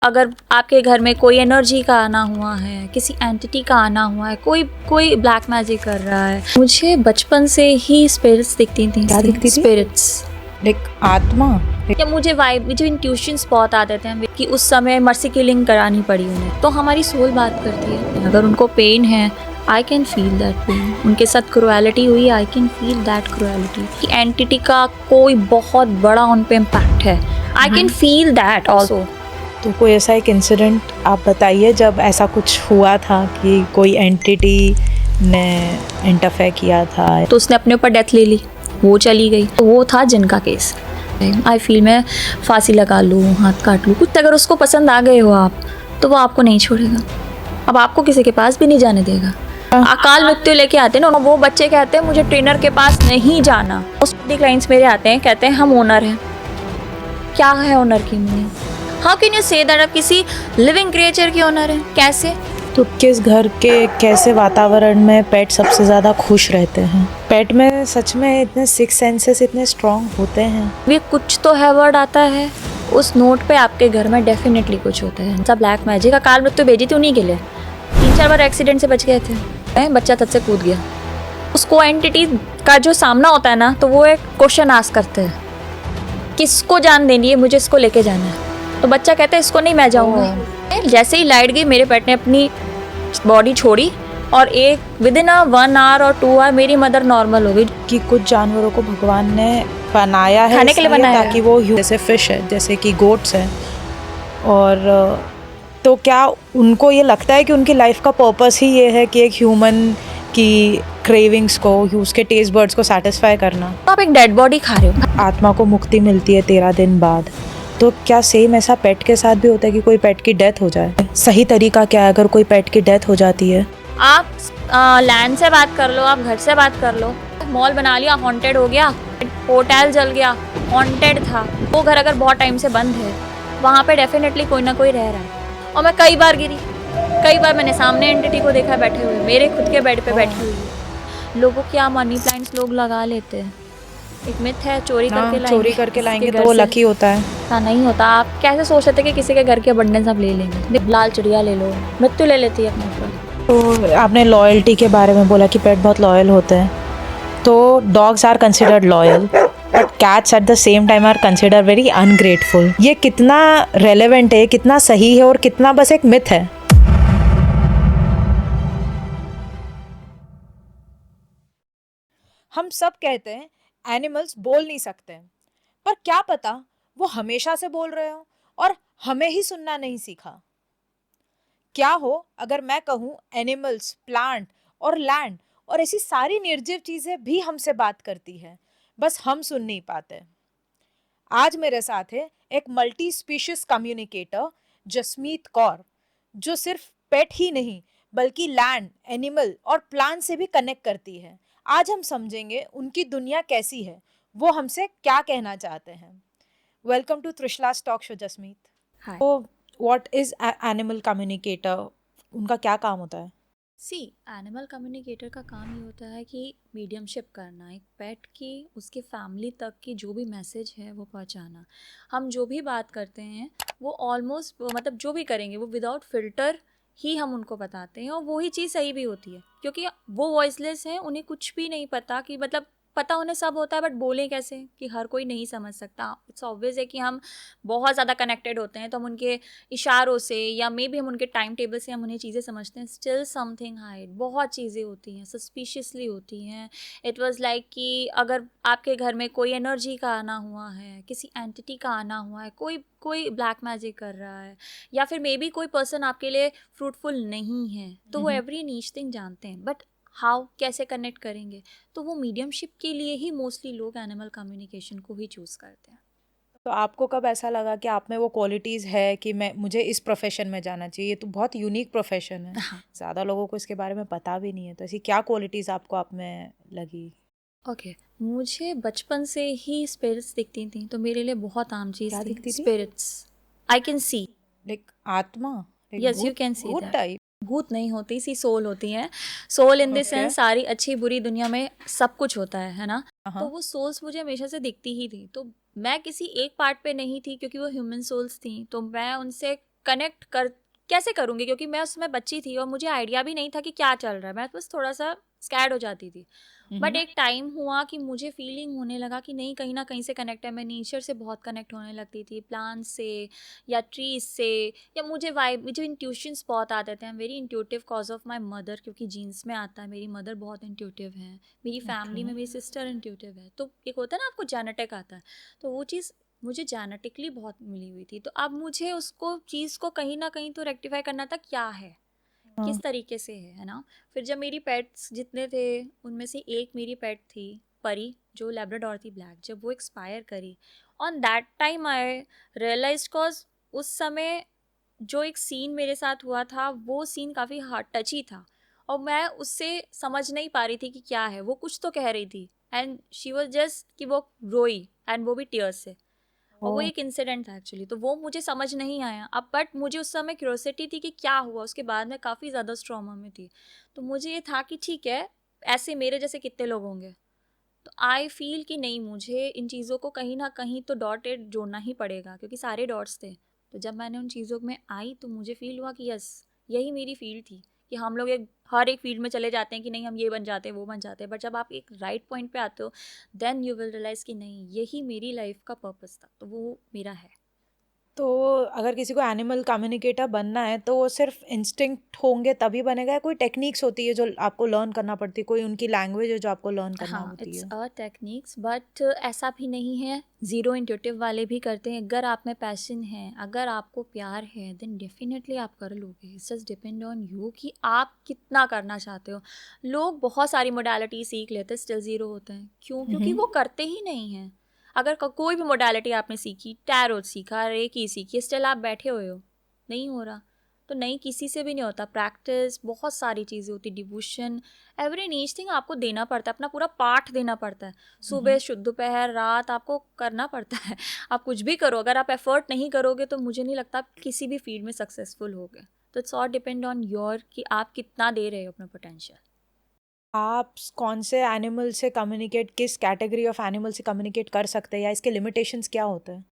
अगर आपके घर में कोई एनर्जी का आना हुआ है, किसी एंटिटी का आना हुआ है, कोई ब्लैक मैजिक कर रहा है। मुझे बचपन से ही स्पिरिट्स दिखती थी। क्या दिखती थी? स्पिरिट्स, लाइक आत्मा। या मुझे इंट्यूशंस बहुत आते थे कि उस समय मर्सी किलिंग करानी पड़ी उन्हें, तो हमारी सोल बात करती है। अगर उनको पेन है, आई कैन फील दैट पेन। उनके साथ क्रुएलिटी हुई, आई can feel that cruelty. Entity का कोई बहुत बड़ा उन पे इम्पैक्ट है, आई कैन फील दैट ऑल्सो। तो कोई ऐसा एक इंसिडेंट आप बताइए जब ऐसा कुछ हुआ था कि कोई एंटिटी ने इंटरफेयर किया था। तो उसने अपने ऊपर डेथ ले ली, वो चली गई। तो वो था जिन का केस। आई फील मैं फांसी लगा लूँ, हाथ काट लूँ, कुछ। अगर उसको पसंद आ गए हो आप, तो वो आपको नहीं छोड़ेगा। अब आपको किसी के पास भी नहीं जाने देगा। अकाल मृत्यु लेके आते हैं ना, वो बच्चे कहते हैं मुझे ट्रेनर के पास नहीं जाना। उस क्लाइंट्स मेरे आते हैं, कहते हैं हम ओनर हैं। क्या है ओनर की meaning? How can you say that आप किसी लिविंग क्रिएचर के ओनर हैं? कैसे? तो किस घर के कैसे वातावरण में पेट सबसे ज़्यादा खुश रहते हैं? पेट में सच में इतने सिक्स सेंसेस इतने स्ट्रांग होते हैं? ये कुछ तो है वर्ड आता है उस नोट पे, आपके घर में डेफिनेटली कुछ होता है। सब ब्लैक मैजिक। अकाल मृत्यु भेजी थी उन्हीं के लिए। 3-4 बार एक्सीडेंट से बच गए थे। बच्चा तब से कूद गया। उसको एंटिटी का जो सामना होता है ना, तो वो एक क्वेश्चन आस्क करते हैं, किसको जान देनी है, मुझे इसको लेके जाना है। तो बच्चा कहता है इसको नहीं, मैं जाऊँगा। जैसे ही लाइट गई, मेरे पेट ने अपनी बॉडी छोड़ी और विद इन 1 आवर और 2 आवर मेरी मदर नॉर्मल हो गई। कि कुछ जानवरों को भगवान ने बनाया है खाने के लिए बनाया है। ताकि वो जैसे फिश है, जैसे कि गोट्स है। और तो क्या उनको ये लगता है कि उनकी लाइफ का पर्पस ही ये है कि एक ह्यूमन की क्रेविंग्स को, उसके टेस्ट बर्ड्स को सेटिस्फाई करना? आप एक डेड बॉडी खा रहे हो। आत्मा को मुक्ति मिलती है 13 दिन बाद। तो क्या सेम ऐसा पेट के साथ भी होता है कि कोई पेट की डेथ हो जाए? सही तरीका क्या है अगर कोई पेट की डेथ हो जाती है? आप लैंड से बात कर लो, आप घर से बात कर लो। मॉल बना लिया, हॉन्टेड हो गया। होटल जल गया, हॉन्टेड था। वो घर अगर बहुत टाइम से बंद है, वहाँ पे डेफिनेटली कोई ना कोई रह रहा है। और मैं कई बार गिरी, कई बार मैंने सामने एंटिटी को देखा बैठे हुए, मेरे खुद के बेड पे बैठी हुई है। लोगों क्या मनी प्लांट्स लोग लगा लेते हैं। एक मिथ है, चोरी करके लाएंगे तो वो लकी होता है। हाँ, नहीं होता। आप कैसे सोच रहे थे कि किसी के घर के अबंडेंस आप ले लेंगे? लाल चिड़िया ले लो, मृत्यु ले लेती है अपने ऊपर। तो आपने लॉयल्टी के बारे में बोला कि पेट बहुत लॉयल होते हैं। तो dogs are considered loyal, but cats at the same time are considered very ungrateful. ये कितना रेलेवेंट है, कितना सही है और कितना बस एक मिथ है? हम सब कहते हैं एनिमल्स बोल नहीं सकते, पर क्या पता वो हमेशा से बोल रहे हो और हमें ही सुनना नहीं सीखा। क्या हो अगर मैं कहूँ एनिमल्स, प्लांट और लैंड और ऐसी सारी निर्जीव चीजें भी हमसे बात करती है, बस हम सुन नहीं पाते। आज मेरे साथ है एक multi species communicator Jasmeet Kaur, जो सिर्फ पेट ही नहीं बल्कि लैंड, एनिमल और प्लांट से भी कनेक्ट करती है। आज हम समझेंगे उनकी दुनिया कैसी है, वो हमसे क्या कहना चाहते हैं। Welcome to Trishala's talk show Jasmeet. Hi. तो व्हाट इज एनिमल कम्युनिकेटर? उनका क्या काम होता है? एनिमल कम्युनिकेटर का काम ये होता है कि मीडियमशिप करना, एक पेट की उसके फैमिली तक की जो भी मैसेज है वो पहुंचाना। हम जो भी बात करते हैं वो ऑलमोस्ट, मतलब जो भी करेंगे वो विदाउट फिल्टर ही हम उनको बताते हैं, और वही चीज़ सही भी होती है, क्योंकि वो वॉइसलेस हैं, उन्हें कुछ भी नहीं पता। कि मतलब पता उन्हें सब होता है, बट बोलें कैसे कि हर कोई नहीं समझ सकता। इट्स ऑब्वियस है कि हम बहुत ज़्यादा कनेक्टेड होते हैं, तो हम उनके इशारों से या मे भी हम उनके टाइम टेबल से हम उन्हें चीज़ें समझते हैं। स्टिल समथिंग हाइड, बहुत चीज़ें होती हैं, सस्पिशियसली होती हैं। इट वाज लाइक कि अगर आपके घर में कोई एनर्जी का आना हुआ है, किसी एंटिटी का आना हुआ है, कोई ब्लैक मैजिक कर रहा है, या फिर मे बी कोई पर्सन आपके लिए फ्रूटफुल नहीं है, तो वो एवरी नीच थिंग जानते हैं, बट हाउ, कैसे कनेक्ट करेंगे? तो वो मीडियमशिप के लिए ही मोस्टली लोग एनिमल कम्युनिकेशन को ही चूज़ करते हैं। तो आपको कब ऐसा लगा कि आप में वो क्वालिटीज़ है कि मुझे इस प्रोफेशन में जाना चाहिए? ये तो बहुत यूनिक प्रोफेशन है। हाँ। ज़्यादा लोगों को इसके बारे में पता भी नहीं है। तो ऐसी क्या क्वालिटीज़ आपको आप में लगी? ओके, मुझे बचपन से ही स्पिरिट्स दिखती थी, तो मेरे लिए बहुत आम चीज़ क्या थी। दिखती थी? Spirits, I can see. Like आत्मा? यस, यू कैन सी भूत दैट। टाइप? भूत नहीं होती, सी सोल होती हैं। Soul in the Okay. Sense सारी अच्छी बुरी दुनिया में सब कुछ होता है ना। तो हाँ। वो सोल्स मुझे हमेशा से दिखती ही थी। तो मैं किसी एक पार्ट पे नहीं थी, क्योंकि वो ह्यूमन सोल्स थी, तो मैं उनसे कनेक्ट कर कैसे करूँगी, क्योंकि मैं उसमें बच्ची थी और मुझे आइडिया भी नहीं था कि क्या चल रहा है, मैं बस थोड़ा-सा स्कैर्ड हो जाती थी। बट एक टाइम हुआ कि मुझे फीलिंग होने लगा कि नहीं, कहीं न कहीं से कनेक्ट है, मैं नेचर से बहुत कनेक्ट होने लगती थी, प्लांट्स से या ट्रीज़ से, या मुझे इंट्यूशंस बहुत आते थे। I am very intuitive cause of my mother, क्योंकि जीन्स में आता है, मेरी मदर बहुत इंट्यूटिव हैं, मेरी फैमिली ओके। में मेरी सिस्टर इंट्यूटिव है, तो एक होता है ना आपको जेनेटिक आता है, तो वो चीज़ मुझे जेनेटिकली बहुत मिली हुई थी। तो अब मुझे उसको चीज़ को कहीं न कहीं तो रेक्टिफ़ाई करना था, क्या है? हाँ। किस तरीके से है ना? फिर जब मेरी पेट्स जितने थे, उनमें से एक मेरी पेट थी परी, जो लैब्राडोर थी ब्लैक, जब वो एक्सपायर करी, on that time I realised, cause उस समय जो एक सीन मेरे साथ हुआ था, वो सीन काफ़ी हार्ट टची था और मैं उससे समझ नहीं पा रही थी कि क्या है। वो कुछ तो कह रही थी एंड शी वाज़ जस्ट कि वो रोई, एंड वो भी टीयर्स से। और वो ओह! एक इंसिडेंट था एक्चुअली, तो वो मुझे समझ नहीं आया अब, बट मुझे उस समय क्यूरोसिटी थी कि क्या हुआ। उसके बाद मैं काफ़ी ज़्यादा ट्रॉमा में थी, तो मुझे ये था कि ठीक है, ऐसे मेरे जैसे कितने लोग होंगे। तो आई फील कि नहीं, मुझे इन चीज़ों को कहीं ना कहीं तो डॉटेड जोड़ना ही पड़ेगा, क्योंकि सारे डॉट्स थे। तो जब मैंने उन चीज़ों में आई तो मुझे फील हुआ कि यस, यही मेरी फील्ड थी। कि हम लोग हर एक फील्ड में चले जाते हैं कि नहीं हम ये बन जाते हैं वो बन जाते हैं, बट जब आप एक राइट पॉइंट पे आते हो, देन यू विल रियलाइज़ कि नहीं, यही मेरी लाइफ का पर्पस था, तो वो मेरा है। तो अगर किसी को एनिमल कम्युनिकेटर बनना है तो वो सिर्फ़ इंस्टिंक्ट होंगे तभी बनेगा, या कोई टेक्निक्स होती है जो आपको लर्न करना पड़ती है? कोई उनकी लैंग्वेज है जो आपको लर्न करना हाँ, होती इट्स है? अ टेक्निक्स, बट ऐसा भी नहीं है, ज़ीरो इंट्यूटिव वाले भी करते हैं। अगर आप में पैशन है, अगर आपको प्यार है, देन डेफिनेटली आप कर लोगे। It's just depend on you कि आप कितना करना चाहते हो। लोग बहुत सारी मोडालिटी सीख लेते हैं, स्टिल ज़ीरो होते हैं। क्यों? हुँ, क्योंकि हुँ। वो करते ही नहीं हैं। अगर कोई भी मोडालिटी आपने सीखी, टैरो सीखा, रेकी सीखी, स्टिल आप बैठे हुए हो, नहीं हो रहा, तो नहीं, किसी से भी नहीं होता। प्रैक्टिस, बहुत सारी चीज़ें होती, डिवोशन, एवरी नीच थिंग आपको देना पड़ता है, अपना पूरा पाठ देना पड़ता है। हुँ, सुबह, हुँ। शुद्ध दोपहर, रात आपको करना पड़ता है। आप कुछ भी करो, अगर आप एफर्ट नहीं करोगे तो मुझे नहीं लगता आप किसी भी फील्ड में सक्सेसफुल होगे। तो it's all depend on your कि आप कितना दे रहे हो अपना पोटेंशियल। आप कौन से एनिमल से कम्युनिकेट, किस कैटेगरी ऑफ एनिमल से कम्युनिकेट कर सकते हैं, या इसके लिमिटेशंस क्या होते हैं?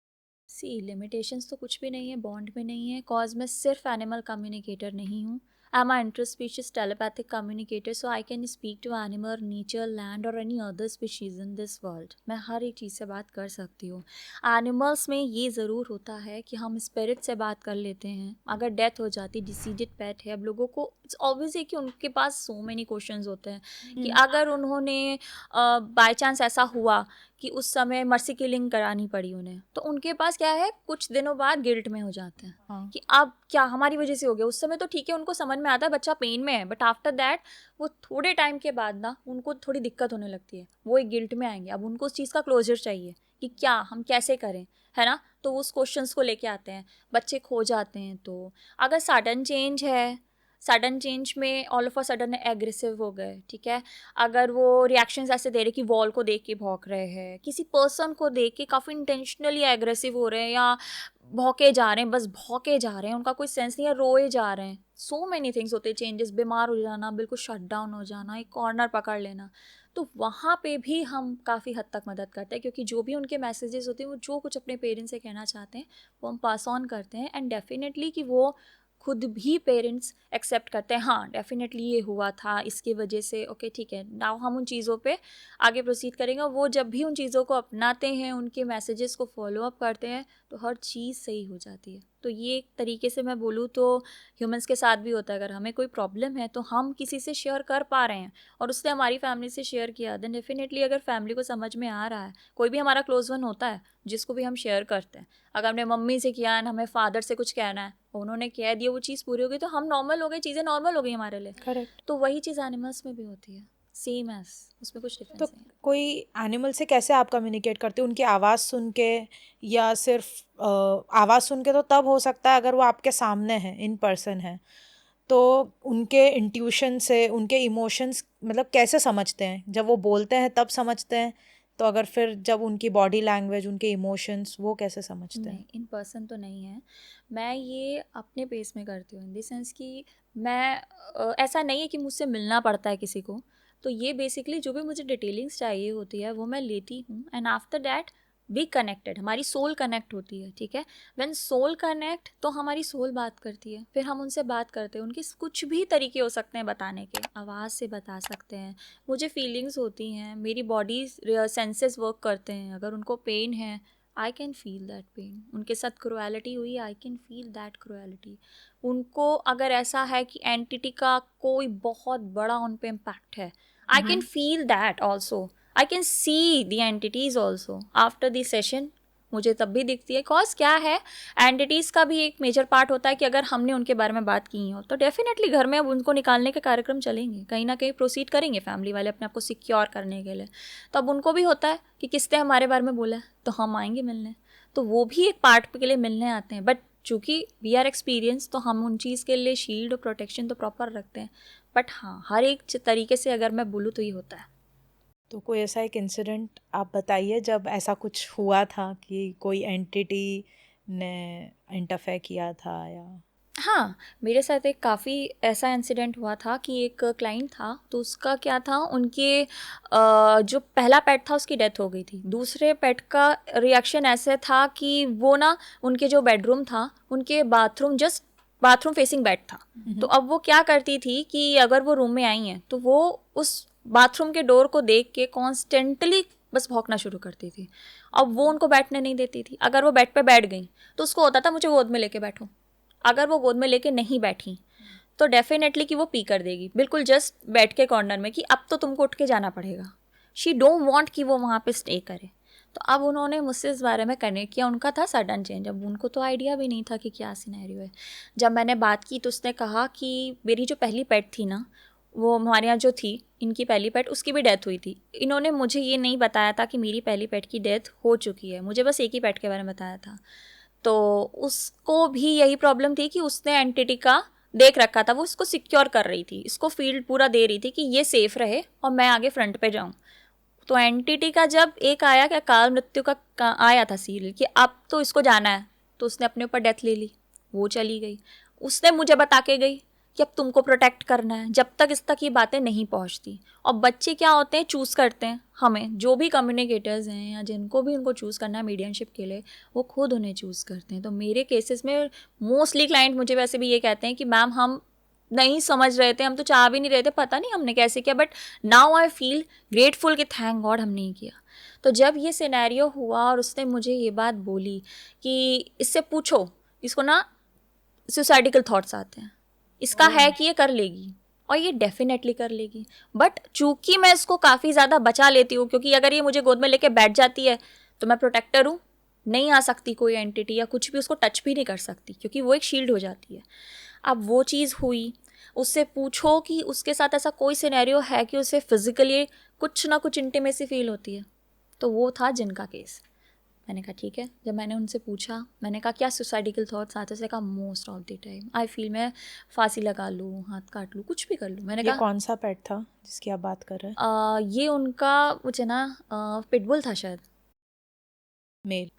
सी लिमिटेशंस तो कुछ भी नहीं है, बॉन्ड में नहीं है, कॉज मैं सिर्फ एनिमल कम्युनिकेटर नहीं हूँ। I am interspecies telepathic communicator, so I can speak to animal, nature, land और any other species in this world. मैं हर एक चीज़ से बात कर सकती हूँ। एनिमल्स में ये ज़रूर होता है कि हम स्पिरिट से बात कर लेते हैं। अगर डेथ हो जाती, डिसीडेड पेट है, अब लोगों को इट्स ऑब्वियस है कि उनके पास सो मेनी क्वेश्चंस होते हैं कि हुँ। अगर उन्होंने बाय चांस ऐसा हुआ कि उस समय मर्सी किलिंग करानी पड़ी उन्हें, तो उनके पास क्या है, कुछ दिनों बाद गिल्ट में हो जाते हैं हाँ। कि अब क्या हमारी वजह से हो गया। उस समय तो ठीक है, उनको समझ में आता है बच्चा पेन में है, बट आफ्टर दैट वो थोड़े टाइम के बाद ना उनको थोड़ी दिक्कत होने लगती है, वो एक गिल्ट में आएंगे। अब उनको उस चीज़ का क्लोजर चाहिए कि क्या हम कैसे करें, है ना? तो उस क्वेश्चंस को लेके आते हैं, बच्चे खो जाते हैं। तो अगर सडन चेंज है, सडन चेंज में all of a sudden aggressive हो गए, ठीक है, अगर वो रिएक्शंस ऐसे दे रहे कि वॉल को देख के भौंक रहे हैं, किसी पर्सन को देख के काफ़ी इंटेंशनली एग्रेसिव हो रहे हैं, या भौंके जा रहे हैं, बस भौंके जा रहे हैं, उनका कोई सेंस नहीं है, रोए जा रहे हैं, सो मेनी थिंग्स होते हैं चेंजेस, बीमार हो जाना, बिल्कुल शट डाउन हो जाना, एक कॉर्नर पकड़ लेना, तो वहाँ पे भी हम काफ़ी हद तक मदद करते हैं, क्योंकि जो भी उनके मैसेजेस होते हैं, वो जो कुछ अपने पेरेंट्स से कहना चाहते हैं वो हम पास ऑन करते हैं। एंड डेफिनेटली कि वो खुद भी पेरेंट्स एक्सेप्ट करते हैं, हाँ डेफिनेटली ये हुआ था इसकी वजह से, ओके ठीक है, नाउ हम उन चीज़ों पे आगे प्रोसीड करेंगे। वो जब भी उन चीज़ों को अपनाते हैं, उनके मैसेजेस को फॉलो अप करते हैं, तो हर चीज़ सही हो जाती है। तो ये एक तरीके से मैं बोलूँ तो ह्यूमंस के साथ भी होता है। अगर हमें कोई प्रॉब्लम है तो हम किसी से शेयर कर पा रहे हैं और उसने हमारी फैमिली से शेयर किया, देन डेफिनेटली अगर फैमिली को समझ में आ रहा है, कोई भी हमारा क्लोज वन होता है जिसको भी हम शेयर करते हैं, अगर हमने मम्मी से किया है, हमें फादर से कुछ कहना है, उन्होंने कह दिया, वो चीज़ पूरी हो गई, तो हम नॉर्मल हो गए, चीज़ें नॉर्मल हो गई हमारे लिए। करेक्ट। तो वही चीज़ एनिमल्स में भी होती है, सेम एज, उसमें कुछ तो डिफरेंस नहीं है। कोई एनिमल से कैसे आप कम्युनिकेट करते हो? उनकी आवाज़ सुन के, या सिर्फ़ आवाज़ सुन के तो तब हो सकता है अगर वो आपके सामने हैं, इन पर्सन हैं। तो उनके इंट्यूशन से, उनके इमोशंस मतलब कैसे समझते हैं? जब वो बोलते हैं तब समझते हैं? तो अगर फिर जब उनकी बॉडी लैंग्वेज, उनके इमोशंस, वो कैसे समझते हैं? नहीं, इन पर्सन तो नहीं है। मैं ये अपने पेस में करती हूँ, इन द सेंस कि मैं ऐसा नहीं है कि मुझसे मिलना पड़ता है किसी को। तो ये बेसिकली जो भी मुझे डिटेलिंग्स चाहिए होती है वो मैं लेती हूँ, and after that be connected, हमारी सोल कनेक्ट होती है, ठीक है। व्हेन सोल कनेक्ट तो हमारी सोल बात करती है, फिर हम उनसे बात करते हैं। उनके कुछ भी तरीके हो सकते हैं बताने के, आवाज़ से बता सकते हैं, मुझे फीलिंग्स होती हैं, मेरी बॉडी सेंसेस वर्क करते हैं, अगर उनको पेन है आई कैन फील दैट पेन, उनके साथ क्रुएलिटी हुई आई कैन फील दैट क्रुएलिटी, उनको अगर ऐसा है कि एंटिटी का कोई बहुत बड़ा उन पे इम्पैक्ट है आई can feel that also, I can C the entities also after the session, मुझे तब भी दिखती है। कॉज क्या है, एंटिटीज़ का भी एक मेजर पार्ट होता है कि अगर हमने उनके बारे में बात की हो तो डेफिनेटली घर में अब उनको निकालने के कार्यक्रम चलेंगे, कहीं ना कहीं प्रोसीड करेंगे फैमिली वाले अपने आप को सिक्योर करने के लिए। तो अब उनको भी होता है कि किसने हमारे बारे में बोला है तो हम आएंगे मिलने, तो वो भी एक पार्ट के लिए मिलने आते हैं। बट चूँकि वी आर एक्सपीरियंस तो हम उन चीज़ के लिए शील्ड और प्रोटेक्शन तो प्रॉपर रखते हैं। बट हाँ, हर एक तरीके से अगर मैं बोलूँ तो ये होता है। तो कोई ऐसा एक इंसिडेंट आप बताइए जब ऐसा कुछ हुआ था कि कोई एंटिटी ने इंटरफेयर किया था या हाँ, मेरे साथ एक काफ़ी ऐसा इंसिडेंट हुआ था कि एक क्लाइंट था, तो उसका क्या था, उनके जो पहला पेट था उसकी डेथ हो गई थी। दूसरे पेट का रिएक्शन ऐसे था कि वो ना, उनके जो बेडरूम था उनके बाथरूम फेसिंग बेड था। तो अब वो क्या करती थी कि अगर वो रूम में आई हैं तो वो उस बाथरूम के डोर को देख के कॉन्स्टेंटली बस भौंकना शुरू करती थी। अब वो उनको बैठने नहीं देती थी। अगर वो बेड पे बैठ गई तो उसको होता था मुझे गोद में लेके बैठो, अगर वो गोद में लेके नहीं बैठी तो डेफिनेटली कि वो पी कर देगी, बिल्कुल जस्ट बैठ के कॉर्नर में कि अब तो तुमको उठ के जाना पड़ेगा। शी डोंट वांट कि वो वहाँ पे स्टे करे। तो अब उन्होंने मुझसे इस बारे में कनेक्ट किया, उनका था सडन चेंज, अब उनको तो आइडिया भी नहीं था कि क्या सिनेरियो है। जब मैंने बात की तो उसने कहा कि मेरी जो पहली पेट थी ना, वो हमारे यहाँ जो थी, इनकी पहली पेट, उसकी भी डेथ हुई थी। इन्होंने मुझे ये नहीं बताया था कि मेरी पहली पेट की डेथ हो चुकी है, मुझे बस एक ही पेट के बारे में बताया था। तो उसको भी यही प्रॉब्लम थी कि उसने एंटिटी का देख रखा था, वो इसको सिक्योर कर रही थी, इसको फील्ड पूरा दे रही थी कि ये सेफ रहे और मैं आगे फ्रंट पे जाऊं। तो एंटिटी का जब एक आया क्या, काल मृत्यु का आया था सीरियल कि अब तो इसको जाना है, तो उसने अपने ऊपर डेथ ले ली, वो चली गई। उसने मुझे बता के गई कि अब तुमको प्रोटेक्ट करना है, जब तक इस तक ये बातें नहीं पहुंचती। और बच्चे क्या होते हैं, चूज़ करते हैं हमें, जो भी कम्युनिकेटर्स हैं या जिनको भी उनको चूज़ करना है मीडियमशिप के लिए, वो खुद उन्हें चूज़ करते हैं। तो मेरे केसेस में मोस्टली क्लाइंट मुझे वैसे भी ये कहते हैं कि मैम हम नहीं समझ रहे थे, हम तो चाह भी नहीं रहे थे, पता नहीं हमने कैसे किया, but now I feel grateful कि थैंक गॉड हमने ही किया। तो जब ये सिनेरियो हुआ और उसने मुझे ये बात बोली कि इससे पूछो, इसको ना सुसाइडिकल थॉट्स आते हैं, इसका है कि ये कर लेगी, और ये डेफिनेटली कर लेगी। बट चूंकि मैं इसको काफ़ी ज़्यादा बचा लेती हूँ, क्योंकि अगर ये मुझे गोद में लेके बैठ जाती है तो मैं प्रोटेक्टर हूँ, नहीं आ सकती कोई एंटिटी या कुछ भी उसको टच भी नहीं कर सकती, क्योंकि वो एक शील्ड हो जाती है। अब वो चीज़ हुई, उससे पूछो कि उसके साथ ऐसा कोई सिनेरियो है कि उसे फिजिकली कुछ ना कुछ इंटीमेसी फील होती है, तो वो था जिन का केस। मैंने कहा ठीक है। जब मैंने उनसे पूछा, मैंने कहा क्या सुसाइडिकल थॉट्स आते हैं, उसने कहा most of the time I feel मैं फांसी लगा लूँ, हाथ काट लूँ, कुछ भी कर लूँ। मैंने ये कहा कौन सा पेट था जिसकी आप बात कर रहे हैं? ये उनका मुझे ना पिटबुल था शायद, मेल?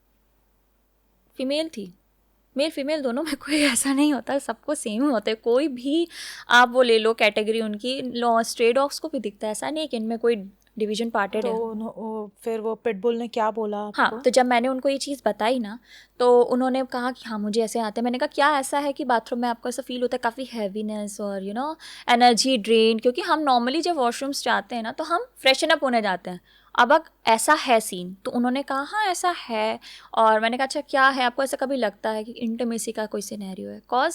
फीमेल थी। मेल फीमेल दोनों में कोई ऐसा नहीं होता, सबको सेम ही होता है। कोई भी आप वो ले लो कैटेगरी उनकी, स्ट्रे डॉग्स को भी दिखता है, ऐसा नहीं कि इनमें कोई डिवीजन पार्टेड तो है। फिर वो पिटबुल ने क्या बोला हाँ, आपको? तो जब मैंने उनको ये चीज़ बताई ना, तो उन्होंने कहा कि हाँ मुझे ऐसे आते हैं। मैंने कहा क्या ऐसा है कि बाथरूम में आपको ऐसा फील होता है काफ़ी हैवीनेस और एनर्जी ड्रेन, क्योंकि हम नॉर्मली जब वॉशरूम्स जाते हैं ना तो हम फ्रेशन अप होने जाते हैं। अब ऐसा है सीन, तो उन्होंने कहा हाँ ऐसा है। और मैंने कहा अच्छा क्या है, आपको ऐसा कभी लगता है कि इंटीमेसी का कोई सिनेरियो है, कॉज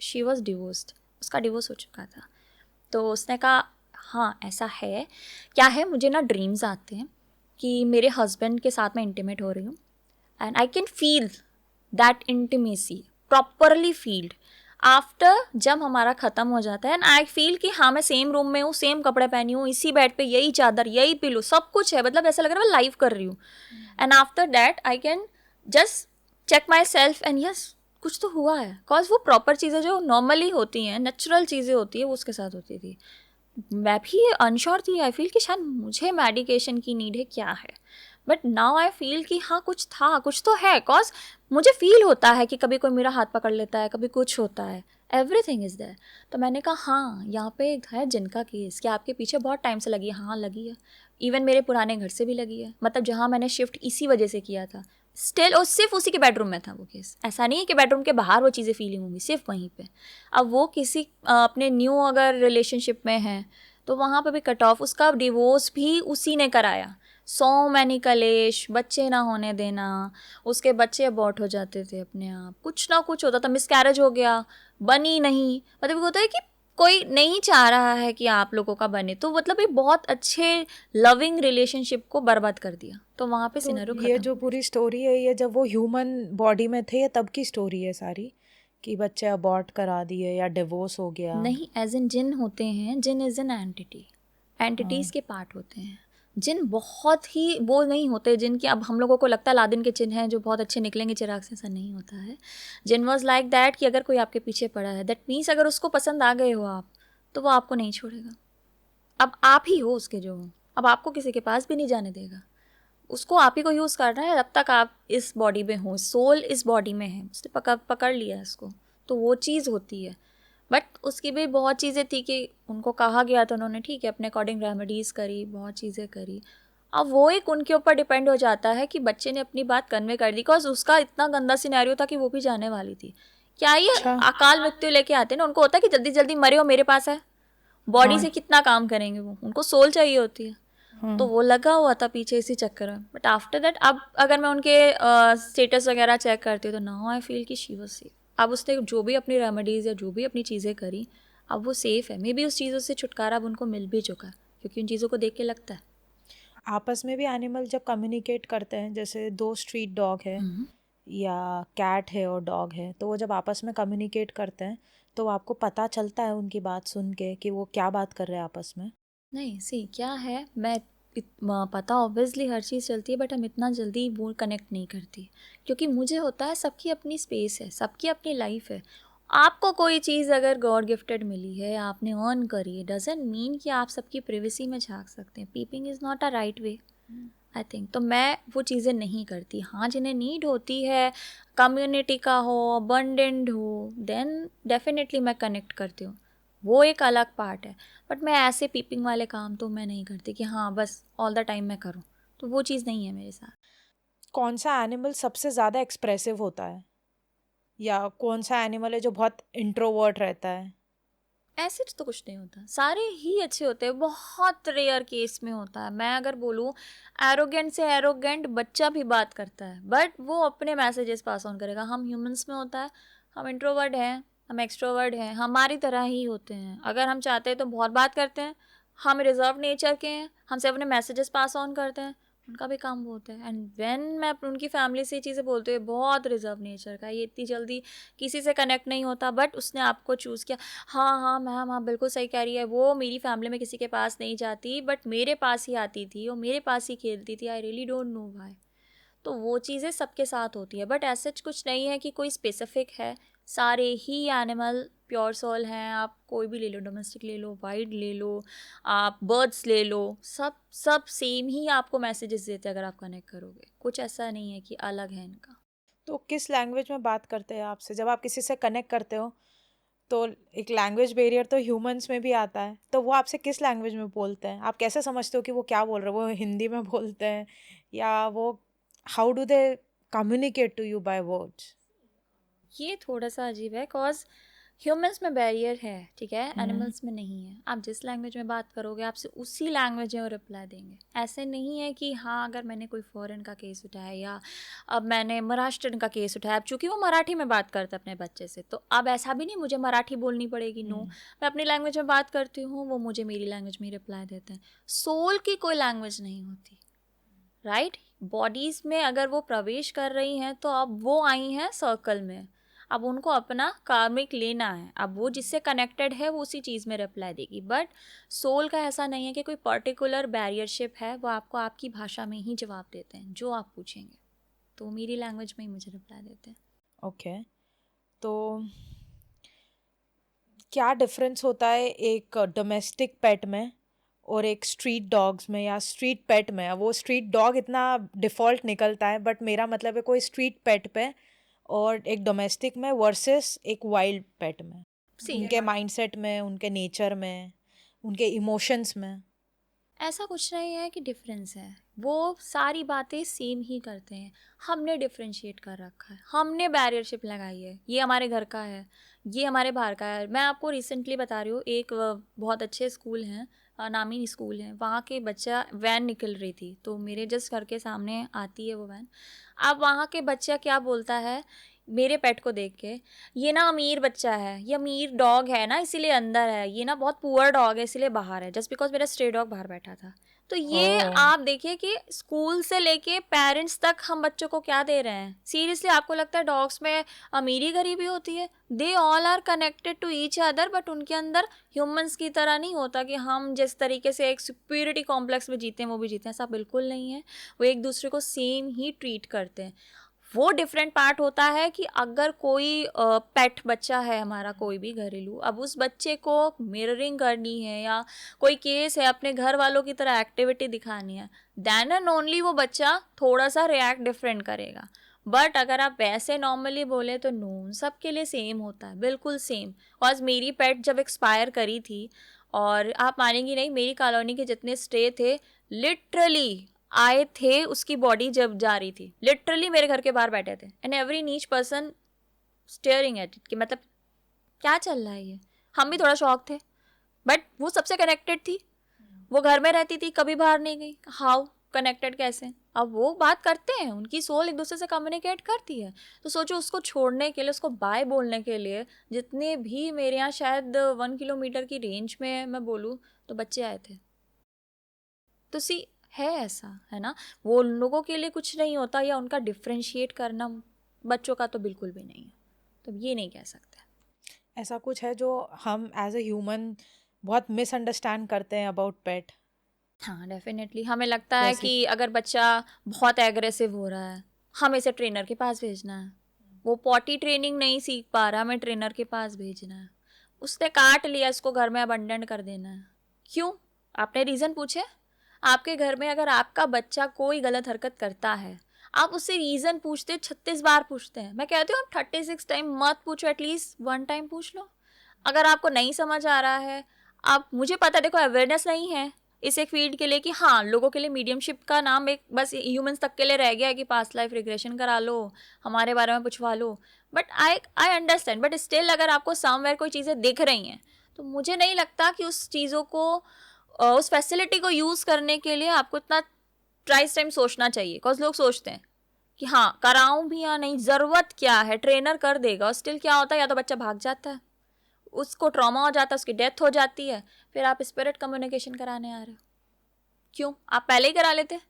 शी वॉज डिवोर्स्ड, उसका डिवोर्स हो चुका था। तो उसने कहा हाँ ऐसा है। क्या है, मुझे ना ड्रीम्स आते हैं कि मेरे हस्बैंड के साथ मैं इंटीमेट हो रही हूँ, and I can feel that intimacy properly field after, जब हमारा ख़त्म हो जाता है, एंड आई फील कि हाँ मैं सेम रूम में हूँ, सेम कपड़े पहनी हूँ, इसी बेड पे, यही चादर, यही पिलो, सब कुछ है, मतलब ऐसा लग रहा है मैं लाइव कर रही हूँ। And after that I can just check my self and yes कुछ तो हुआ है, कॉज वो प्रॉपर चीज़ें जो नॉर्मली होती हैं, नेचुरल चीज़ें होती है, वो उसके साथ होती थी। मैं भी अनश्योर थी, आई फील कि शायद मुझे मेडिकेशन की नीड है, क्या है। बट नाउ आई फील कि हाँ कुछ था, कुछ तो है, कॉज मुझे फील होता है कि कभी कोई मेरा हाथ पकड़ लेता है, कभी कुछ होता है, एवरीथिंग इज़ देयर। तो मैंने कहा हाँ, यहाँ पे एक है जिनका केस कि आपके पीछे बहुत टाइम से लगी है। हाँ, लगी है। इवन मेरे पुराने घर से भी लगी है, मतलब जहाँ मैंने शिफ्ट इसी वजह से किया था, स्टिल, और सिर्फ उसी के बेडरूम में था वो केस। ऐसा नहीं है कि बेडरूम के बाहर वो चीज़ें फीलिंग होंगी, सिर्फ वहीं पे। अब वो किसी अपने न्यू अगर रिलेशनशिप में है तो वहाँ पे भी कट ऑफ, उसका डिवोर्स भी उसी ने कराया। सो मैनी कलेश, बच्चे ना होने देना, उसके बच्चे अबॉर्ट हो जाते थे अपने आप, कुछ ना कुछ होता था, मिसकैरेज हो गया, बनी नहीं। मतलब होता है कि कोई नहीं चाह रहा है कि आप लोगों का बने, तो मतलब ये बहुत अच्छे लविंग रिलेशनशिप को बर्बाद कर दिया। तो वहाँ पे तो सिनेरियो ये खत्म। जो पूरी स्टोरी है, ये जब वो ह्यूमन बॉडी में थे, ये तब की स्टोरी है सारी, कि बच्चे अबॉर्ट करा दिए या डिवोर्स हो गया? नहीं, एज इन जिन होते हैं, जिन इज एन एंटिटी, हाँ। एंटिटीज़ के पार्ट होते हैं। जिन बहुत ही वो नहीं होते, जिनकी अब हम लोगों को लगता है अलादीन के जिन हैं जो बहुत अच्छे निकलेंगे चिराग से, ऐसा नहीं होता है। जिन वॉज लाइक दैट कि अगर कोई आपके पीछे पड़ा है, दैट मीन्स अगर उसको पसंद आ गए हो आप, तो वो आपको नहीं छोड़ेगा। अब आप ही हो उसके जो हो, अब आपको किसी के पास भी नहीं जाने देगा। उसको आप ही को यूज़ करना है जब तक आप इस बॉडी में हो, सोल इस बॉडी में है, उसने पकड़ पकड़ लिया इसको, तो वो चीज़ होती है। बट उसकी भी बहुत चीज़ें थी कि उनको कहा गया था, उन्होंने ठीक है अपने अकॉर्डिंग रेमेडीज़ करी, बहुत चीज़ें करी। अब वो एक उनके ऊपर डिपेंड हो जाता है कि बच्चे ने अपनी बात कन्वे कर दी, बिकॉज उसका इतना गंदा सिनेरियो था कि वो भी जाने वाली थी। क्या ये अच्छा। अकाल मृत्यु लेके आते हैं ना, उनको होता है कि जल्दी जल्दी मरे हो, मेरे पास है। बॉडी हाँ। से कितना काम करेंगे वो, उनको सोल चाहिए होती है। हाँ। तो वो लगा हुआ था पीछे इसी चक्कर में। बट आफ्टर दैट अब अगर मैं उनके स्टेटस वगैरह चेक करती हूँ तो नाउ आई फील कि शी वाज सेफ। अब उसने जो भी अपनी रेमेडीज़ या जो भी अपनी चीज़ें करी, अब वो सेफ़ है। मे बी उस चीज़ों से छुटकारा अब उनको मिल भी चुका है, क्योंकि उन चीज़ों को देख के लगता है। आपस में भी एनिमल जब कम्युनिकेट करते हैं, जैसे दो स्ट्रीट डॉग है हम्म। या कैट है और डॉग है, तो वो जब आपस में कम्युनिकेट करते हैं, तो आपको पता चलता है उनकी बात सुन के कि वो क्या बात कर रहे हैं आपस में? नहीं, सी क्या है, मैं पता ऑब्वियसली हर चीज़ चलती है, बट हम इतना जल्दी वो कनेक्ट नहीं करती, क्योंकि मुझे होता है सबकी अपनी स्पेस है, सबकी अपनी लाइफ है। आपको कोई चीज़ अगर गॉड गिफ्टेड मिली है, आपने अर्न करी है, डजेंट मीन कि आप सबकी प्रिवेसी में झांक सकते हैं। Peeping is not a right way, I think. तो मैं वो चीज़ें नहीं करती। हाँ, जिन्हें नीड होती है, कम्युनिटी का हो, अबंडेंट हो, देन डेफिनेटली मैं कनेक्ट करती हूँ, वो एक अलग पार्ट है। बट मैं ऐसे पीपिंग वाले काम तो मैं नहीं करती कि हाँ बस ऑल द टाइम मैं करूँ, तो वो चीज़ नहीं है मेरे साथ। कौन सा एनिमल सबसे ज़्यादा एक्सप्रेसिव होता है, या कौन सा एनिमल है जो बहुत इंट्रोवर्ट रहता है? ऐसे तो कुछ नहीं होता, सारे ही अच्छे होते हैं। बहुत रेयर केस में होता है। मैं अगर बोलूँ, एरोगेंट से एरोगेंट बच्चा भी बात करता है, बट वो अपने मैसेजेस पास ऑन करेगा। हम ह्यूमंस में होता है, हम इंट्रोवर्ड हैं, हम एक्सट्रोवर्ड हैं, हमारी तरह ही होते हैं। अगर हम चाहते हैं तो बहुत बात करते हैं, हम रिजर्व नेचर के हैं, हमसे अपने मैसेजेस पास ऑन करते हैं, उनका भी काम वो होता है। एंड व्हेन मैं उनकी फैमिली से ये चीज़ें बोलती हूँ, बहुत रिजर्व नेचर का, ये इतनी जल्दी किसी से कनेक्ट नहीं होता, बट उसने आपको चूज़ किया। हाँ, हाँ, मैम आप बिल्कुल सही कह रही है, वो मेरी फैमिली में किसी के पास नहीं जाती, बट मेरे पास ही आती थी और मेरे पास ही खेलती थी, आई रियली डोंट नो व्हाई। तो वो चीज़ें सबके साथ होती है, बट ऐसा कुछ नहीं है कि कोई स्पेसिफिक है। सारे ही एनिमल प्योर सोल हैं। आप कोई भी ले लो, डोमेस्टिक ले लो, वाइल्ड ले लो, आप बर्ड्स ले लो, सब सब सेम ही आपको मैसेजेस देते हैं अगर आप कनेक्ट करोगे। कुछ ऐसा नहीं है कि अलग है इनका। तो किस लैंग्वेज में बात करते हैं आपसे जब आप किसी से कनेक्ट करते हो? तो एक लैंग्वेज बैरियर तो ह्यूमंस में भी आता है, तो वो आपसे किस लैंग्वेज में बोलते हैं? आप कैसे समझते हो कि वो क्या बोल रहे हैं? वो हिंदी में बोलते हैं, या वो, how do they communicate to you by words? ये थोड़ा सा अजीब है, कॉज ह्यूमंस में बैरियर है, ठीक है, हम्म। एनिमल्स में नहीं है। आप जिस लैंग्वेज में बात करोगे, आपसे उसी लैंग्वेज में वो रिप्लाई देंगे। ऐसे नहीं है कि हाँ अगर मैंने कोई फॉरेन का केस उठाया, या अब मैंने महाराष्ट्रन का केस उठाया, अब चूंकि वो मराठी में बात करता है अपने बच्चे से, तो अब ऐसा भी नहीं मुझे मराठी बोलनी पड़ेगी। नो, हम्म। मैं अपनी लैंग्वेज में बात करती हूँ, वो मुझे मेरी लैंग्वेज में रिप्लाई देते हैं। सोल की कोई लैंग्वेज नहीं होती, राइट। बॉडीज में अगर वो प्रवेश कर रही हैं, तो अब वो आई हैं सर्कल में, अब उनको अपना कार्मिक लेना है, अब वो जिससे कनेक्टेड है वो उसी चीज़ में रिप्लाई देगी। बट सोल का ऐसा नहीं है कि कोई पर्टिकुलर बैरियरशिप है, वो आपको आपकी भाषा में ही जवाब देते हैं जो आप पूछेंगे, तो मेरी लैंग्वेज में ही मुझे रिप्लाई देते हैं। ओके। तो क्या डिफरेंस होता है एक डोमेस्टिक पेट में और एक स्ट्रीट डॉग्स में या स्ट्रीट पेट में? वो स्ट्रीट डॉग इतना डिफ़ॉल्ट निकलता है, बट मेरा मतलब है कोई स्ट्रीट पेट पे और एक डोमेस्टिक में वर्सेस एक वाइल्ड पेट में। सी उनके माइंडसेट में, उनके नेचर में, उनके इमोशंस में? ऐसा कुछ नहीं है कि डिफरेंस है, वो सारी बातें सेम ही करते हैं। हमने डिफरेंशिएट कर रखा है, हमने बैरियरशिप लगाई है, ये हमारे घर का है, ये हमारे बाहर का है। मैं आपको रिसेंटली बता रही हूँ, एक बहुत अच्छे स्कूल हैं, नामी स्कूल है, वहाँ के बच्चा वैन निकल रही थी, तो मेरे जस्ट घर के सामने आती है वो वैन। अब वहाँ के बच्चा क्या बोलता है मेरे पेट को देख के, ये ना अमीर बच्चा है, ये अमीर डॉग है ना इसीलिए अंदर है, ये ना बहुत पुअर डॉग है इसीलिए बाहर है, जस्ट बिकॉज मेरा स्ट्रे डॉग बाहर बैठा था। तो ये ओह, आप देखिए कि स्कूल से लेके पेरेंट्स तक हम बच्चों को क्या दे रहे हैं। सीरियसली आपको लगता है डॉग्स में अमीरी गरीबी होती है? They all are connected to each other, but उनके अंदर ह्यूमंस की तरह नहीं होता कि हम जिस तरीके से एक सुपीरियरिटी कॉम्प्लेक्स में जीते हैं वो भी जीते हैं, ऐसा बिल्कुल नहीं है। वो एक दूसरे को सेम ही ट्रीट करते हैं। वो डिफरेंट पार्ट होता है कि अगर कोई पेट बच्चा है हमारा, कोई भी घरेलू, अब उस बच्चे को मिररिंग करनी है या कोई केस है अपने घर वालों की तरह एक्टिविटी दिखानी है, देन एंड ओनली वो बच्चा थोड़ा सा रिएक्ट डिफरेंट करेगा। बट अगर आप वैसे नॉर्मली बोले तो नो, सबके लिए सेम होता है, बिल्कुल सेम। और मेरी पेट जब एक्सपायर करी थी, और आप मानेंगी नहीं, मेरी कॉलोनी के जितने स्टे थे लिटरली आए थे उसकी बॉडी जब जा रही थी, लिटरली मेरे घर के बाहर बैठे थे, एंड एवरी नीच पर्सन स्टेयरिंग एट इट कि मतलब क्या चल रहा है ये। हम भी थोड़ा शॉक थे, बट वो सबसे कनेक्टेड थी, वो घर में रहती थी, कभी बाहर नहीं गई। हाउ कनेक्टेड कैसे? अब वो बात करते हैं, उनकी सोल एक दूसरे से कम्युनिकेट करती है। तो सोचो उसको छोड़ने के लिए, उसको बाय बोलने के लिए, जितने भी मेरे यहाँ शायद 1 किलोमीटर की रेंज में मैं बोलूँ तो बच्चे आए थे। तो सी है ऐसा, है ना? वो उन लोगों के लिए कुछ नहीं होता, या उनका डिफ्रेंशिएट करना बच्चों का तो बिल्कुल भी नहीं है, तो ये नहीं कह सकते। ऐसा कुछ है जो हम एज ए ह्यूमन बहुत मिसअंडरस्टैंड करते हैं अबाउट पेट? हाँ डेफिनेटली, हमें लगता है जैसे कि अगर बच्चा बहुत एग्रेसिव हो रहा है, हमें इसे ट्रेनर के पास भेजना है। वो पॉटी ट्रेनिंग नहीं सीख पा रहा, हमें ट्रेनर के पास भेजना है। उसने काट लिया, इसको घर में अबंडन कर देना है। क्यों? आपने रीज़न पूछे? आपके घर में अगर आपका बच्चा कोई गलत हरकत करता है, आप उससे रीज़न पूछते 36 बार पूछते हैं। मैं कहती हूँ आप 36 टाइम मत पूछो, एटलीस्ट 1 टाइम पूछ लो। अगर आपको नहीं समझ आ रहा है, आप, मुझे पता है, देखो अवेयरनेस नहीं है इस एक फील्ड के लिए कि हाँ लोगों के लिए मीडियमशिप का नाम एक बस ह्यूमंस तक के लिए रह गया है कि पास्ट लाइफ रिग्रेशन करा लो, हमारे बारे में पूछवा लो। But I understand, but still अगर आपको समवेयर कोई चीज़ें दिख रही हैं, तो मुझे नहीं लगता कि उस चीज़ों को उस फैसिलिटी को यूज़ करने के लिए आपको इतना ट्राइस टाइम सोचना चाहिए। बिकॉज लोग सोचते हैं कि हाँ कराऊं भी या नहीं, ज़रूरत क्या है, ट्रेनर कर देगा। और स्टिल क्या होता है, या तो बच्चा भाग जाता है, उसको ट्रॉमा हो जाता है, उसकी डेथ हो जाती है, फिर आप स्पिरिट कम्युनिकेशन कराने आ रहे हो। क्यों? आप पहले ही करा लेते।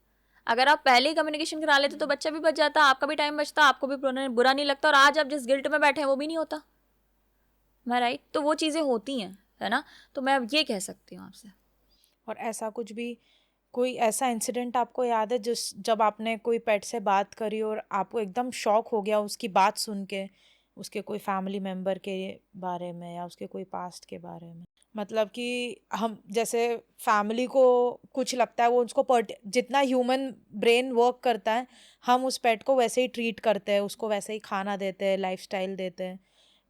अगर आप पहले ही कम्युनिकेशन करा लेते तो बच्चा भी बच जाता, आपका भी टाइम बचता, आपको भी बुरा नहीं लगता, और आज आप जिस गिल्ट में बैठे हैं वो भी नहीं होता। मैं राइट? तो वो चीज़ें होती हैं, है ना? तो मैं ये कह सकती हूँ आपसे। और ऐसा कुछ भी, कोई ऐसा इंसिडेंट आपको याद है जिस जब आपने कोई पेट से बात करी और आपको एकदम शॉक हो गया उसकी बात सुन के, उसके कोई फैमिली मेम्बर के बारे में या उसके कोई पास्ट के बारे में? मतलब कि हम जैसे फैमिली को कुछ लगता है, वो उसको जितना ह्यूमन ब्रेन वर्क करता है, हम उस पेट को वैसे ही ट्रीट करते हैं, उसको वैसे ही खाना देते हैं, लाइफस्टाइल देते हैं।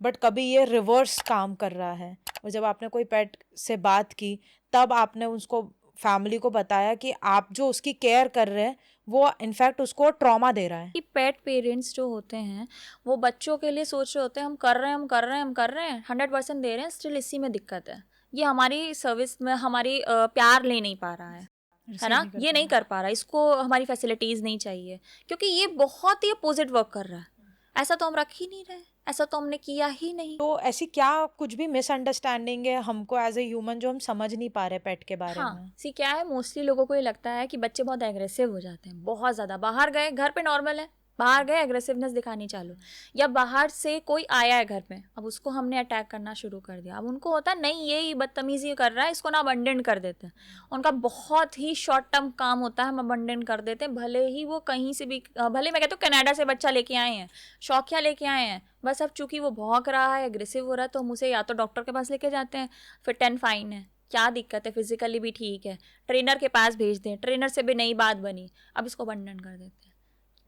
बट कभी ये रिवर्स काम कर रहा है, और जब आपने कोई पेट से बात की तब आपने उसको, फैमिली को बताया कि आप जो उसकी केयर कर रहे हैं वो इनफैक्ट उसको ट्रॉमा दे रहा है। कि पेट पेरेंट्स जो होते हैं वो बच्चों के लिए सोच रहे होते हैं हम कर रहे हैं, हम कर रहे हैं, हम कर रहे हैं, 100% दे रहे हैं, स्टिल इसी में दिक्कत है। ये हमारी सर्विस में हमारी प्यार ले नहीं पा रहा है रिसीव ना? नहीं कर ये पा नहीं रहा। कर पा रहा, इसको हमारी फैसिलिटीज़ नहीं चाहिए, क्योंकि ये बहुत ही अपोजिट वर्क कर रहा है। ऐसा तो हम रख ही नहीं रहे, ऐसा तो हमने किया ही नहीं। तो ऐसी क्या कुछ भी मिसअंडरस्टैंडिंग है हमको एज ए ह्यूमन जो हम समझ नहीं पा रहे पेट के बारे हाँ में? सी क्या है, मोस्टली लोगों को ये लगता है कि बच्चे बहुत एग्रेसिव हो जाते हैं, बहुत ज़्यादा। बाहर गए, घर पे नॉर्मल है, बाहर गए एग्रेसिवनेस दिखानी चालू, या बाहर से कोई आया है घर में, अब उसको हमने अटैक करना शुरू कर दिया। अब उनको होता है नहीं ये बदतमीजी कर रहा है, इसको ना अबंडेंट कर देते हैं। उनका बहुत ही शॉर्ट टर्म काम होता है, हम अबंडेंट कर देते हैं, भले ही वो कहीं से भी, भले मैं कहती हूँ कनाडा से बच्चा लेके आए हैं, शौकिया लेके आए हैं, बस अब चूंकि वो भौंक रहा है, एग्रेसिव हो रहा है, तो हम उसे या तो डॉक्टर के पास लेके जाते हैं, फिर 10 फाइन है, क्या दिक्कत है, फिजिकली भी ठीक है, ट्रेनर के पास भेज दें, ट्रेनर से भी नई बात बनी, अब इसको अबंडन कर देते हैं।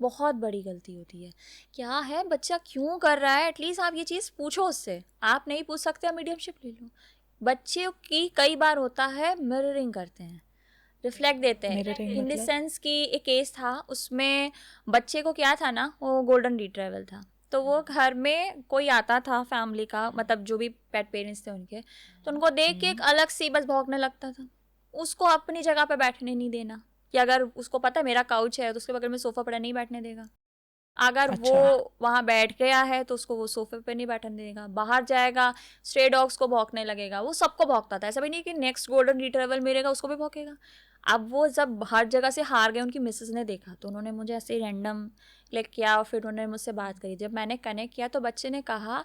बहुत बड़ी गलती होती है। क्या है, बच्चा क्यों कर रहा है, एटलीस्ट आप ये चीज़ पूछो उससे। आप नहीं पूछ सकते, आप मीडियमशिप ले लो। बच्चे की कई बार होता है मिररिंग करते हैं, रिफ्लेक्ट देते हैं। मिररिंग इन द मतलब? सेंस कि एक केस था, उसमें बच्चे को क्या था ना, वो गोल्डन रिट्रीवर था। तो वो घर में कोई आता था फैमिली का, मतलब जो भी पेट पेरेंट्स थे उनके, तो उनको देख के एक अलग सी बस भौंकने लगता था। उसको अपनी जगह पे बैठने नहीं देना, कि अगर उसको पता है मेरा काउच है तो उसके बगल में सोफा पड़ा, नहीं बैठने देगा। अगर वो अच्छा। वहां बैठ गया है तो उसको वो सोफे पे नहीं बैठने देगा। बाहर जाएगा, स्ट्रे डॉग्स को भौंकने लगेगा। वो सबको भौंकता था, ऐसा भी नहीं कि नेक्स्ट गोल्डन रिट्रीवर मिलेगा उसको भी भौंकेगा। अब वो जब हर जगह से हार गए, उनकी मिसेस ने देखा तो उन्होंने मुझे ऐसे रैंडम क्लिक किया और फिर उन्होंने मुझसे बात करी। जब मैंने कनेक्ट किया तो बच्चे ने कहा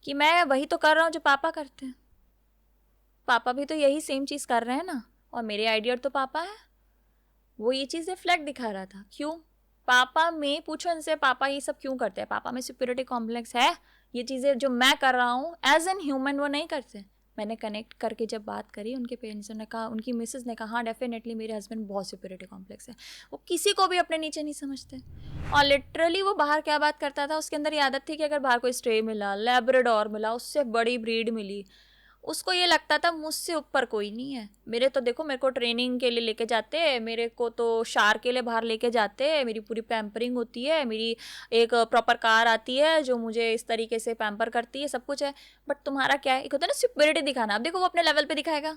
कि मैं वही तो कर रहा हूँ जो पापा करते हैं, पापा भी तो यही सेम चीज़ कर रहे हैं ना, और मेरे आइडिया तो पापा है। वो ये चीज़ रिफ्लेक्ट दिखा रहा था। क्यों? पापा में पूछो इनसे, पापा ये सब क्यों करते हैं? पापा में सुपीरियरिटी कॉम्प्लेक्स है? ये चीज़ें जो मैं कर रहा हूँ एज एन ह्यूमन वो नहीं करते। मैंने कनेक्ट करके जब बात करी, उनके पेरेंट्स ने कहा, उनकी मिसेस ने कहा हाँ डेफिनेटली मेरे हस्बैंड बहुत सुपीरियरिटी कॉम्प्लेक्स है, वो किसी को भी अपने नीचे नहीं समझते। और लिटरली वो बाहर क्या बात करता था, उसके अंदर ये आदत थी कि अगर बाहर कोई स्ट्रे मिला, लैब्राडोर मिला, उससे बड़ी ब्रीड मिली, उसको ये लगता था मुझसे ऊपर कोई नहीं है। मेरे तो देखो, मेरे को ट्रेनिंग के लिए लेके जाते हैं, मेरे को तो शार के लिए बाहर लेके जाते हैं, मेरी पूरी पैम्परिंग होती है, मेरी एक प्रॉपर कार आती है जो मुझे इस तरीके से पैम्पर करती है, सब कुछ है। बट तुम्हारा क्या है, एक होता है ना सुपीरियरिटी दिखाना। अब देखो वो अपने लेवल पे दिखाएगा।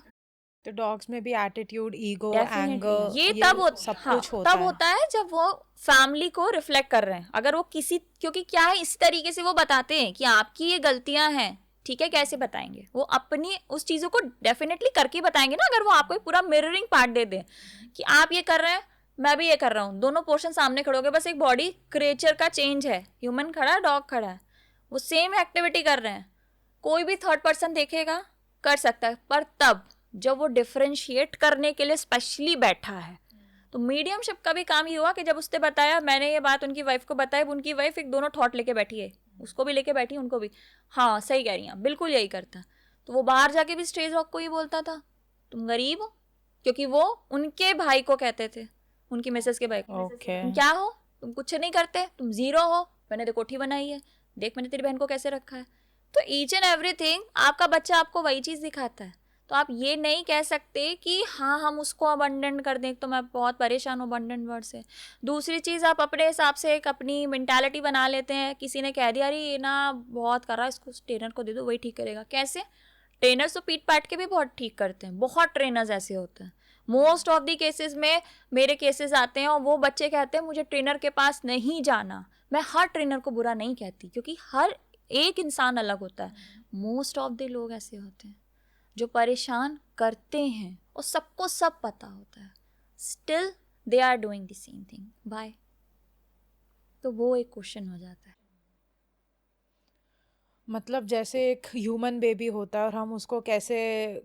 तो डॉग्स में भी एटीट्यूड, ईगो, डेफिनेटली एंगर, ये तब ये सब हाँ कुछ होता तब है। होता है जब वो फैमिली को रिफ्लेक्ट कर रहे हैं। अगर वो किसी, क्योंकि क्या है, इस तरीके से वो बताते हैं कि आपकी ये गलतियां हैं, ठीक है, कैसे बताएंगे वो अपनी उस चीज़ों को डेफिनेटली करके बताएंगे ना। अगर वो आपको एक पूरा मिररिंग पार्ट दे दें कि आप ये कर रहे हैं, मैं भी ये कर रहा हूँ, दोनों पोर्शन सामने खड़े हो गए, बस एक बॉडी क्रिएचर का चेंज है, ह्यूमन खड़ा है, डॉग खड़ा है, वो सेम एक्टिविटी कर रहे हैं। कोई भी थर्ड पर्सन देखेगा, कर सकता है, पर तब जब वो डिफरेंशिएट करने के लिए स्पेशली बैठा है। तो मीडियमशिप का भी काम ये हुआ कि जब उसने बताया, मैंने ये बात उनकी वाइफ को बताई, उनकी वाइफ एक दोनों थॉट लेके बैठी है, उसको भी लेके बैठी, उनको भी, हाँ सही कह रही हैं, बिल्कुल यही करता। तो वो बाहर जाके भी स्ट्रेज डॉग को ही बोलता था तुम गरीब हो, क्योंकि वो उनके भाई को कहते थे, उनकी मिसेस के भाई को, ओके। तुम क्या हो, तुम कुछ नहीं करते, तुम जीरो हो, मैंने तो कोठी बनाई है, देख मैंने तेरी बहन को कैसे रखा है। तो ईच एंड एवरीथिंग आपका बच्चा आपको वही चीज़ दिखाता है। तो आप ये नहीं कह सकते कि हाँ हम उसको अबंडेंट कर दें। तो मैं बहुत परेशान हूँ अबंडेंट वर्ड से। दूसरी चीज़, आप अपने हिसाब से एक अपनी मेंटालिटी बना लेते हैं। किसी ने कह दिया अरे ये ना बहुत कर रहा है, इसको ट्रेनर को दे दो वही ठीक करेगा। कैसे? ट्रेनर्स तो पीट पाट के भी बहुत ठीक करते हैं, बहुत ट्रेनर्स ऐसे होते हैं। मोस्ट ऑफ द केसेस में मेरे केसेस आते हैं और वो बच्चे कहते हैं मुझे ट्रेनर के पास नहीं जाना। मैं हर ट्रेनर को बुरा नहीं कहती, क्योंकि हर एक इंसान अलग होता है। मोस्ट ऑफ द लोग ऐसे होते हैं जो परेशान करते हैं और सबको सब पता होता है, still they are doing the same thing. Bye. तो वो एक क्वेश्चन हो जाता है। मतलब जैसे एक ह्यूमन बेबी होता है और हम उसको कैसे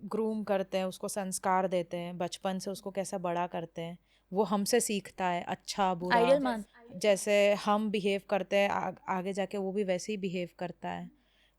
ग्रूम करते हैं, उसको संस्कार देते हैं, बचपन से उसको कैसा बड़ा करते हैं, वो हमसे सीखता है अच्छा बुरा। आइडियल मान जैसे हम बिहेव करते हैं आगे जाके वो भी वैसे ही बिहेव करता है।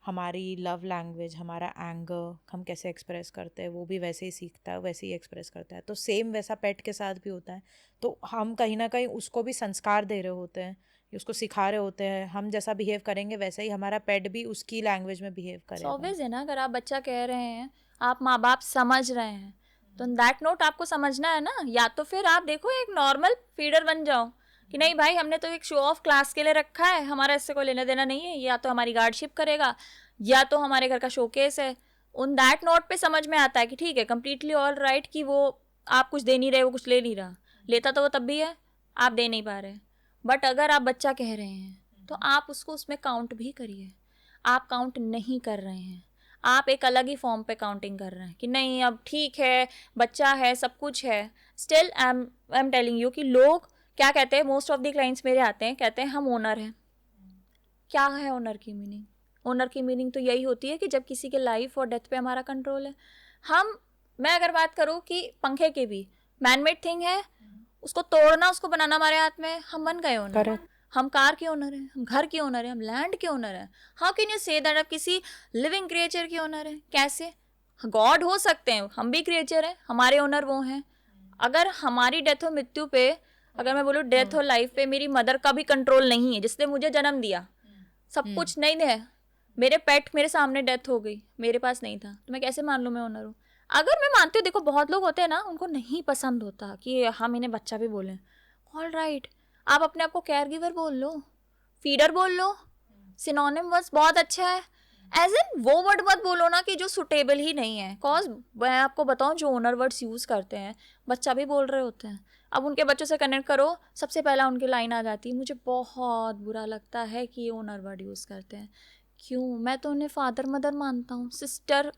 हमारी लव लैंग्वेज, हमारा एंगर हम कैसे एक्सप्रेस करते हैं वो भी वैसे ही सीखता है, वैसे ही एक्सप्रेस करता है। तो सेम वैसा पेट के साथ भी होता है। तो हम कहीं ना कहीं उसको भी संस्कार दे रहे होते हैं, उसको सिखा रहे होते हैं। हम जैसा बिहेव करेंगे वैसे ही हमारा पेट भी उसकी लैंग्वेज में बिहेव करेगा। ऑब्वियस है ना। अगर आप बच्चा कह रहे हैं, आप माँ बाप समझ रहे हैं, तो दैट नोट आपको समझना है ना। या तो फिर आप देखो एक नॉर्मल फीडर बन जाओ कि नहीं भाई हमने तो एक शो ऑफ क्लास के लिए रखा है, हमारा इससे कोई लेना देना नहीं है, या तो हमारी गार्डशिप करेगा या तो हमारे घर का शोकेस है। उन दैट नोट पे समझ में आता है कि ठीक है, कंप्लीटली ऑल राइट कि वो आप कुछ दे नहीं रहे, वो कुछ ले नहीं रहा, लेता तो वो तब भी है, आप दे नहीं पा रहे। बट अगर आप बच्चा कह रहे हैं तो आप उसको उसमें काउंट भी करिए। आप काउंट नहीं कर रहे हैं, आप एक अलग ही फॉर्म पे काउंटिंग कर रहे हैं कि नहीं अब ठीक है, बच्चा है, सब कुछ है। Still I am telling you कि लोग क्या कहते हैं, मोस्ट ऑफ द क्लाइंट्स मेरे आते हैं, कहते हैं हम ओनर हैं। क्या है ओनर की मीनिंग? ओनर की मीनिंग तो यही होती है कि जब किसी के लाइफ और डेथ पे हमारा कंट्रोल है। मैं अगर बात करूँ कि पंखे की भी मैनमेड थिंग है, उसको तोड़ना, उसको बनाना हमारे हाथ में, हम बन गए ओनर। करेक्ट। हम कार के ओनर हैं, हम घर के ओनर हैं, हम लैंड के ओनर हैं। How can you say that आप किसी लिविंग क्रिएचर के ओनर हैं? कैसे? गॉड हो सकते हैं, हम भी क्रिएचर हैं, हमारे ओनर वो हैं। अगर हमारी डेथ हो, मृत्यु पे अगर मैं बोलूँ डेथ और लाइफ पे मेरी मदर का भी कंट्रोल नहीं है, जिसने मुझे जन्म दिया, सब कुछ नहीं है, मेरे पेट मेरे सामने डेथ हो गई, मेरे पास नहीं था, तो मैं कैसे मान लूँ मैं ओनर हूँ? अगर मैं मानती हूँ, देखो बहुत लोग होते हैं ना, उनको नहीं पसंद होता कि हम इन्हें बच्चा भी बोलें, ऑल राइट, आप अपने आप को केयर गिवर बोल लो, फीडर बोल लो, सिनोनिम वर्ड्स बहुत अच्छा है। एज एन वो वर्ड मत बोलो ना कि जो सुटेबल ही नहीं है, कॉज मैं आपको बताऊं जो ओनर वर्ड्स यूज़ करते हैं बच्चा भी बोल रहे होते हैं। अब उनके बच्चों से कनेक्ट करो, सबसे पहला उनकी लाइन आ जाती है, मुझे बहुत बुरा लगता है कि ये ओनर वर्ड यूज़ करते हैं। क्यों? मैं तो उन्हें फादर मदर मानता हूँ, सिस्टर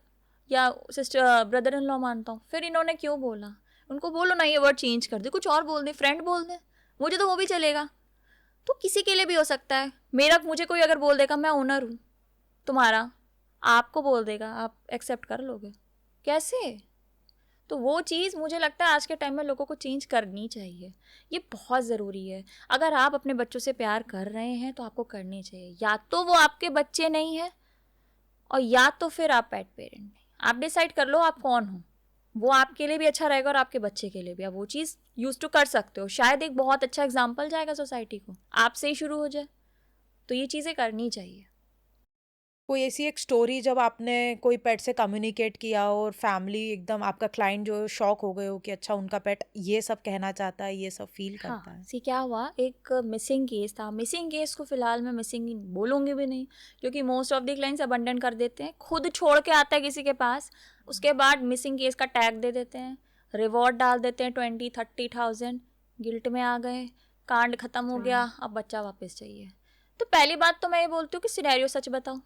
या सिस्टर ब्रदर इन लॉ मानता हूँ, फिर इन्होंने क्यों बोला? उनको बोलो ना ये वर्ड चेंज कर दे, कुछ और बोल दे, फ्रेंड बोल दे, मुझे तो वो भी चलेगा। तो किसी के लिए भी हो सकता है। मुझे कोई अगर बोल देगा मैं ओनर हूँ तुम्हारा, आपको बोल देगा, आप एक्सेप्ट कर लोगे? कैसे? तो वो चीज़ मुझे लगता है आज के टाइम में लोगों को चेंज करनी चाहिए, ये बहुत ज़रूरी है। अगर आप अपने बच्चों से प्यार कर रहे हैं तो आपको करनी चाहिए, या तो वो आपके बच्चे नहीं है और या तो फिर आप पेट पेरेंट नहीं। आप डिसाइड कर लो आप कौन हो, वो आपके लिए भी अच्छा रहेगा और आपके बच्चे के लिए भी। आप वो चीज़ यूज टू कर सकते हो, शायद एक बहुत अच्छा एग्जाम्पल जाएगा सोसाइटी को, आपसे ही शुरू हो जाए। तो ये चीज़ें करनी चाहिए। कोई ऐसी एक स्टोरी जब आपने कोई पेट से कम्युनिकेट किया और फैमिली एकदम आपका क्लाइंट जो शॉक हो गए हो कि अच्छा उनका पेट ये सब कहना चाहता है, ये सब फील करता है? सी क्या हुआ, एक मिसिंग केस था। मिसिंग केस को फिलहाल मैं मिसिंग बोलूँगी भी नहीं, क्योंकि most of the clients abandon कर देते हैं, खुद छोड़ के आता है किसी के पास, उसके बाद मिसिंग केस का टैग दे देते हैं, रिवॉर्ड डाल देते हैं 20-30,000, गिल्ट में आ गए, कांड खत्म हो गया, अब बच्चा वापस चाहिए। तो पहली बात तो मैं ये बोलती हूँ कि सिनेरियो सच बताओ।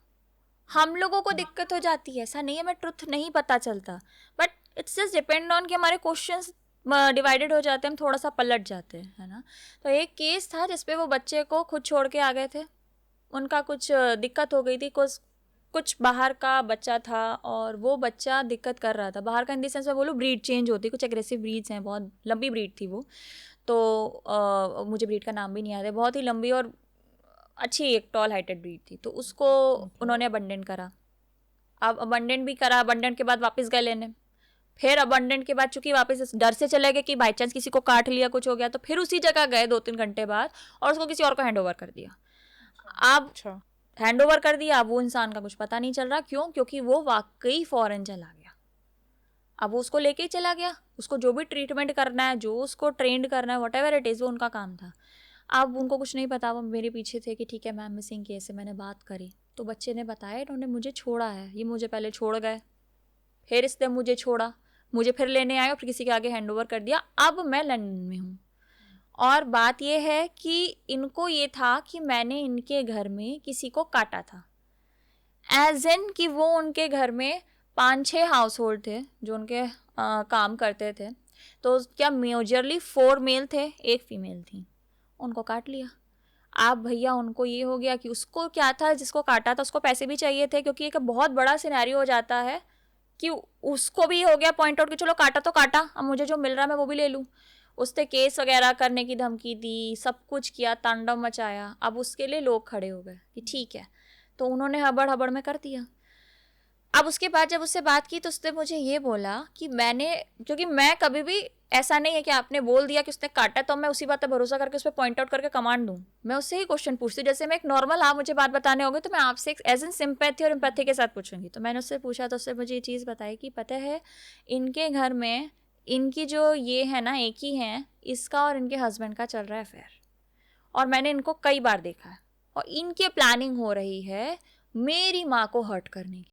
हम लोगों को दिक्कत हो जाती है, ऐसा नहीं है मैं ट्रुथ नहीं पता चलता, but it's just depend on कि हमारे क्वेश्चंस डिवाइडेड हो जाते हैं, हम थोड़ा सा पलट जाते हैं, है ना। तो एक केस था जिसपे वो बच्चे को खुद छोड़ के आ गए थे, उनका कुछ दिक्कत हो गई थी, कुछ बाहर का बच्चा था और वो बच्चा दिक्कत कर रहा था। बाहर का इन द सेंस मैं बोलूँ ब्रीड चेंज होती, कुछ एग्रेसिव ब्रीड्स हैं, बहुत लंबी ब्रीड थी वो, तो मुझे ब्रीड का नाम भी नहीं याद है, बहुत ही लंबी और अच्छी एक टॉल हाइटेड ब्रीड थी। तो उसको उन्होंने अबंडन करा। अब अबंडन भी करा, अबंडन के बाद वापस गए लेने, फिर अबंडन के बाद चूंकि वापस डर से चले गए कि बाई चांस किसी को काट लिया कुछ हो गया, तो फिर उसी जगह गए 2-3 घंटे बाद और उसको किसी और को हैंड ओवर कर दिया। अब अच्छा। हैंड ओवर कर दिया, अब वो इंसान का कुछ पता नहीं चल रहा, क्यों? क्योंकि वो वाकई फॉरेन चला गया। अब वो उसको लेके ही चला गया, उसको जो भी ट्रीटमेंट करना है, जो उसको ट्रेंड करना है, वट एवर इट इज़, वो उनका काम था। अब उनको कुछ नहीं पता, वो मेरे पीछे थे कि ठीक है मैम मिसिंग केस से, मैंने बात करी तो बच्चे ने बताया इन्होंने मुझे छोड़ा है, ये मुझे पहले छोड़ गए, फिर इसने मुझे छोड़ा, मुझे फिर लेने आए और फिर किसी के आगे हैंड ओवर कर दिया। अब मैं लंदन में हूँ और बात यह है कि इनको ये था कि मैंने इनके घर में किसी को काटा था, एज इन कि वो उनके घर में 5-6 हाउस होल्ड थे जो उनके काम करते थे, तो क्या मेजरली 4 मेल थे, 1 फीमेल थी, उनको काट लिया। आप भैया उनको ये हो गया कि उसको क्या था, जिसको काटा था उसको पैसे भी चाहिए थे, क्योंकि एक बहुत बड़ा सिनेरियो हो जाता है कि उसको भी हो गया पॉइंट आउट कि चलो काटा तो काटा, अब मुझे जो मिल रहा है मैं वो भी ले लूँ। उसने केस वगैरह करने की धमकी दी, सब कुछ किया, तांडव मचाया। अब उसके लिए लोग खड़े हो गए कि ठीक है, तो उन्होंने हबड़ हबड़ में कर दिया। अब उसके बाद जब उससे बात की तो उसने मुझे ये बोला कि क्योंकि मैं कभी भी ऐसा नहीं है कि आपने बोल दिया कि उसने काटा तो मैं उसी बात पर भरोसा करके उस पर पॉइंट आउट करके कमांड दूं। मैं उससे ही क्वेश्चन पूछती हूँ, जैसे मैं एक नॉर्मल, आप मुझे बात बताने होगे तो मैं आपसे एज एन सिंपैथी और एम्पैथी के साथ पूछूंगी। तो मैंने उससे पूछा तो उससे मुझे ये चीज़ बताई कि पता है इनके घर में इनकी जो ये है ना, एक ही है, इसका और इनके हस्बैंड का चल रहा है अफेयर, और मैंने इनको कई बार देखा है और इनके प्लानिंग हो रही है मेरी माँ को हर्ट करने की।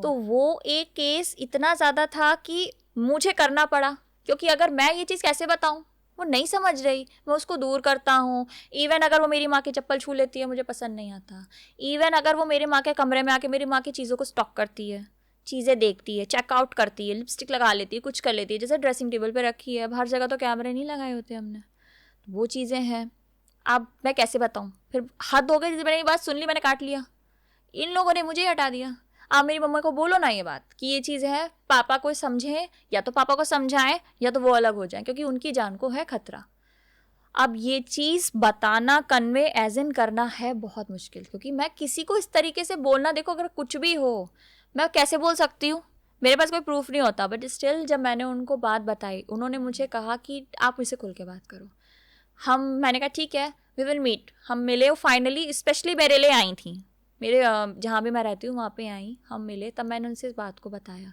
तो वो एक केस इतना ज़्यादा था कि मुझे करना पड़ा, क्योंकि अगर मैं ये चीज़ कैसे बताऊँ, वो नहीं समझ रही, मैं उसको दूर करता हूँ। इवन अगर वो मेरी माँ की चप्पल छू लेती है मुझे पसंद नहीं आता, इवन अगर वो मेरी माँ के कमरे में आके मेरी माँ की चीज़ों को स्टॉक करती है, चीज़ें देखती है, चेकआउट करती है, लिपस्टिक लगा लेती है, कुछ कर लेती है, जैसे ड्रेसिंग टेबल पर रखी है। अब हर जगह तो कैमरे नहीं लगाए होते हमने, तो वो चीज़ें हैं। अब मैं कैसे बताऊँ, फिर हद हो गई, मैंने ये बात सुन ली, मैंने काट लिया, इन लोगों ने मुझे हटा दिया। आप मेरी मम्मा को बोलो ना ये बात कि ये चीज़ है, पापा को समझें, या तो पापा को समझाएं या तो वो अलग हो जाएं, क्योंकि उनकी जान को है खतरा। अब ये चीज़ बताना, कन्वे एज इन करना है बहुत मुश्किल, क्योंकि मैं किसी को इस तरीके से बोलना, देखो अगर कुछ भी हो मैं कैसे बोल सकती हूँ, मेरे पास कोई प्रूफ नहीं होता, बट स्टिल जब मैंने उनको बात बताई, उन्होंने मुझे कहा कि आप मुझसे खुल के बात करो। मैंने कहा ठीक है, वी विल मीट। हम मिले, वो फाइनली स्पेशली मेरे लिए आई थी, मेरे जहाँ भी मैं रहती हूँ वहाँ पे आई, हम मिले, तब मैंने उनसे इस बात को बताया।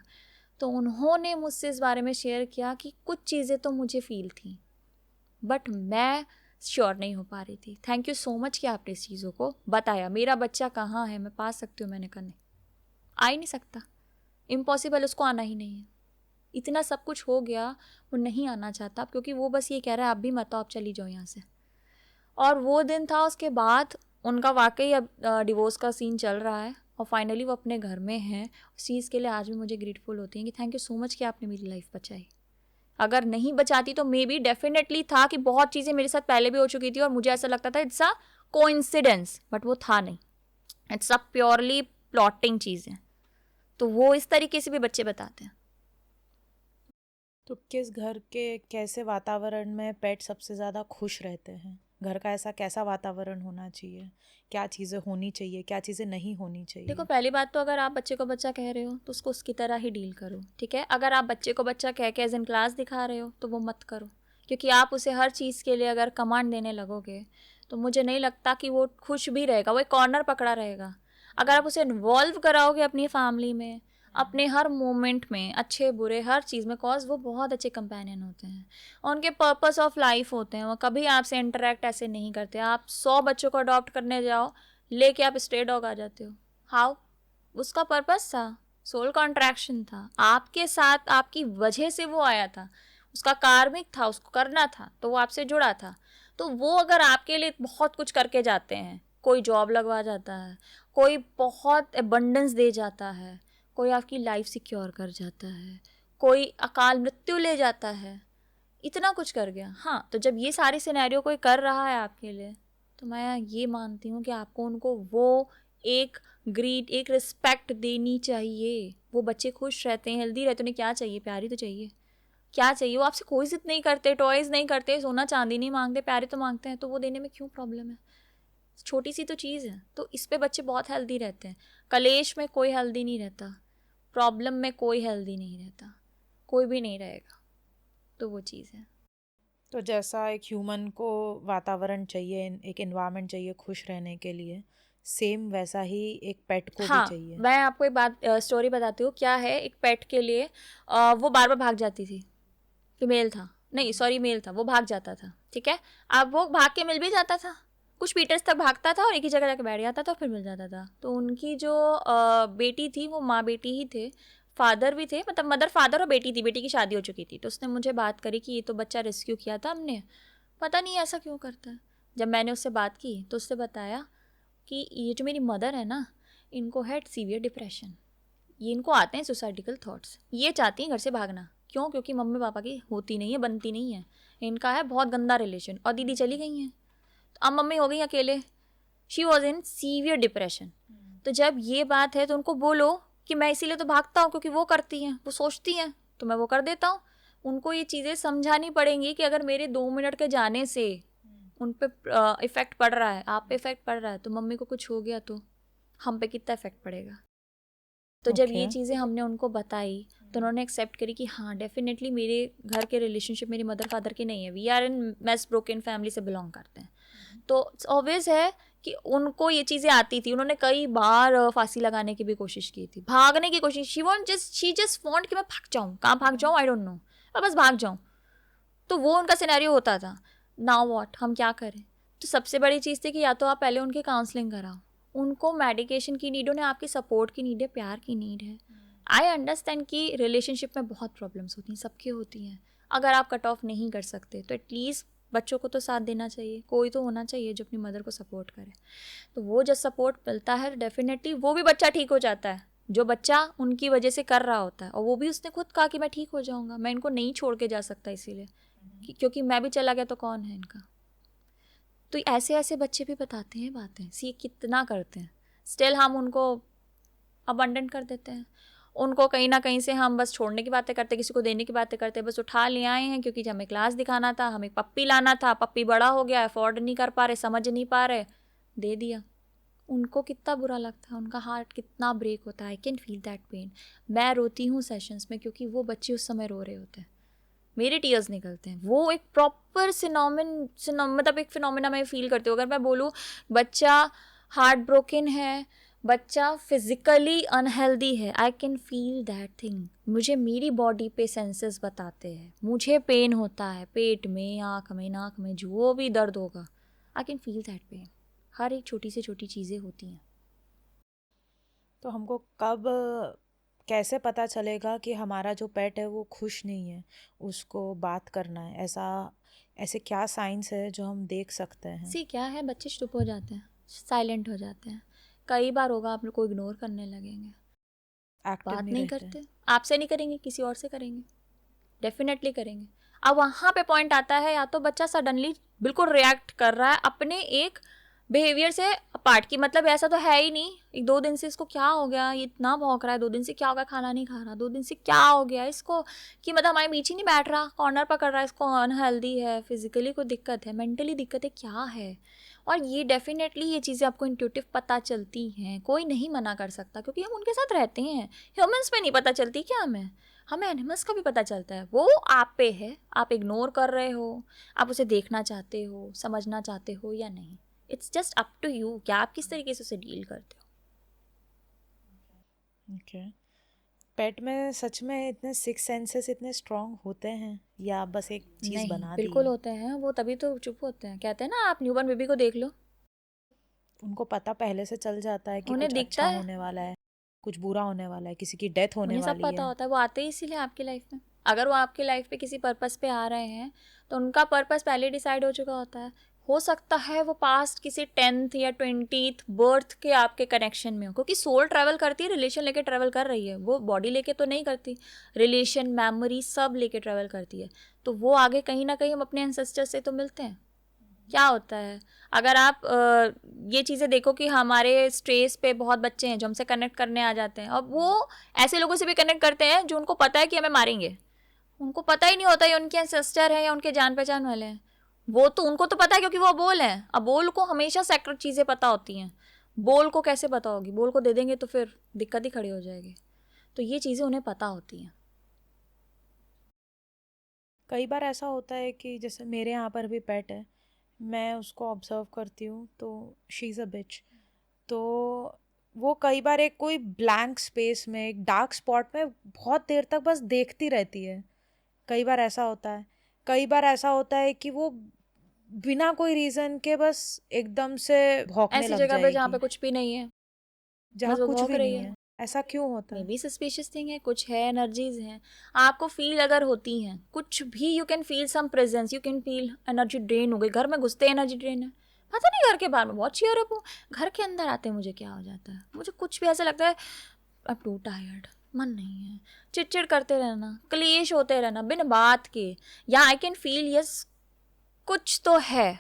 तो उन्होंने मुझसे इस बारे में शेयर किया कि कुछ चीज़ें तो मुझे फील थी, बट मैं श्योर नहीं हो पा रही थी। थैंक यू सो मच कि आपने इस चीज़ों को बताया। मेरा बच्चा कहाँ है, मैं पा सकती हूँ? मैंने कहा नहीं, आ ही नहीं सकता, इम्पॉसिबल, उसको आना ही नहीं है। इतना सब कुछ हो गया, वो नहीं आना चाहता, क्योंकि वो बस ये कह रहा है आप भी मत आओ, आप चली जाओ यहाँ से। और वो दिन था, उसके बाद उनका वाकई अब डिवोर्स का सीन चल रहा है, और फाइनली वो अपने घर में हैं। उस चीज़ के लिए आज भी मुझे ग्रेटफुल होती हैं कि थैंक यू सो मच कि आपने मेरी लाइफ बचाई। अगर नहीं बचाती तो मे बी डेफिनेटली था कि बहुत चीज़ें मेरे साथ पहले भी हो चुकी थी और मुझे ऐसा लगता था इट्स अ कोइंसिडेंस, बट वो था नहीं, इट्स अ प्योरली प्लॉटिंग चीज़ है। तो वो इस तरीके से भी बच्चे बताते हैं। तो किस घर के कैसे वातावरण में पेट सबसे ज़्यादा खुश रहते हैं? घर का ऐसा कैसा वातावरण होना चाहिए? क्या चीज़ें होनी चाहिए, क्या चीज़ें नहीं होनी देखो, चाहिए? पहली बात तो अगर आप बच्चे को बच्चा कह रहे हो तो उसको उसकी तरह ही डील करो, ठीक है। अगर आप बच्चे को बच्चा कह के एज इन क्लास दिखा रहे हो तो वो मत करो, क्योंकि आप उसे हर चीज़ के लिए अगर कमांड देने लगोगे तो मुझे नहीं लगता कि वो खुश भी रहेगा, वो एक कॉर्नर पकड़ा रहेगा। अगर आप उसे इन्वॉल्व कराओगे अपनी फैमिली में, अपने हर मोमेंट में, अच्छे बुरे हर चीज़ में, कॉज वो बहुत अच्छे कंपेनियन होते हैं और उनके पर्पस ऑफ लाइफ होते हैं। वो कभी आपसे इंटरेक्ट ऐसे नहीं करते। आप 100 बच्चों को अडॉप्ट करने जाओ, लेके आप स्ट्रे डॉग आ जाते हो। हाउ? उसका पर्पस था, सोल कॉन्ट्रैक्शन था, आपके साथ, आपकी वजह से वो आया था, उसका कार्मिक था, उसको करना था, तो वो आपसे जुड़ा था। तो वो अगर आपके लिए बहुत कुछ करके जाते हैं, कोई जॉब लगवा जाता है, कोई बहुत एबंडेंस दे जाता है, कोई आपकी लाइफ सिक्योर कर जाता है, कोई अकाल मृत्यु ले जाता है, इतना कुछ कर गया, हाँ, तो जब ये सारी सिनेरियो कोई कर रहा है आपके लिए, तो मैं ये मानती हूँ कि आपको उनको वो एक ग्रीड, एक रिस्पेक्ट देनी चाहिए। वो बच्चे खुश रहते हैं, हेल्दी रहते हैं, उन्हें क्या चाहिए? प्यार ही तो चाहिए। क्या चाहिए? वो आपसे कोई जिद नहीं करते, टॉयज़ नहीं करते, सोना चांदी नहीं मांगते, प्यार ही तो मांगते हैं, तो वो देने में क्यों प्रॉब्लम है? छोटी सी तो चीज़ है। तो इस पे बच्चे बहुत हेल्दी रहते हैं। कलेश में कोई हेल्दी नहीं रहता, प्रॉब्लम में कोई हेल्दी नहीं रहता, कोई भी नहीं रहेगा। तो वो चीज़ है। तो जैसा एक ह्यूमन को वातावरण चाहिए, एक एनवायरनमेंट चाहिए खुश रहने के लिए, सेम वैसा ही एक पेट को भी हाँ, चाहिए। मैं आपको एक बात स्टोरी बताती हूँ। क्या है, एक पेट के लिए वो बार बार भाग जाती थी। फीमेल था, नहीं सॉरी मेल था, वो भाग जाता था, ठीक है। अब वो भाग के मिल भी जाता था, कुछ मीटर्स तक भागता था और एक ही जगह जाके बैठ जाता था और फिर मिल जाता था। तो उनकी जो बेटी थी, वो माँ बेटी ही थे, फादर भी थे, मतलब मदर फादर और बेटी थी, बेटी की शादी हो चुकी थी। तो उसने मुझे बात करी कि ये तो बच्चा रेस्क्यू किया था हमने, पता नहीं ऐसा क्यों करता है। जब मैंने उससे बात की तो उससे बताया कि ये जो मेरी मदर है ना, इनको है सीवियर डिप्रेशन, ये इनको आते हैं सुसाइडिकल थॉट्स, ये चाहती हैं घर से भागना। क्यों? क्योंकि मम्मी पापा की होती नहीं है, बनती नहीं है, इनका है बहुत गंदा रिलेशन, और दीदी चली गई हैं, तो अब मम्मी हो गई अकेले। She was in severe depression. तो जब ये बात है तो उनको बोलो कि मैं इसीलिए तो भागता हूँ क्योंकि वो करती हैं, वो सोचती हैं, तो मैं वो कर देता हूँ। उनको ये चीज़ें समझानी पड़ेंगी कि अगर मेरे 2 मिनट के जाने से उन पे इफ़ेक्ट पड़ रहा है, आप पे इफ़ेक्ट पड़ रहा है, तो मम्मी को कुछ हो गया तो हम पे कितना इफ़ेक्ट पड़ेगा। तो जब ओके। ये चीज़ें हमने उनको बताई तो उन्होंने एक्सेप्ट करी कि हाँ डेफिनेटली मेरे घर के रिलेशनशिप मेरी मदर फादर के नहीं है, we are in mess broken family से बिलोंग करते हैं। तो ऑब्वियस है कि उनको ये चीज़ें आती थी। उन्होंने कई बार फांसी लगाने की भी कोशिश की थी, भागने की कोशिश, शी जस्ट वांट कि मैं भाग जाऊँ, कहाँ भाग जाऊँ आई डोंट नो, मैं बस भाग जाऊँ। तो वो उनका सिनेरियो होता था। नाउ व्हाट, हम क्या करें? तो सबसे बड़ी चीज़ थी कि या तो आप पहले उनकी काउंसलिंग कराओ, उनको मेडिकेशन की नीड, उन्हें आपकी सपोर्ट की नीड है, प्यार की नीड है। आई अंडरस्टैंड कि रिलेशनशिप में बहुत प्रॉब्लम्स होती हैं, सबकी होती हैं। अगर आप कट ऑफ नहीं कर सकते तो एटलीस्ट बच्चों को तो साथ देना चाहिए, कोई तो होना चाहिए जो अपनी मदर को सपोर्ट करे। तो वो जब सपोर्ट मिलता है डेफिनेटली वो भी बच्चा ठीक हो जाता है, जो बच्चा उनकी वजह से कर रहा होता है। और वो भी उसने खुद कहा कि मैं ठीक हो जाऊंगा, मैं इनको नहीं छोड़ के जा सकता इसीलिए क्योंकि मैं भी चला गया तो कौन है इनका। तो ऐसे ऐसे बच्चे भी बताते हैं बातें, सी कितना करते हैं, स्टिल हम उनको अबंडन कर देते हैं। उनको कहीं ना कहीं से हम बस छोड़ने की बातें करते, किसी को देने की बातें करते, बस उठा ले आए हैं क्योंकि हमें क्लास दिखाना था, हमें पप्पी लाना था, पप्पी बड़ा हो गया, अफोर्ड नहीं कर पा रहे, समझ नहीं पा रहे, दे दिया। उनको कितना बुरा लगता है, उनका हार्ट कितना ब्रेक होता है। आई कैन फील दैट पेन। मैं रोती हूँ सेशंस में क्योंकि वो बच्चे उस समय रो रहे होते हैं, मेरे टीयर्स निकलते हैं। वो एक प्रॉपर मतलब एक फिनोमिना मैं फील करती हूँ। अगर मैं बोलूँ बच्चा हार्ट ब्रोकन है, बच्चा फिजिकली अनहेल्दी है, आई कैन फील दैट थिंग। मुझे मेरी बॉडी पे सेंसेस बताते हैं, मुझे पेन होता है पेट में, आँख में, नाक में, जो भी दर्द होगा, I can feel that pain. हर एक छोटी से छोटी चीज़ें होती हैं। तो हमको कब कैसे पता चलेगा कि हमारा जो पेट है वो खुश नहीं है, उसको बात करना है, ऐसा ऐसे क्या साइंस है जो हम देख सकते हैं? सी क्या है, बच्चे चुप हो जाते हैं, साइलेंट हो जाते हैं। कई बार होगा आप लोग को इग्नोर करने लगेंगे, एक्टिव बात नहीं नहीं रहते हैं। करते। आपसे नहीं करेंगे, किसी और से करेंगे, डेफिनेटली करेंगे। अब वहाँ पे पॉइंट आता है, या तो बच्चा सडनली बिल्कुल रिएक्ट कर रहा है अपने एक बिहेवियर से पार्ट की, मतलब ऐसा तो है ही नहीं, एक 2 दिन से इसको क्या हो गया, ये इतना भौंक रहा है, 2 दिन से क्या हो गया, खाना नहीं खा रहा, 2 दिन से क्या हो गया इसको, कि मतलब हमारे बीच ही नहीं बैठ रहा, कॉर्नर पकड़ रहा है, इसको अनहेल्दी है, फिजिकली कोई दिक्कत है, मेंटली दिक्कत है, क्या है। और ये डेफिनेटली ये चीज़ें आपको इंट्यूटिव पता चलती हैं, कोई नहीं मना कर सकता, क्योंकि हम उनके साथ रहते हैं। ह्यूमंस में नहीं पता चलती क्या हमें एनिमल्स का भी पता चलता है। वो आप पे है, आप इग्नोर कर रहे हो, आप उसे देखना चाहते हो, समझना चाहते हो या नहीं। It's just up to you, क्या आप किस तरीके से उसे डील करते हो। ओके। पेट में सच में इतने सिक्स सेंसेस इतने स्ट्रांग होते हैं या बस एक चीज़ नहीं, बना दी बिल्कुल है? होते हैं, वो तभी तो चुप होते हैं। कहते हैं ना, आप न्यूबॉर्न बेबी को देख लो, उनको पता पहले से चल जाता है कि उन्हें कुछ दिखता अच्छा है, होने वाला है, कुछ बुरा होने वाला है, किसी की डेथ होने उन्हें सब वाली पता है। होता है। वो आते ही इसीलिए आपकी लाइफ में। अगर वो आपकी लाइफ पे किसी पर्पस पे आ रहे हैं, तो उनका पर्पस पहले डिसाइड हो चुका होता है। हो सकता है वो पास्ट किसी 10th या 20th बर्थ के आपके कनेक्शन में हो, क्योंकि सोल ट्रैवल करती है, रिलेशन लेके ट्रैवल कर रही है, वो बॉडी लेके तो नहीं करती, रिलेशन, मेमोरी सब लेके ट्रैवल करती है। तो वो आगे कहीं ना कहीं हम अपने एंसेस्टर से तो मिलते हैं। क्या होता है, अगर आप ये चीज़ें देखो कि हमारे स्ट्रेस पे बहुत बच्चे हैं जो हमसे कनेक्ट करने आ जाते हैं, और वो ऐसे लोगों से भी कनेक्ट करते हैं जो उनको पता है कि हमें मारेंगे। उनको पता ही नहीं होता ये उनके एंसेस्टर है या उनके जान पहचान वाले हैं। वो तो, उनको तो पता है क्योंकि वो बोल हैं। अब बोल को हमेशा सेक्रेट चीज़ें पता होती हैं, बोल को कैसे पता होगी, बोल को दे देंगे तो फिर दिक्कत ही खड़ी हो जाएगी। तो ये चीज़ें उन्हें पता होती हैं। कई बार ऐसा होता है कि जैसे मेरे यहाँ पर भी पेट है, मैं उसको ऑब्जर्व करती हूँ तो शी इज़ अ बिच। तो वो कई बार एक कोई ब्लैंक स्पेस में, एक डार्क स्पॉट में बहुत देर तक बस देखती रहती है। कई बार ऐसा होता है। कई बार ऐसा होता है कि वो बिना कोई रीज़न के बस एकदम से भौंकने ऐसी लग जगह पे जहाँ पे जाएगी, कुछ भी नहीं है, जहाँ बस वो कुछ भौंक भी रही नहीं है। है। ऐसा क्यों होता मे है? बी सस्पिशियस थिंग है, कुछ है, एनर्जीज हैं। आपको फील अगर होती हैं कुछ भी, you can feel some presence, you can feel energy drain हो गई, घर में घुसते एनर्जी ड्रेन है, पता नहीं घर के बाहर में बहुत चीयर अप हूँ, घर के अंदर आते मुझे क्या हो जाता है, मुझे कुछ भी ऐसा लगता है अब टू टायर्ड, मन नहीं है, चिड़चिड़ करते रहना, क्लेश होते रहना बिन बात के। या आई कैन फील यस कुछ तो है।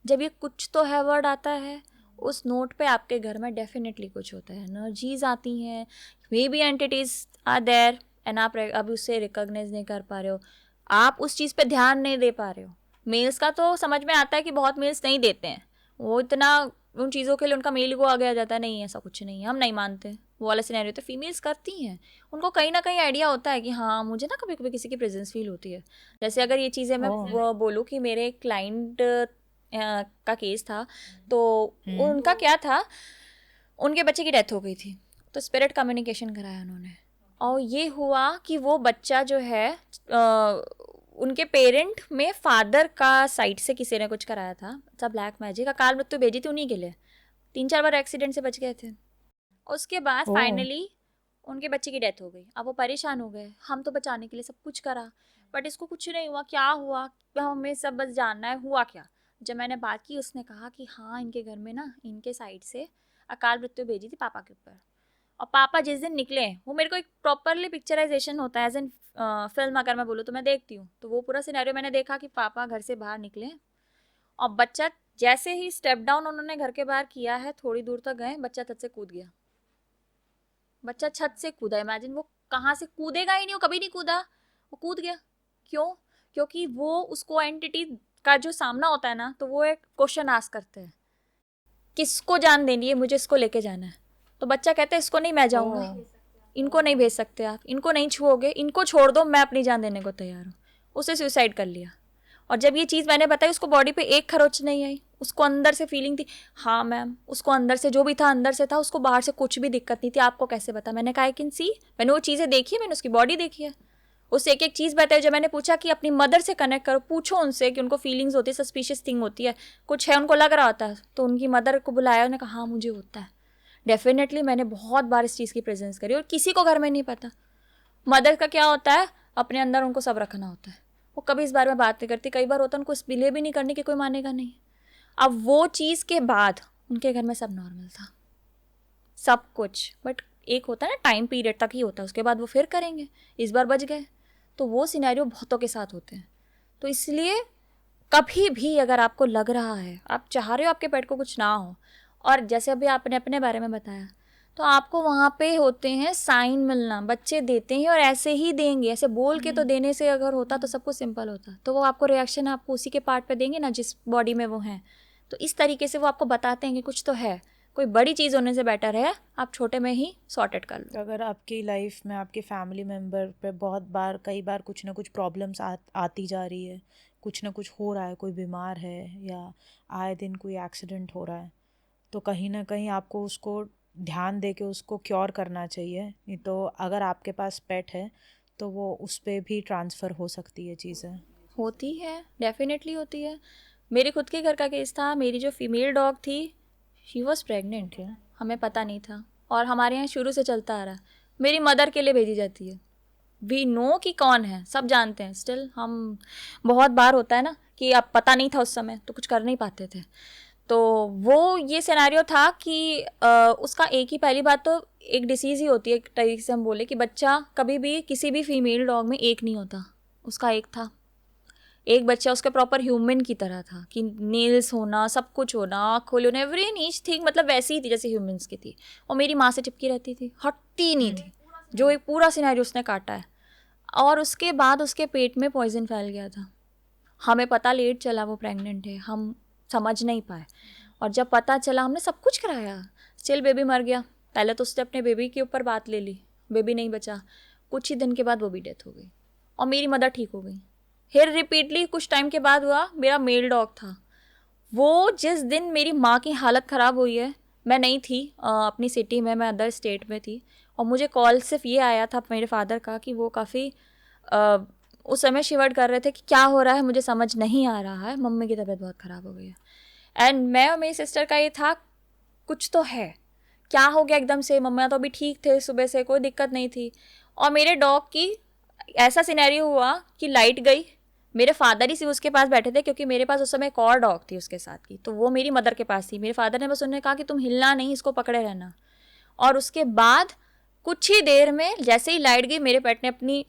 जब ये कुछ तो है वर्ड आता है, उस नोट पे आपके घर में डेफिनेटली कुछ होता है, एनर्जीज आती हैं, may be entities are there, and आप अभी उससे रिकॉग्नाइज नहीं कर पा रहे हो, आप उस चीज़ पे ध्यान नहीं दे पा रहे हो। मेल्स का तो समझ में आता है कि बहुत मेल्स नहीं देते हैं, वो इतना उन चीज़ों के लिए उनका मेल को आ गया जाता है, नहीं ऐसा कुछ नहीं है, हम नहीं मानते, वो वाला सिनेरियो तो फीमेल्स करती हैं। उनको कहीं ना कहीं आइडिया होता है कि हाँ मुझे ना कभी कभी किसी की प्रेजेंस फील होती है। जैसे अगर ये चीज़ें मैं ओह। वो बोलूँ कि मेरे क्लाइंट का केस था, तो हम्म। उनका क्या था, उनके बच्चे की डेथ हो गई थी, तो स्पिरिट कम्युनिकेशन कराया उन्होंने। और ये हुआ कि वो बच्चा जो है उनके पेरेंट में फादर का साइड से किसी ने कुछ कराया था, सब ब्लैक मैजिक, अकाल मृत्यु भेजी थी उन्हीं के लिए, 3-4 बार एक्सीडेंट से बच गए थे। उसके बाद ओह। फाइनली उनके बच्चे की डेथ हो गई। अब वो परेशान हो गए, हम तो बचाने के लिए सब कुछ करा, बट इसको कुछ नहीं हुआ, क्या हुआ, हमें सब बस जानना है हुआ क्या। जब मैंने बात की, उसने कहा कि हाँ इनके घर में ना इनके साइड से अकाल मृत्यु भेजी थी पापा के ऊपर, और पापा जिस दिन निकले, वो मेरे को एक प्रॉपरली पिक्चराइजेशन होता है एज एन फिल्म, अगर मैं बोलूँ तो मैं देखती हूँ, तो वो पूरा सिनेरियो मैंने देखा कि पापा घर से बाहर निकले, और बच्चा जैसे ही स्टेप डाउन उन्होंने घर के बाहर किया है, थोड़ी दूर तक गए, बच्चा छत से कूद गया। बच्चा छत से कूदा, इमेजिन, वो कहाँ से कूदेगा ही नहीं, वो कभी नहीं कूदा, वो कूद गया। क्यों? क्योंकि वो उसको एंटिटी का जो सामना होता है ना, तो वो एक क्वेश्चन आस्क करते हैं, किसको जान देनी है, मुझे इसको लेके जाना है। तो बच्चा कहता है इसको नहीं मैं जाऊँगा, इनको नहीं भेज सकते आप, इनको नहीं छुओगे, इनको छोड़ दो, मैं अपनी जान देने को तैयार हूँ। उसने सुसाइड कर लिया। और जब ये चीज़ मैंने बताई, उसको बॉडी पे एक खरोच नहीं आई, उसको अंदर से फीलिंग थी, हाँ मैम, उसको अंदर से जो भी था अंदर से था, उसको बाहर से कुछ भी दिक्कत नहीं थी। आपको कैसे पता? मैंने कहा आई कैन सी, मैंने वो चीज़ें देखी है, मैंने उसकी बॉडी देखी है। उससे एक एक चीज़ बताई। जब मैंने पूछा कि अपनी मदर से कनेक्ट करो, पूछो उनसे कि उनको फीलिंग्स होती है, सस्पिशियस थिंग होती है, कुछ है उनको लग रहा होता है, तो उनकी मदर को बुलाया, उन्होंने कहा हाँ मुझे होता है। डेफिनेटली मैंने बहुत बार इस चीज़ की प्रेजेंस करी और किसी को घर में नहीं पता। मदर का क्या होता है, अपने अंदर उनको सब रखना होता है, वो कभी इस बारे में बात नहीं करती। कई बार होता है उनको इस बिलीव भी नहीं करने की कोई मानेगा नहीं। अब वो चीज़ के बाद उनके घर में सब नॉर्मल था, सब कुछ, बट एक होता है ना टाइम पीरियड तक ही होता है, उसके बाद वो फिर करेंगे। इस बार बच गए। तो वो सिनेरियो बहुतों के साथ होते हैं। तो इसलिए कभी भी अगर आपको लग रहा है, आप चाह रहे हो आपके पेट को कुछ ना हो, और जैसे अभी आपने अपने बारे में बताया, तो आपको वहाँ पे होते हैं साइन मिलना, बच्चे देते हैं और ऐसे ही देंगे, ऐसे बोल के तो देने से अगर होता तो सब कुछ सिंपल होता। तो वो आपको रिएक्शन आपको उसी के पार्ट पे देंगे ना जिस बॉडी में वो हैं। तो इस तरीके से वो आपको बताते हैं कि कुछ तो है, कोई बड़ी चीज़ होने से बेटर है आप छोटे में ही सॉर्टेड कर लो। अगर आपकी लाइफ में आपके फैमिली मेम्बर पे बहुत बार कई बार कुछ ना कुछ प्रॉब्लम्स आती जा रही है, कुछ ना कुछ हो रहा है, कोई बीमार है या आए दिन कोई एक्सीडेंट हो रहा है, तो कहीं ना कहीं आपको उसको ध्यान दे के उसको क्योर करना चाहिए। नहीं तो अगर आपके पास पेट है तो वो उस पर भी ट्रांसफ़र हो सकती है चीज़ें। होती है, डेफिनेटली होती है। मेरे खुद के घर का केस था। मेरी जो फीमेल डॉग थी, शी वॉज प्रेग्नेंट, हमें पता नहीं था, और हमारे यहाँ शुरू से चलता आ रहा है, मेरी मदर के लिए भेजी जाती है। वी नो कि कौन है, सब जानते हैं, स्टिल हम, बहुत बार होता है ना कि अब पता नहीं था उस समय तो कुछ कर नहीं पाते थे। तो वो ये सिनेरियो था कि उसका एक ही, पहली बात तो एक डिसीज़ ही होती है एक तरीके से हम बोले कि बच्चा कभी भी किसी भी फीमेल डॉग में एक नहीं होता। उसका एक था, एक बच्चा उसका प्रॉपर ह्यूमन की तरह था कि नेल्स होना, सब कुछ होना, आँख खोले होना, एवरी ईच थिंग, मतलब वैसी ही थी जैसे ह्यूमंस की थी। और मेरी माँ से चिपकी रहती थी, हटती नहीं थी। जो एक पूरा सिनेरियो उसने काटा है। और उसके बाद उसके पेट में पॉइजन फैल गया था। हमें पता लेट चला वो प्रेग्नेंट है, हम समझ नहीं पाए। और जब पता चला हमने सब कुछ कराया, स्टिल बेबी मर गया। पहले तो उसने अपने बेबी के ऊपर बात ले ली, बेबी नहीं बचा। कुछ ही दिन के बाद वो भी डेथ हो गई और मेरी मदर ठीक हो गई। फिर रिपीटली कुछ टाइम के बाद हुआ, मेरा मेल डॉग था वो, जिस दिन मेरी माँ की हालत ख़राब हुई है, मैं नहीं थी अपनी सिटी में, मैं अदर स्टेट में थी, और मुझे कॉल सिर्फ ये आया था मेरे फादर का कि वो काफ़ी उस समय शिवर्ड कर रहे थे कि क्या हो रहा है, मुझे समझ नहीं आ रहा है, मम्मी की तबीयत बहुत ख़राब हो गई है। एंड मैं और मेरी सिस्टर का ये था कुछ तो है, क्या हो गया एकदम से। मम्मा तो अभी ठीक थे, सुबह से कोई दिक्कत नहीं थी। और मेरे डॉग की ऐसा सिनेरियो हुआ कि लाइट गई, मेरे फादर ही सिर्फ उसके पास बैठे थे क्योंकि मेरे पास उस समय एक और डॉग थी उसके साथ की, तो वो मेरी मदर के पास थी। मेरे फादर ने बस उन्हें कहा कि तुम हिलना नहीं, इसको पकड़े रहना। और उसके बाद कुछ ही देर में जैसे ही लाइट गई, मेरे पेट ने अपनी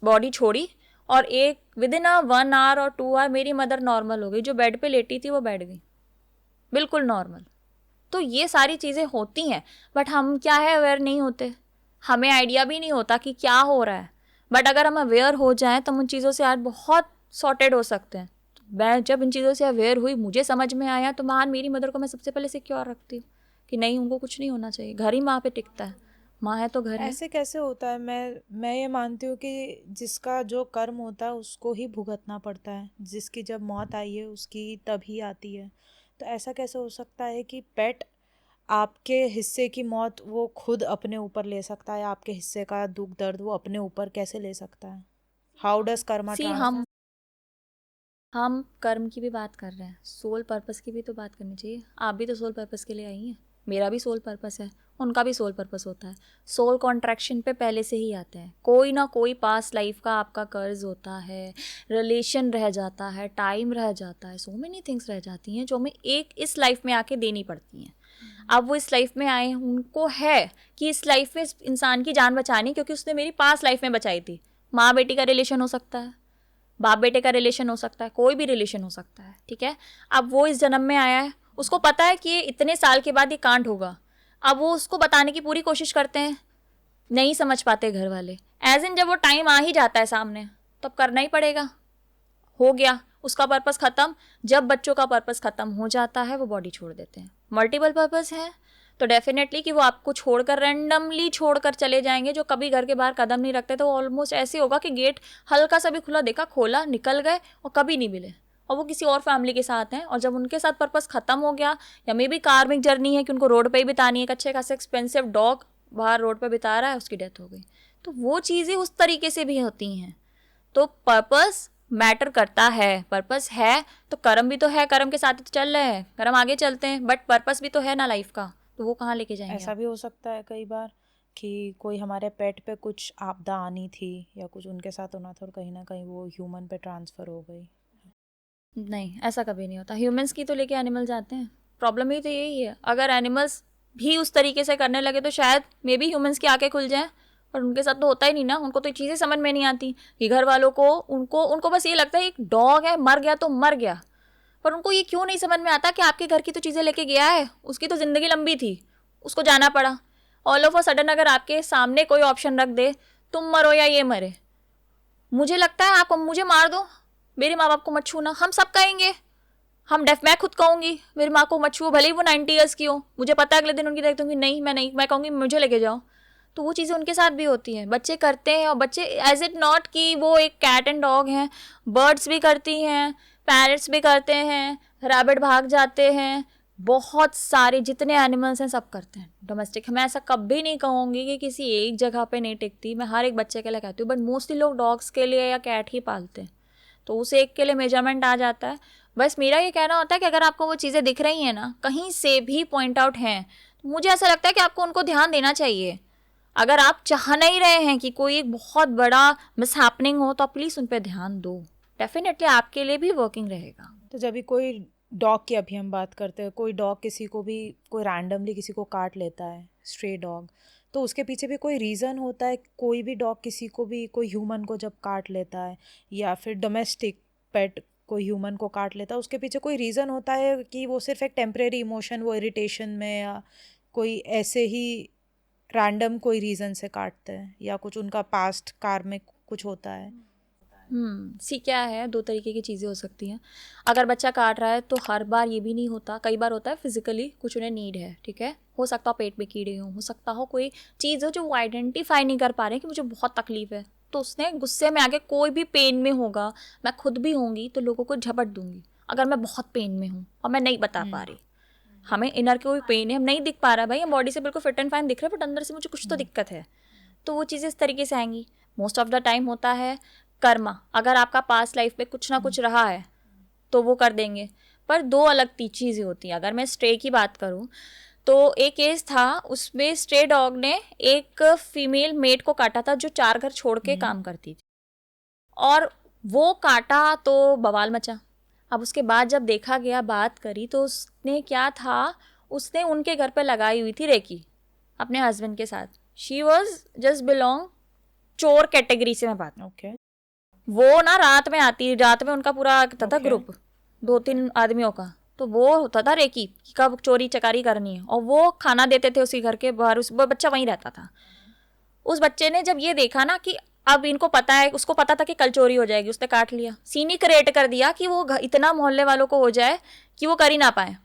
बॉडी छोड़ी और एक विदिन अ 1 आवर और 2 आवर मेरी मदर नॉर्मल हो गई। जो बेड पे लेटी थी वो बैठ गई, बिल्कुल नॉर्मल। तो ये सारी चीज़ें होती हैं, बट हम क्या है, अवेयर नहीं होते, हमें आइडिया भी नहीं होता कि क्या हो रहा है। बट अगर हम अवेयर हो जाएं तो हम उन चीज़ों से आज बहुत सॉर्टेड हो सकते हैं। मैं जब इन चीज़ों से अवेयर हुई, मुझे समझ में आया, तो मान मेरी मदर को मैं सबसे पहले सिक्योर रखती हूँ कि नहीं, उनको कुछ नहीं होना चाहिए। घर ही माँ पे टिकता है, माँ है तो घर है। ऐसे कैसे होता है? मैं ये मानती हूँ कि जिसका जो कर्म होता है उसको ही भुगतना पड़ता है, जिसकी जब मौत आई है उसकी तभी आती है। तो ऐसा कैसे हो सकता है कि पेट आपके हिस्से की मौत वो खुद अपने ऊपर ले सकता है, आपके हिस्से का दुख दर्द वो अपने ऊपर कैसे ले सकता है? How does karma see transfer? हम कर्म की भी बात कर रहे हैं, सोल पर्पस की भी तो बात करनी चाहिए। आप भी तो सोल पर्पस के लिए आई हैं, मेरा भी सोल पर्पस है, उनका भी सोल पर्पस होता है। सोल कॉन्ट्रैक्शन पे पहले से ही आते हैं, कोई ना कोई पास लाइफ का आपका कर्ज होता है, रिलेशन रह जाता है, टाइम रह जाता है, सो मेनी थिंग्स रह जाती हैं जो हमें एक इस लाइफ में आके देनी पड़ती हैं। अब वो इस लाइफ में आए हैं, उनको है कि इस लाइफ में इस इंसान की जान बचानी, क्योंकि उसने मेरी पास लाइफ में बचाई थी। माँ बेटी का रिलेशन हो सकता है, बाप बेटे का रिलेशन हो सकता है, कोई भी रिलेशन हो सकता है, ठीक है। अब वो इस जन्म में आया है, उसको पता है कि ये इतने साल के बाद ये कांड होगा। अब वो उसको बताने की पूरी कोशिश करते हैं, नहीं समझ पाते घर वाले। एज इन जब वो टाइम आ ही जाता है सामने, तो अब करना ही पड़ेगा, हो गया। उसका पर्पस ख़त्म। जब बच्चों का पर्पस ख़त्म हो जाता है वो बॉडी छोड़ देते हैं। मल्टीपल पर्पस है तो डेफिनेटली कि वो आपको छोड़कर रैंडमली छोड़कर चले जाएंगे, जो कभी घर के बाहर कदम नहीं रखते। तो ऑलमोस्ट ऐसे होगा कि गेट हल्का सा भी खुला देखा, खोला, निकल गए और कभी नहीं मिले, और वो किसी और फैमिली के साथ हैं। और जब उनके साथ पर्पस ख़त्म हो गया, या मे बी कार्मिक जर्नी है कि उनको रोड पे ही बितानी है, एक अच्छे खासे एक्सपेंसिव डॉग बाहर रोड पे बिता रहा है, उसकी डेथ हो गई। तो वो चीज़ें उस तरीके से भी होती हैं। तो पर्पस मैटर करता है। पर्पस है तो कर्म भी तो है, कर्म के साथ ही तो चल रहे हैं, कर्म आगे चलते हैं, बट पर्पस भी तो है ना लाइफ का, तो वो कहाँ लेके जाएंगे ऐसा आप? भी हो सकता है कई बार कि कोई हमारे पेट पे कुछ आपदा आनी थी या कुछ उनके साथ होना था और कहीं ना कहीं वो ह्यूमन पे ट्रांसफर हो गई। नहीं, ऐसा कभी नहीं होता। ह्यूमंस की तो लेके एनिमल जाते हैं। प्रॉब्लम ही तो यही है, अगर एनिमल्स भी उस तरीके से करने लगे तो शायद मे बी ह्यूमंस की आंखें खुल जाएं, पर उनके साथ तो होता ही नहीं ना। उनको तो ये चीज़ें समझ में नहीं आती कि घर वालों को, उनको उनको बस ये लगता है एक डॉग है, मर गया तो मर गया। पर उनको ये क्यों नहीं समझ में आता कि आपके घर की तो चीज़ें लेके गया है, उसकी तो ज़िंदगी लंबी थी, उसको जाना पड़ा। ऑल ऑफ अ सडन अगर आपके सामने कोई ऑप्शन रख दे, तुम मरो या ये मरे, मुझे लगता है आप मुझे मार दो, मेरे माँ बाप को मत छूना, हम सब कहेंगे। मैं खुद कहूँगी मेरी माँ को मत छुओ, भले ही वो 90 ईयर्स की हो, मुझे पता है अगले दिन उनकी देखती हूँ नहीं, मैं कहूँगी मुझे लेके जाओ। तो वो चीज़ें उनके साथ भी होती हैं, बच्चे करते हैं। और बच्चे एज इट नॉट कि वो एक कैट एंड डॉग हैं, बर्ड्स भी करती हैं, पैरट्स भी करते हैं, रैबिट भाग जाते हैं, बहुत सारे जितने एनिमल्स हैं सब करते हैं डोमेस्टिक। मैं ऐसा कभी नहीं कहूँगी कि किसी एक जगह पे नहीं टिकती, मैं हर एक बच्चे के लिए कहती हूँ, बट मोस्टली लोग डॉग्स के लिए या कैट ही पालते हैं, तो उस एक के लिए मेजरमेंट आ जाता है। बस मेरा ये कहना होता है कि अगर आपको वो चीज़ें दिख रही हैं ना, कहीं से भी पॉइंट आउट हैं, तो मुझे ऐसा लगता है कि आपको उनको ध्यान देना चाहिए। अगर आप चाह नहीं रहे हैं कि कोई एक बहुत बड़ा मिसहैपनिंग हो, तो आप प्लीज़ उन पर ध्यान दो, डेफिनेटली आपके लिए भी वर्किंग रहेगा। तो जब भी कोई डॉग की अभी हम बात करते हैं, कोई डॉग किसी को भी कोई रैंडमली किसी को काट लेता है, स्ट्रे डॉग, तो उसके पीछे भी कोई रीज़न होता है? कोई भी डॉग किसी को भी, कोई ह्यूमन को जब काट लेता है या फिर डोमेस्टिक पेट कोई ह्यूमन को काट लेता है, उसके पीछे कोई रीज़न होता है कि वो सिर्फ एक टेम्परेरी इमोशन, वो इरिटेशन में, या कोई ऐसे ही रैंडम कोई रीज़न से काटते हैं, या कुछ उनका पास्ट कार्मिक कुछ होता है? सी क्या है, दो तरीके की चीज़ें हो सकती हैं। अगर बच्चा काट रहा है तो हर बार ये भी नहीं होता, कई बार होता है फिजिकली कुछ उन्हें नीड है, ठीक है, हो सकता हो पेट में कीड़े हो सकता हो कोई चीज़ हो जो वो आइडेंटिफाई नहीं कर पा रहे कि मुझे बहुत तकलीफ है, तो उसने गुस्से में आके, कोई भी पेन में होगा, मैं खुद भी होंगी तो लोगों को झपट दूंगी अगर मैं बहुत पेन में हूँ और मैं नहीं बता पा रही। हमें इनर कोई पेन है, हम नहीं दिख पा रहा है, भाई हम बॉडी से बिल्कुल फिट एंड फाइन दिख रहे हैं, बट अंदर से मुझे कुछ तो दिक्कत है, तो वो चीज़ें इस तरीके से आएंगी। मोस्ट ऑफ द टाइम होता है कर्मा, अगर आपका पास्ट लाइफ में कुछ ना कुछ रहा है तो वो कर देंगे। पर दो अलग चीज़ें होती हैं। अगर मैं स्ट्रे की बात करूँ तो एक केस था, उसमें स्ट्रे डॉग ने एक फीमेल मेट को काटा था जो 4 घर छोड़ के काम करती थी, और वो काटा तो बवाल मचा। अब उसके बाद जब देखा गया, बात करी, तो उसने क्या था, उसने उनके घर पे लगाई हुई थी रेकी अपने हस्बैंड के साथ। शी वॉज जस्ट बिलोंग चोर कैटेगरी से मैं बात। ओके। वो ना रात में आती, रात में उनका पूरा था Okay. ग्रुप 2-3 आदमियों का, तो वो होता था रेकी कि कब चोरी चकारी करनी है, और वो खाना देते थे उसी घर के बाहर, उस वो बच्चा वहीं रहता था। उस बच्चे ने जब ये देखा ना कि अब इनको पता है, उसको पता था कि कल चोरी हो जाएगी, उसने काट लिया, सीन ही क्रिएट कर दिया कि वो इतना मोहल्ले वालों को हो जाए कि वो कर ही ना पाए।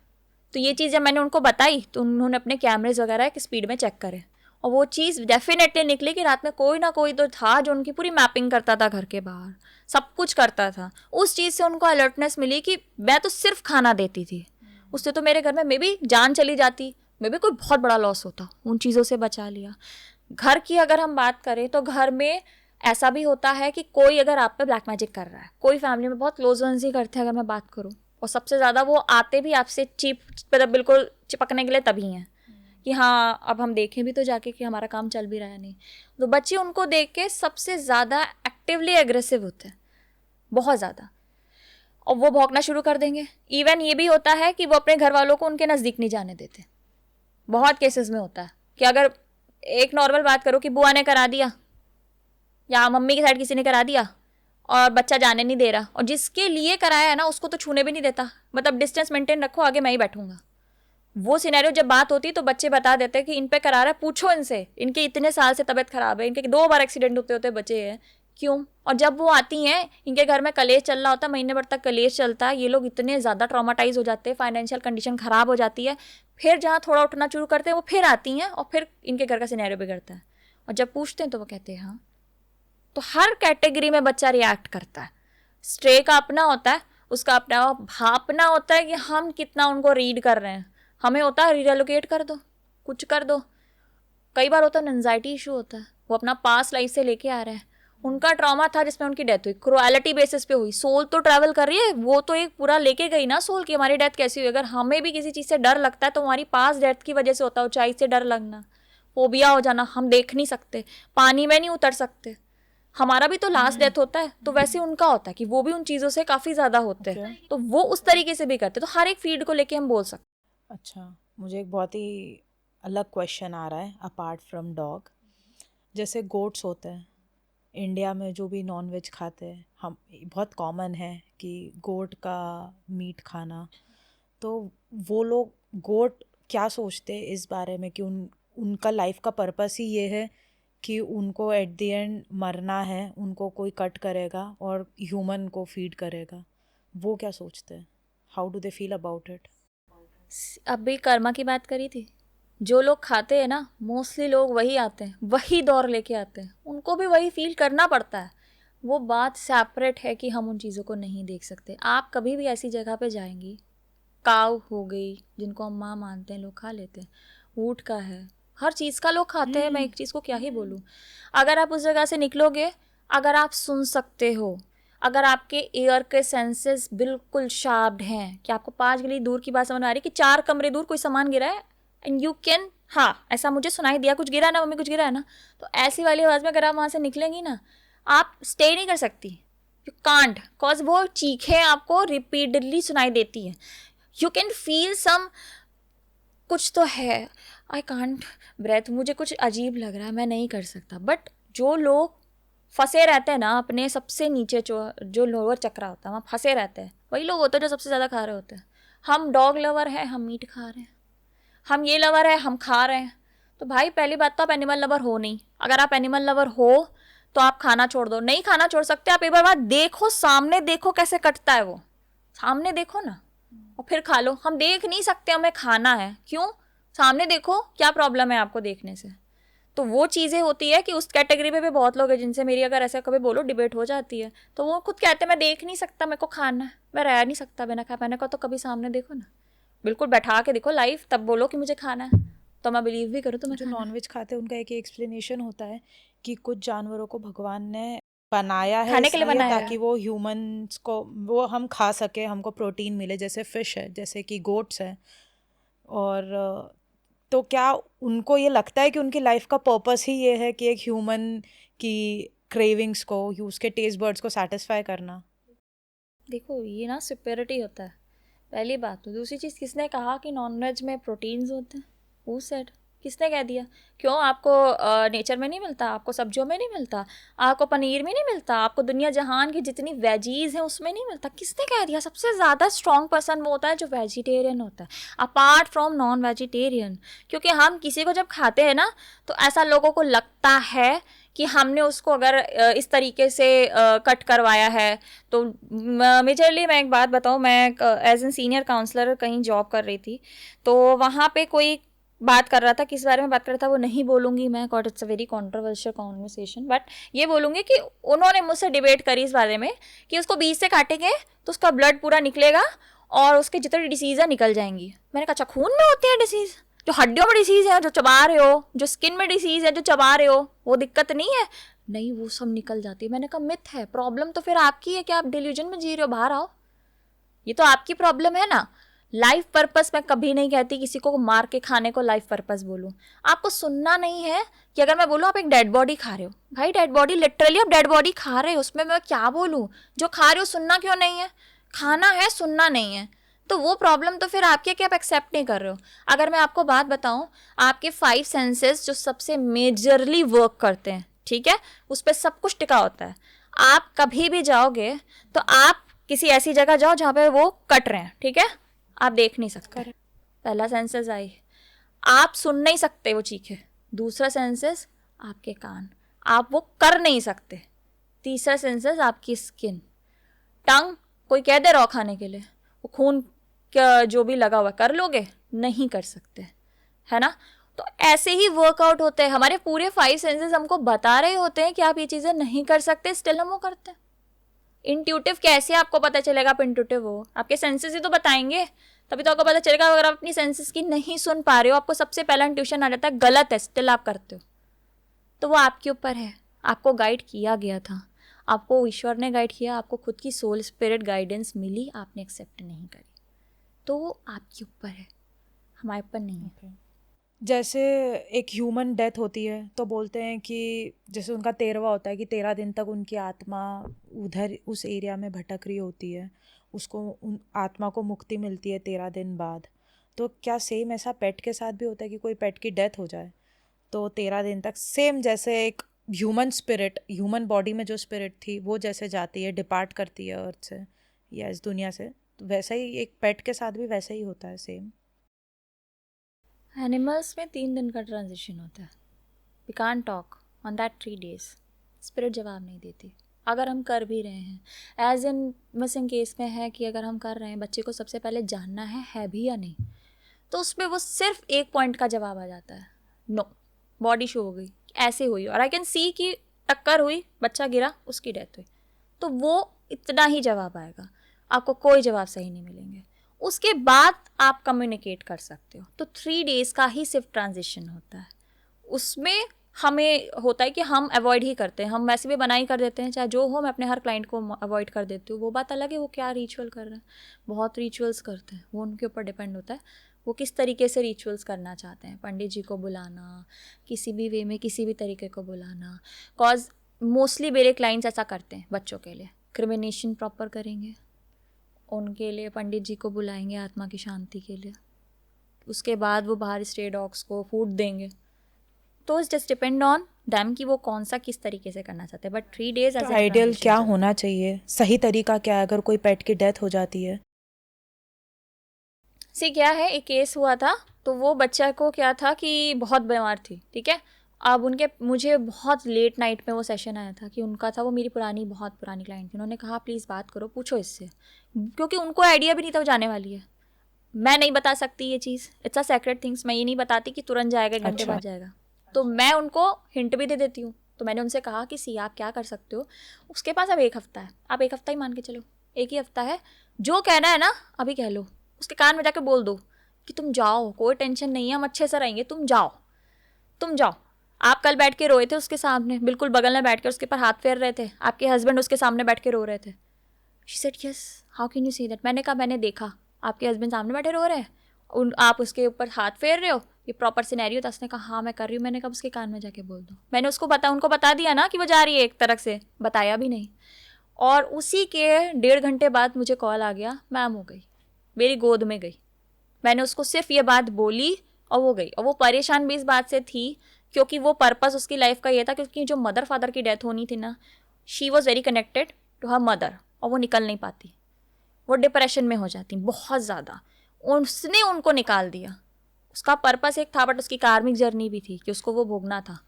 तो ये चीज़ जब मैंने उनको बताई तो उन्होंने अपने कैमरेज वगैरह की स्पीड में चेक करे, और वो चीज़ डेफिनेटली निकली कि रात में कोई ना कोई तो था जो उनकी पूरी मैपिंग करता था, घर के बाहर सब कुछ करता था। उस चीज़ से उनको अलर्टनेस मिली कि मैं तो सिर्फ खाना देती थी, उससे तो मेरे घर में मे बी जान चली जाती, मे बी कोई बहुत बड़ा लॉस होता, उन चीज़ों से बचा लिया। घर की अगर हम बात करें तो घर में ऐसा भी होता है कि कोई अगर आप पे ब्लैक मैजिक कर रहा है, कोई फैमिली में बहुत क्लोज वंस ही करते हैं अगर मैं बात करूँ, और सबसे ज़्यादा वो आते भी आपसे मतलब बिल्कुल चिपकने के लिए तभी हैं कि हाँ अब हम देखें भी तो जाके कि हमारा काम चल भी रहा है नहीं। तो बच्चे उनको देख के सबसे ज़्यादा एक्टिवली एग्रेसिव होते हैं, बहुत ज़्यादा, और वो भौंकना शुरू कर देंगे। इवन ये भी होता है कि वो अपने घर वालों को उनके नज़दीक नहीं जाने देते। बहुत केसेस में होता है कि अगर एक नॉर्मल बात करो कि बुआ ने करा दिया या मम्मी की साइड किसी ने करा दिया और बच्चा जाने नहीं दे रहा, और जिसके लिए कराया है ना उसको तो छूने भी नहीं देता, मतलब डिस्टेंस मेंटेन रखो, आगे मैं ही बैठूंगा। वो सिनेरियो जब बात होती तो बच्चे बता देते कि इन पे करा रहा है, पूछो इनसे, इनके इतने साल से तबीयत खराब है, इनके 2 बार एक्सीडेंट होते होते बचे हैं, क्यों? और जब वो आती हैं, इनके घर में कलेश चल रहा होता है, महीने भर तक कलेश चलता है, ये लोग इतने ज़्यादा ट्रॉमाटाइज हो जाते हैं, फाइनेंशियल कंडीशन ख़राब हो जाती है, फिर जहाँ थोड़ा उठना शुरू करते हैं वो फिर आती हैं और फिर इनके घर का सिनेरियो बिगड़ता है। और जब पूछते हैं तो वो कहते हैं हाँ। तो हर कैटेगरी में बच्चा रिएक्ट करता है। स्ट्रे का अपना होता है, उसका अपना भापना होता है कि हम कितना उनको रीड कर रहे हैं। हमें होता है रिलोकेट कर दो, कुछ कर दो। कई बार होता है एंजाइटी इशू होता है, वो अपना पास्ट लाइफ से लेके आ रहा है, उनका ट्रॉमा था जिसमें उनकी डेथ हुई, क्रुएलिटी बेसिस पे हुई। सोल तो ट्रैवल कर रही है, वो तो एक पूरा लेके गई ना सोल की हमारी डेथ कैसी हुई। अगर हमें भी किसी चीज़ से डर लगता है तो हमारी पास्ट डेथ की वजह से होता है। ऊंचाई से डर लगना, फोबिया हो जाना, हम देख नहीं सकते, पानी में नहीं उतर सकते, हमारा भी तो लास्ट डेथ होता है। तो वैसे उनका होता है कि वो भी उन चीज़ों से काफ़ी ज़्यादा होते हैं, तो वो उस तरीके से भी करते हैं। तो हर एक फील्ड को लेके हम बोल सकते। अच्छा, मुझे एक बहुत ही अलग क्वेश्चन आ रहा है अपार्ट फ्रॉम डॉग। जैसे गोट्स होते हैं इंडिया में, जो भी नॉन वेज खाते हैं, हम बहुत कॉमन है कि गोट का मीट खाना। तो वो लोग गोट क्या सोचते हैं इस बारे में कि उनका लाइफ का पर्पस ही ये है कि उनको एट द एंड मरना है, उनको कोई कट करेगा और ह्यूमन को फीड करेगा। वो क्या सोचते हैं? How do they feel about it? अभी कर्मा की बात करी थी, जो लोग खाते हैं ना मोस्टली लोग वही आते हैं, वही दौर लेके आते हैं, उनको भी वही फील करना पड़ता है। वो बात सेपरेट है कि हम उन चीज़ों को नहीं देख सकते। आप कभी भी ऐसी जगह पे जाएंगी, काव हो गई जिनको हम माँ मानते हैं, लोग खा लेते हैं, ऊँट का है, हर चीज़ का लोग खाते हैं। मैं एक चीज़ को क्या ही बोलूँ। अगर आप उस जगह से निकलोगे, अगर आप सुन सकते हो, अगर आपके एयर के सेंसेस बिल्कुल शार्प्ड हैं कि आपको 5 गली दूर की बात समझ आ रही है कि 4 कमरे दूर कोई सामान गिरा है एंड यू कैन, हाँ ऐसा मुझे सुनाई दिया, कुछ गिरा है ना मम्मी, कुछ गिरा है ना, तो ऐसी वाली आवाज़ में अगर आप वहाँ से निकलेंगी ना, आप स्टे नहीं कर सकती। यू कांट, कॉज वो चीखें आपको रिपीटेडली सुनाई देती है। यू कैन फील सम, कुछ तो है, आई कांट ब्रेथ, मुझे कुछ अजीब लग रहा है, मैं नहीं कर सकता। बट जो लोग फंसे रहते हैं ना अपने सबसे नीचे, जो लोअर चक्रा होता है वहाँ फंसे रहते हैं, वही लोग होते हैं जो सबसे ज़्यादा खा रहे होते हैं। हम डॉग लवर हैं, हम मीट खा रहे हैं, हम ये लवर है, हम खा रहे हैं। तो भाई पहली बात तो आप एनिमल लवर हो नहीं। अगर आप एनिमल लवर हो तो आप खाना छोड़ दो। नहीं खाना छोड़ सकते, आप एक बार बात देखो, सामने देखो कैसे कटता है वो, सामने देखो ना और फिर खा लो। हम देख नहीं सकते, हमें खाना है, क्यों? सामने देखो, क्या प्रॉब्लम है आपको देखने से? तो वो चीज़ें होती है कि उस कैटेगरी पे भी बहुत लोग हैं जिनसे मेरी अगर ऐसा कभी बोलो डिबेट हो जाती है, तो वो खुद कहते हैं मैं देख नहीं सकता, मेरे को खाना है, मैं रह नहीं सकता बिना खा। मैंने कहा तो कभी सामने देखो ना, बिल्कुल बैठा के देखो लाइव, तब बोलो कि मुझे खाना है, तो मैं बिलीव भी करूँ तुम्हें जो खाना है। नॉनवेज खाते हैं उनका एक एक्सप्लेनेशन होता है कि कुछ जानवरों को भगवान ने बनाया है खाने के लिए इसलिए बनाया ताकि है। वो ह्यूमंस को, वो हम खा सके, हमको प्रोटीन मिले, जैसे फिश है, जैसे कि गोट्स है। और तो क्या उनको ये लगता है कि उनकी लाइफ का पर्पस ही ये है कि एक ह्यूमन की क्रेविंग्स को, उसके टेस्ट बर्ड्स को सेटिस्फाई करना? देखो ये ना सुपेरिटी होता है, पहली बात। तो दूसरी चीज़, किसने कहा कि नॉनवेज में प्रोटीन्स होते हैं? Who said? किसने कह दिया? क्यों आपको नेचर में नहीं मिलता? आपको सब्जियों में नहीं मिलता? आपको पनीर में नहीं मिलता? आपको दुनिया जहान की जितनी वेजीज़ हैं उसमें नहीं मिलता? किसने कह दिया? सबसे ज़्यादा स्ट्रॉन्ग पर्सन वो होता है जो वेजिटेरियन होता है, अपार्ट फ्रॉम नॉन वेजिटेरियन। क्योंकि हम किसी को जब खाते हैं ना, तो ऐसा लोगों को लगता है कि हमने उसको अगर इस तरीके से कट करवाया है। तो मेजरली मैं एक बात बताऊँ, मैं एज एन सीनियर काउंसलर कहीं जॉब कर रही थी, तो वहाँ पे कोई बात कर रहा था, किस बारे में बात कर रहा था वो नहीं बोलूँगी मैं, got it's a very controversial conversation, but ये बोलूँगी कि उन्होंने मुझसे डिबेट करी इस बारे में कि उसको बीच से काटेंगे तो उसका ब्लड पूरा निकलेगा और उसके जितने डिसीज़ है निकल जाएंगी। मैंने कहा अच्छा खून में होती है डिसीज़? जो हड्डियों में डिसीज़ है, जो चबा रहे हो, जो स्किन में डिसीज़ है, जो चबा रहे हो, वो दिक्कत नहीं है? नहीं, वो सब निकल जाती है। मैंने कहा मिथ है, प्रॉब्लम तो फिर आपकी है कि आप डिल्यूजन में जी रहे हो, बाहर आओ, ये तो आपकी प्रॉब्लम है ना। लाइफ पर्पस मैं कभी नहीं कहती किसी को मार के खाने को लाइफ पर्पस बोलूँ। आपको सुनना नहीं है कि अगर मैं बोलूँ आप एक डेड बॉडी खा रहे हो, भाई डेड बॉडी, लिटरली आप डेड बॉडी खा रहे हो, उसमें मैं क्या बोलूँ? जो खा रहे हो सुनना क्यों नहीं है? खाना है, सुनना नहीं है, तो वो प्रॉब्लम तो फिर आपकी है कि आप एक्सेप्ट नहीं कर रहे हो। अगर मैं आपको बात बताऊं, आपके 5 सेंसेस जो सबसे मेजरली वर्क करते हैं, ठीक है, उस पर सब कुछ टिका होता है। आप कभी भी जाओगे तो आप किसी ऐसी जगह जाओ जहाँ पे वो कट रहे हैं, ठीक है, आप देख नहीं सकते, पहला सेंसेस आई। आप सुन नहीं सकते वो चीखें, दूसरा सेंसेस आपके कान, आप वो कर नहीं सकते, तीसरा सेंसेस आपकी स्किन, टंग, कोई कह दे रहा हो खाने के लिए, वो खून क्या जो भी लगा हुआ कर लोगे, नहीं कर सकते, है ना। तो ऐसे ही वर्कआउट होते हैं, हमारे पूरे 5 सेंसेस हमको बता रहे होते हैं कि आप ये चीज़ें नहीं कर सकते, स्टिल हम वो करते हैं। इंट्यूटिव कैसे आपको पता चलेगा आप इंट्यूटिव हो? आपके सेंसेस ही तो बताएंगे, तभी तो आपको पता चलेगा। अगर आप अपनी सेंसेस की नहीं सुन पा रहे हो, आपको सबसे पहला इंट्यूशन आ जाता है गलत है, स्टिल आप करते हो, तो वो आपके ऊपर है। आपको गाइड किया गया था, आपको ईश्वर ने गाइड किया, आपको खुद की सोल स्पिरिट गाइडेंस मिली, आपने एक्सेप्ट नहीं करी, तो वो आपके ऊपर है, हमारे ऊपर नहीं है। जैसे एक ह्यूमन डेथ होती है तो बोलते हैं कि जैसे उनका 13वां होता है कि 13 दिन तक उनकी आत्मा उधर उस एरिया में भटक रही होती है, उसको उन आत्मा को मुक्ति मिलती है 13 दिन बाद। तो क्या सेम ऐसा पेट के साथ भी होता है कि कोई पेट की डेथ हो जाए तो 13 दिन तक सेम जैसे एक ह्यूमन स्पिरिट, ह्यूमन बॉडी में जो स्पिरिट थी वो जैसे जाती है, डिपार्ट करती है अर्थ से या इस दुनिया से, तो वैसा ही एक पेट के साथ भी वैसा ही होता है सेम? एनिमल्स में 3 दिन का ट्रांजिशन होता है। We can't talk on that 3 days। Spirit जवाब नहीं देती अगर हम कर भी रहे हैं। एज इन मिसिंग केस में है कि अगर हम कर रहे हैं, बच्चे को सबसे पहले जानना है भी या नहीं, तो उसमें वो सिर्फ एक पॉइंट का जवाब आ जाता है, नो। बॉडी शो हो गई, ऐसे हुई, और आई कैन सी कि टक्कर हुई, बच्चा गिरा, उसकी डेथ हुई, तो वो इतना ही जवाब आएगा, आपको कोई जवाब सही नहीं मिलेंगे। उसके बाद आप कम्युनिकेट कर सकते हो। तो 3 days का ही सिर्फ ट्रांजिशन होता है। उसमें हमें होता है कि हम अवॉइड ही करते हैं, हम वैसे भी मना ही कर देते हैं, चाहे जो हो। मैं अपने हर क्लाइंट को अवॉइड कर देती हूँ। वो बात अलग है वो क्या रिचुअल कर रहे हैं, बहुत रिचुअल्स करते हैं, वो उनके ऊपर डिपेंड होता है वो किस तरीके से रिचुअल्स करना चाहते हैं। पंडित जी को बुलाना, किसी भी वे में किसी भी तरीके को बुलाना, कॉज मोस्टली मेरे क्लाइंट्स ऐसा करते हैं। बच्चों के लिए क्रिमिनेशन प्रॉपर करेंगे, उनके लिए पंडित जी को बुलाएंगे आत्मा की शांति के लिए, उसके बाद वो बाहर स्ट्रे डॉग्स को फूड देंगे। तो it's just depend on them कि वो कौन सा किस तरीके से करना चाहते हैं। बट 3 days तो एज ए आइडियल ट्रांजिशन क्या चलता है। होना चाहिए, सही तरीका क्या है अगर कोई पेट की डेथ हो जाती है? सी क्या है, एक केस हुआ था, तो वो बच्चा को क्या था कि बहुत बीमार थी, ठीक है। अब उनके मुझे बहुत लेट नाइट में वो सेशन आया था कि उनका था, वो मेरी बहुत पुरानी क्लाइंट थी। उन्होंने कहा प्लीज़ बात करो, पूछो इससे, क्योंकि उनको आइडिया भी नहीं था वो जाने वाली है। मैं नहीं बता सकती ये चीज़, इट्स अ सेक्रेट थिंग्स। मैं ये नहीं बताती कि तुरंत जाएगा, 1 घंटे अच्छा। बाद जाएगा। तो मैं उनको हिंट भी दे देती हूँ। तो मैंने उनसे कहा कि सी आप क्या कर सकते हो, उसके पास अब 1 हफ्ता है, आप 1 हफ्ता ही मान के चलो, 1 ही हफ्ता है, जो कहना है ना अभी कह लो, उसके कान में जाके बोल दो कि तुम जाओ, कोई टेंशन नहीं है, हम अच्छे से रहेंगे, तुम जाओ, तुम जाओ। आप कल बैठ के रोए थे उसके सामने, बिल्कुल बगल में बैठ के उसके पर हाथ फेर रहे थे, आपके हस्बैंड उसके सामने बैठ के रो रहे थे। She said yes, how can you see that. मैंने कहा मैंने देखा आपके हस्बैंड सामने बैठे रो रहे हैं, आप उसके ऊपर हाथ फेर रहे हो, ये प्रॉपर सिनेरियो था। उसने कहा हाँ मैं कर रही हूँ। मैंने कहा उसके कान में जाके बोल दो। मैंने उनको बता दिया ना कि वो जा रही है, एक तरह से बताया भी नहीं। और उसी के 1.5 घंटे बाद मुझे कॉल आ गया, मैम हो गई, मेरी गोद में गई। मैंने उसको सिर्फ ये बात बोली और वो गई। और वो परेशान भी इस बात से थी क्योंकि वो पर्पस उसकी लाइफ का ये था, क्योंकि जो मदर फादर की डेथ होनी थी ना, she was very connected to her mother, और वो निकल नहीं पाती, वो डिप्रेशन में हो जाती बहुत ज़्यादा। उसने उनको निकाल दिया। उसका पर्पस एक था, बट उसकी कार्मिक जर्नी भी थी कि उसको वो भोगना था।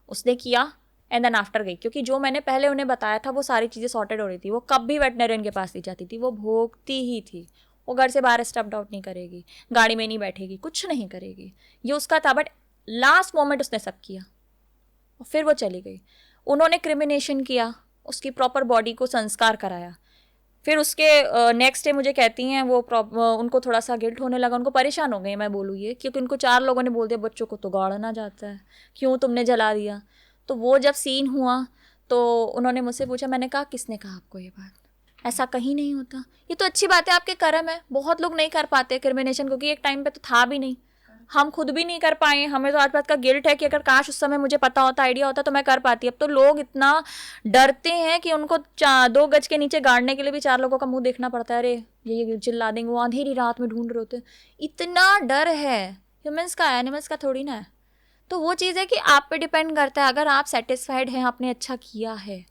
उसने किया एंड देन आफ्टर गई, क्योंकि जो मैंने पहले उन्हें बताया था वो सारी चीज़ें सॉर्टेड हो रही थी। वो कब भी वेटनरियन के पास नहीं जाती थी, वो भोगती ही थी। वो घर से बाहर स्टेप्ड आउट नहीं करेगी, गाड़ी में नहीं बैठेगी, कुछ नहीं करेगी, ये उसका था। बट लास्ट मोमेंट उसने सब किया और फिर वो चली गई। उन्होंने क्रिमिनेशन किया, उसकी प्रॉपर बॉडी को संस्कार कराया। फिर उसके नेक्स्ट डे मुझे कहती हैं वो उनको थोड़ा सा गिल्ट होने लगा, उनको परेशान हो गए मैं बोलूँ ये, क्योंकि उनको 4 लोगों ने बोल दिया बच्चों को तो गाड़ना जाता है, क्यों तुमने जला दिया। तो वो जब सीन हुआ तो उन्होंने मुझसे पूछा, मैंने कहा किसने कहा आपको ये बात, ऐसा कहीं नहीं होता। ये तो अच्छी बात है, आपके कर्म है, बहुत लोग नहीं कर पाते क्रिमिनेशन, क्योंकि एक टाइम पे तो था भी नहीं, हम खुद भी नहीं कर पाए। हमें तो आज बात का गिल्ट है कि अगर काश उस समय मुझे पता होता, आइडिया होता तो मैं कर पाती। अब तो लोग इतना डरते हैं कि उनको 2 गज के नीचे गाड़ने के लिए भी 4 लोगों का मुंह देखना पड़ता है। अरे ये चिल्ला देंगे, वो अंधेरी रात में ढूंढ रहे होते हैं, इतना डर है ह्यूमंस का, एनिमल्स का थोड़ी ना है। तो वो चीज़ है कि आप पे डिपेंड करता है। अगर आप सेटिस्फाइड हैं, आपने अच्छा किया है,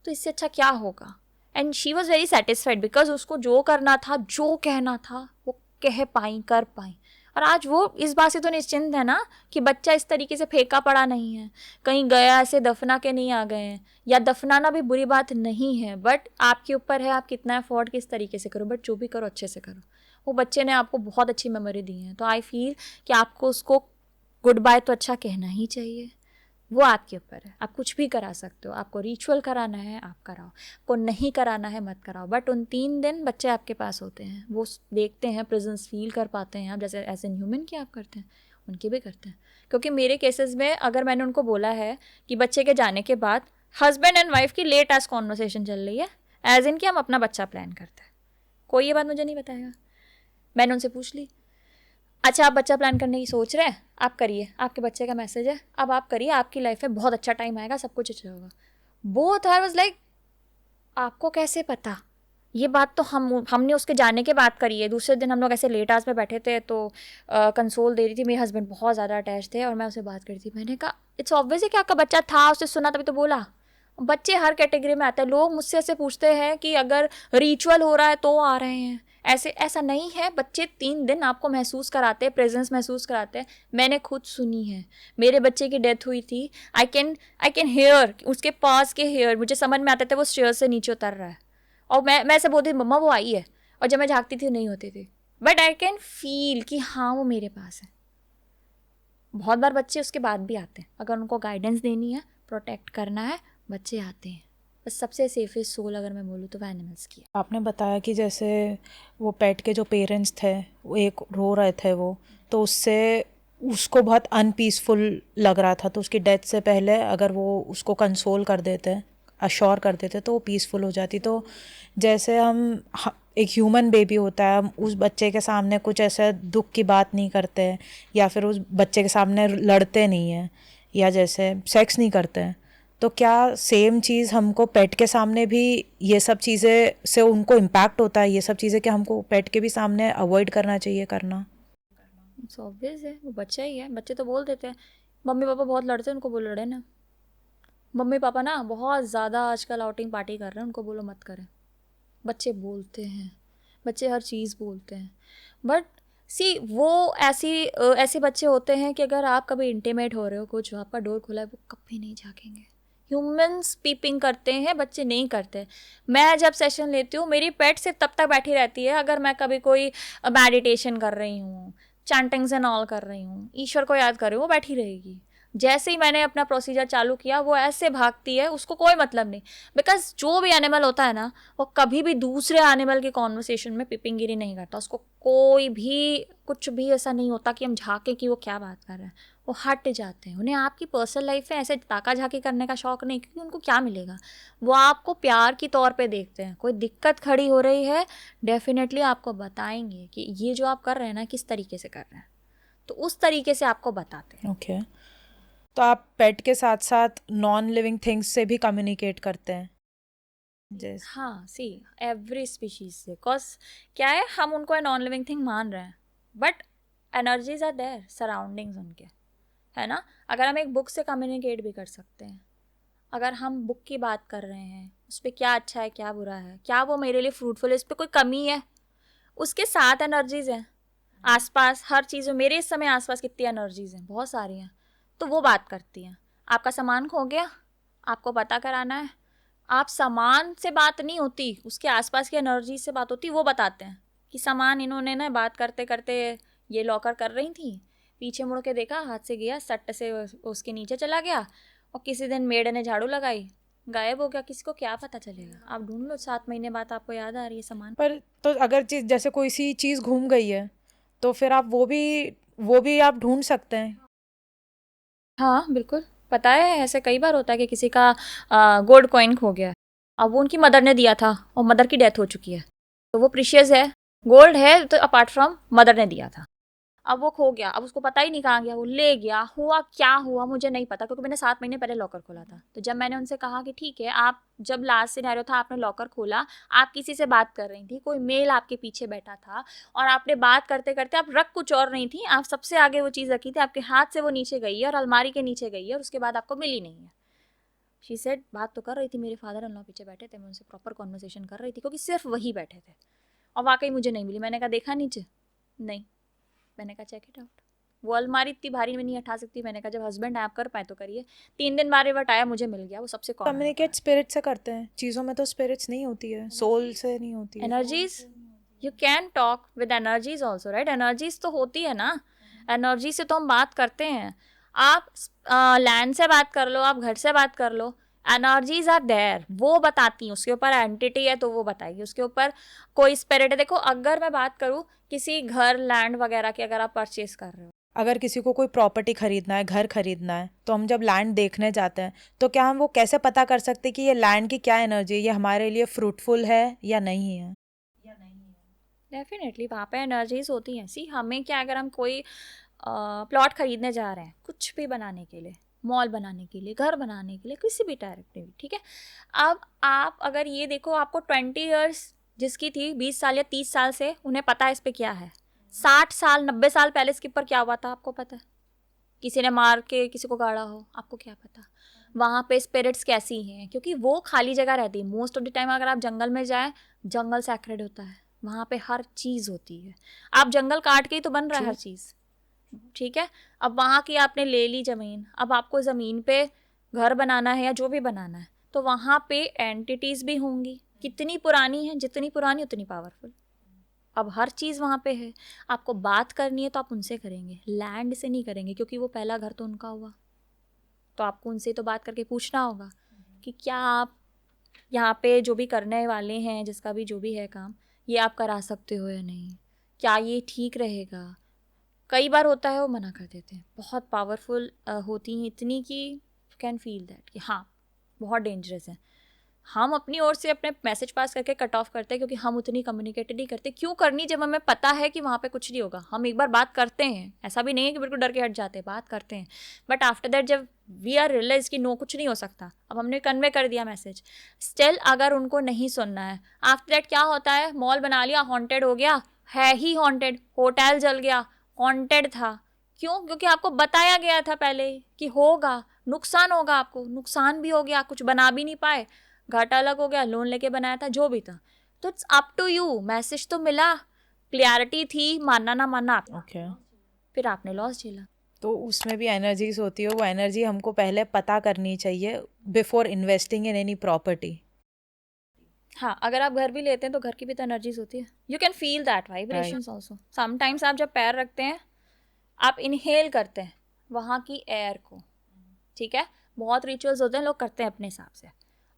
तो इससे अच्छा क्या होगा। And she was very satisfied because उसको जो करना था, जो कहना था, वो कह पाई, कर पाई। और आज वो इस बात से तो निश्चिंत है ना कि बच्चा इस तरीके से फेंका पड़ा नहीं है, कहीं गया ऐसे दफना के नहीं आ गए हैं। या दफनाना भी बुरी बात नहीं है, बट आपके ऊपर है आप कितना अफोर्ड किस तरीके से करो, बट जो भी करो अच्छे से करो। वो बच्चे ने आपको बहुत अच्छी मेमोरी दी है, तो आई फील कि आपको उसको गुड बाय तो अच्छा कहना ही चाहिए। वो आपके ऊपर है, आप कुछ भी करा सकते हो। आपको रिचुअल कराना है आप कराओ, आपको नहीं कराना है मत कराओ, बट उन 3 दिन बच्चे आपके पास होते हैं, वो देखते हैं, प्रेजेंस फील कर पाते हैं। आप जैसे एज एन ह्यूमन की आप करते हैं, उनके भी करते हैं। क्योंकि मेरे केसेस में अगर मैंने उनको बोला है कि बच्चे के जाने के बाद हस्बैंड एंड वाइफ की लेट आज कॉन्वर्सेशन चल रही है, एज इन कि हम अपना बच्चा प्लान करते हैं, कोई ये बात मुझे नहीं बताएगा। मैंने उनसे पूछ ली, अच्छा आप बच्चा प्लान करने की सोच रहे हैं, आप करिए, आपके बच्चे का मैसेज है, अब आप करिए, आपकी लाइफ में बहुत अच्छा टाइम आएगा, सब कुछ अच्छा होगा। बोथ आई वाज लाइक, आपको कैसे पता? ये बात तो हमने उसके जाने के बाद करी है। दूसरे दिन हम लोग ऐसे लेट आवर्स में बैठे थे, तो कंसोल दे रही थी, मेरे हस्बैंड बहुत ज़्यादा अटैच थे और मैं उससे बात करी थी। मैंने कहा इट्स ऑब्वियस है कि आपका बच्चा था, उससे सुना तभी तो बोला। बच्चे हर कैटेगरी में आते हैं। लोग मुझसे ऐसे पूछते हैं कि अगर रिचुअल हो रहा है तो आ रहे हैं, ऐसे ऐसा नहीं है। बच्चे 3 दिन आपको महसूस कराते हैं, प्रेजेंस महसूस कराते हैं। मैंने खुद सुनी है, मेरे बच्चे की डेथ हुई थी, आई कैन हेयर उसके पास के हेयर, मुझे समझ में आते थे वो स्टेयर से नीचे उतर रहा है, और मैं ऐसे बोलती थी मम्मा वो आई है, और जब मैं झाँकती थी नहीं होती थी, बट आई कैन फील कि हाँ वो मेरे पास है। बहुत बार बच्चे उसके बाद भी आते हैं, अगर उनको गाइडेंस देनी है, प्रोटेक्ट करना है, बच्चे आते हैं। बस सबसे सेफेस्ट सोल अगर मैं बोलूँ तो वो एनिमल्स की है। आपने बताया कि जैसे वो पेट के जो पेरेंट्स थे वो एक रो रहे थे, वो तो उससे उसको बहुत अनपीसफुल लग रहा था, तो उसकी डेथ से पहले अगर वो उसको कंसोल कर देते, अश्योर कर देते, तो वो पीसफुल हो जाती। तो जैसे एक ह्यूमन बेबी होता है, हम उस बच्चे के सामने कुछ ऐसा दुख की बात नहीं करते, या फिर उस बच्चे के सामने लड़ते नहीं हैं, या जैसे सेक्स नहीं करते हैं, तो क्या सेम चीज़ हमको पेट के सामने भी ये सब चीज़ें से उनको इम्पैक्ट होता है? ये सब चीज़ें क्या हमको पेट के भी सामने अवॉइड करना चाहिए करना? इट्स ऑब्वियस है, वो बच्चा ही है। बच्चे तो बोल देते हैं मम्मी पापा बहुत लड़ते हैं, उनको बोलो लड़े ना। मम्मी पापा ना बहुत ज़्यादा आजकल आउटिंग पार्टी कर रहे हैं, उनको बोलो मत करें। बच्चे बोलते हैं, बच्चे हर चीज़ बोलते हैं, बट सी वो ऐसे बच्चे होते हैं कि अगर आप कभी इंटीमेट हो रहे हो, कुछ आपका डोर खुला है, वो कभी नहीं झाँकेंगे। ह्यूमंस पीपिंग करते हैं, बच्चे नहीं करते। मैं जब सेशन लेती हूँ, मेरी पेट सिर्फ तब तक बैठी रहती है अगर मैं कभी कोई मेडिटेशन कर रही हूँ, चैंटिंग्स एंड ऑल कर रही हूँ, ईश्वर को याद कर रही हूँ, वो बैठी रहेगी। जैसे ही मैंने अपना प्रोसीजर चालू किया, वो ऐसे भागती है, उसको कोई मतलब नहीं। बिकॉज जो भी एनिमल होता है ना, वो कभी भी दूसरे एनिमल के कॉन्वर्सेशन में पिपिंगिरी नहीं करता। उसको कोई भी कुछ भी ऐसा नहीं होता कि हम झाँके कि वो क्या बात कर रहे हैं, वो हट जाते हैं। उन्हें आपकी पर्सनल लाइफ में ऐसे ताका झाकी करने का शौक नहीं, क्योंकि उनको क्या मिलेगा। वो आपको प्यार की तौर पे देखते हैं। कोई दिक्कत खड़ी हो रही है, डेफिनेटली आपको बताएंगे कि ये जो आप कर रहे हैं ना, किस तरीके से कर रहे हैं, तो उस तरीके से आपको बताते हैं। ओके, तो आप पेट के साथ साथ नॉन लिविंग थिंग्स से भी कम्युनिकेट करते हैं? जैसे हाँ, सी एवरी स्पीशीज से, कॉज क्या है, हम उनको नॉन लिविंग थिंग मान रहे हैं, but energies are there surroundings उनके, है ना। अगर हम एक बुक से कम्युनिकेट भी कर सकते हैं, अगर हम बुक की बात कर रहे हैं, उस पर क्या अच्छा है क्या बुरा है, क्या वो मेरे लिए फ्रूटफुल है, इस पर कोई कमी है, उसके साथ एनर्जीज हैं आसपास, हर चीज़ में। मेरे इस समय आसपास कितनी एनर्जीज हैं, बहुत सारी हैं, तो वो बात करती हैं। आपका सामान खो गया, आपको पता कराना है, आप सामान से बात नहीं होती, उसके आसपास की एनर्जी से बात होती, वो बताते हैं कि सामान इन्होंने ना बात करते करते ये लॉकर कर रही थी, पीछे मुड़ के देखा, हाथ से गया, सट्ट से उसके नीचे चला गया, और किसी दिन मेड ने झाड़ू लगाई, गायब हो गया। किसी को क्या पता चलेगा, आप ढूंढ लो, 7 महीने बाद आपको याद आ रही है सामान। पर तो अगर चीज जैसे कोई सी चीज़ घूम गई है, तो फिर आप वो भी आप ढूंढ सकते हैं? हाँ बिल्कुल, पता है ऐसे कई बार होता है कि किसी का गोल्ड कॉइन खो गया है, अब वो उनकी मदर ने दिया था और मदर की डेथ हो चुकी है, तो वो प्रीशियस है, गोल्ड है, तो अपार्ट फ्रॉम मदर ने दिया था। अब वो खो गया, अब उसको पता ही नहीं कहाँ गया, वो ले गया, हुआ क्या हुआ मुझे नहीं पता, क्योंकि मैंने 7 महीने पहले लॉकर खोला था। तो जब मैंने उनसे कहा कि ठीक है, आप जब लास्ट सिनेरियो था आपने लॉकर खोला, आप किसी से बात कर रही थी, कोई मेल आपके पीछे बैठा था, और आपने बात करते करते, आप रख कुछ और नहीं थी, आप सबसे आगे वो चीज़ रखी थी, आपके हाथ से वो नीचे गई है और अलमारी के नीचे गई है, और उसके बाद आपको मिली नहीं है। शी सेड, बात तो कर रही थी, मेरे फादर इन लॉ पीछे बैठे थे, मैं उनसे प्रॉपर कॉन्वर्सेशन कर रही थी, क्योंकि सिर्फ वही बैठे थे, और वाकई मुझे नहीं मिली। मैंने कहा देखा नीचे, नहीं, मैंने कहा चेक इट आउट। वो अलमारी इतनी भारी में नहीं उठा सकती, मैंने कहा जब हस्बैंड आप कर पाए तो करिए। 3 दिन बाद रिवर्ट आया, मुझे मिल गया, वो सबसे कॉमन कम्युनिकेट स्पिरिट से करते हैं, चीज़ों में तो स्पिरिट्स नहीं होती है, सोल से नहीं होती है। Energies. You can talk with energies also, right? Energies तो होती है ना, एनर्जी से तो हम बात करते हैं। आप लैंड से बात कर लो, आप घर से बात कर लो, एनर्जीज आर देयर, वो बताती हैं। उसके ऊपर एंटिटी है तो वो बताएगी, उसके ऊपर कोई स्पिरिट है। देखो अगर मैं बात करूँ किसी घर लैंड वगैरह की, अगर आप परचेज कर रहे हो, अगर किसी को कोई प्रॉपर्टी खरीदना है, घर खरीदना है, तो हम जब लैंड देखने जाते हैं तो क्या हम वो कैसे पता कर सकते हैं कि ये लैंड की क्या एनर्जी है, ये हमारे लिए फ्रूटफुल है या नहीं है? डेफिनेटली वहाँ पे एनर्जीज होती हैं। सी हमें क्या, अगर हम कोई प्लॉट खरीदने जा रहे हैं कुछ भी बनाने के लिए, मॉल बनाने के लिए, घर बनाने के लिए, किसी भी टाइप में, ठीक है। अब आप अगर ये देखो, आपको 20 ईयर्स जिसकी थी, 20 साल या 30 साल से उन्हें पता है इस पर क्या है। 60 साल 90 साल पहले इसके ऊपर क्या हुआ था आपको पता है? किसी ने मार के किसी को गाड़ा हो, आपको क्या पता? वहाँ पे स्पिरिट्स कैसी हैं, क्योंकि वो खाली जगह रहती है मोस्ट ऑफ द टाइम। अगर आप जंगल में जाएं, जंगल सैक्रेड होता है, वहाँ पे हर चीज़ होती है। आप जंगल काट के ही तो बन रहा है हर चीज़, ठीक है। अब वहाँ की आपने ले ली ज़मीन, अब आपको ज़मीन पे घर बनाना है या जो भी बनाना है, तो वहाँ पे एंटिटीज़ भी होंगी। कितनी पुरानी है, जितनी पुरानी उतनी पावरफुल। अब हर चीज़ वहाँ पे है, आपको बात करनी है तो आप उनसे करेंगे, लैंड से नहीं करेंगे, क्योंकि वो पहला घर तो उनका हुआ। तो आपको उनसे तो बात करके पूछना होगा कि क्या आप यहाँ पे जो भी करने वाले हैं, जिसका भी जो भी है काम, ये आप करा सकते हो या नहीं, क्या ये ठीक रहेगा। कई बार होता है वो मना कर देते हैं, बहुत पावरफुल होती हैं इतनी कि यू कैन फील दैट कि हाँ बहुत डेंजरस है। हम अपनी ओर से अपने मैसेज पास करके कट ऑफ करते हैं, क्योंकि हम उतनी कम्युनिकेट नहीं करते। क्यों करनी, जब हमें पता है कि वहाँ पे कुछ नहीं होगा। हम एक बार बात करते हैं, ऐसा भी नहीं है कि बिल्कुल डर के हट जाते हैं, बात करते हैं, बट आफ्टर दैट जब वी आर रियलाइज कि नो कुछ नहीं हो सकता, अब हमने कन्वे कर दिया मैसेज, स्टिल अगर उनको नहीं सुनना है, आफ्टर दैट क्या होता है, मॉल बना लिया, हॉन्टेड हो गया, है ही हॉन्टेड, होटल जल गया, हॉन्टेड था। क्यों? क्योंकि आपको बताया गया था पहले कि होगा, नुकसान होगा, आपको नुकसान भी हो गया, कुछ बना भी नहीं पाए, घाटा अलग हो गया, लोन लेके बनाया था, जो भी था। तो it's up to you, message तो मिला, क्लियरिटी थी, मानना ना मानना आप, ओके। फिर आपने लॉस झेला। तो उसमें भी एनर्जीज होती है, वो एनर्जी हमको पहले पता करनी चाहिए before investing in any property. हाँ, अगर आप घर भी लेते हैं तो घर की भी तो एनर्जीज होती है, you can feel that vibrations also. Sometimes आप जब पैर रखते हैं, आप इनहेल करते हैं वहाँ की एयर को, ठीक है। बहुत रिचुअल्स होते हैं, लोग करते हैं अपने हिसाब से।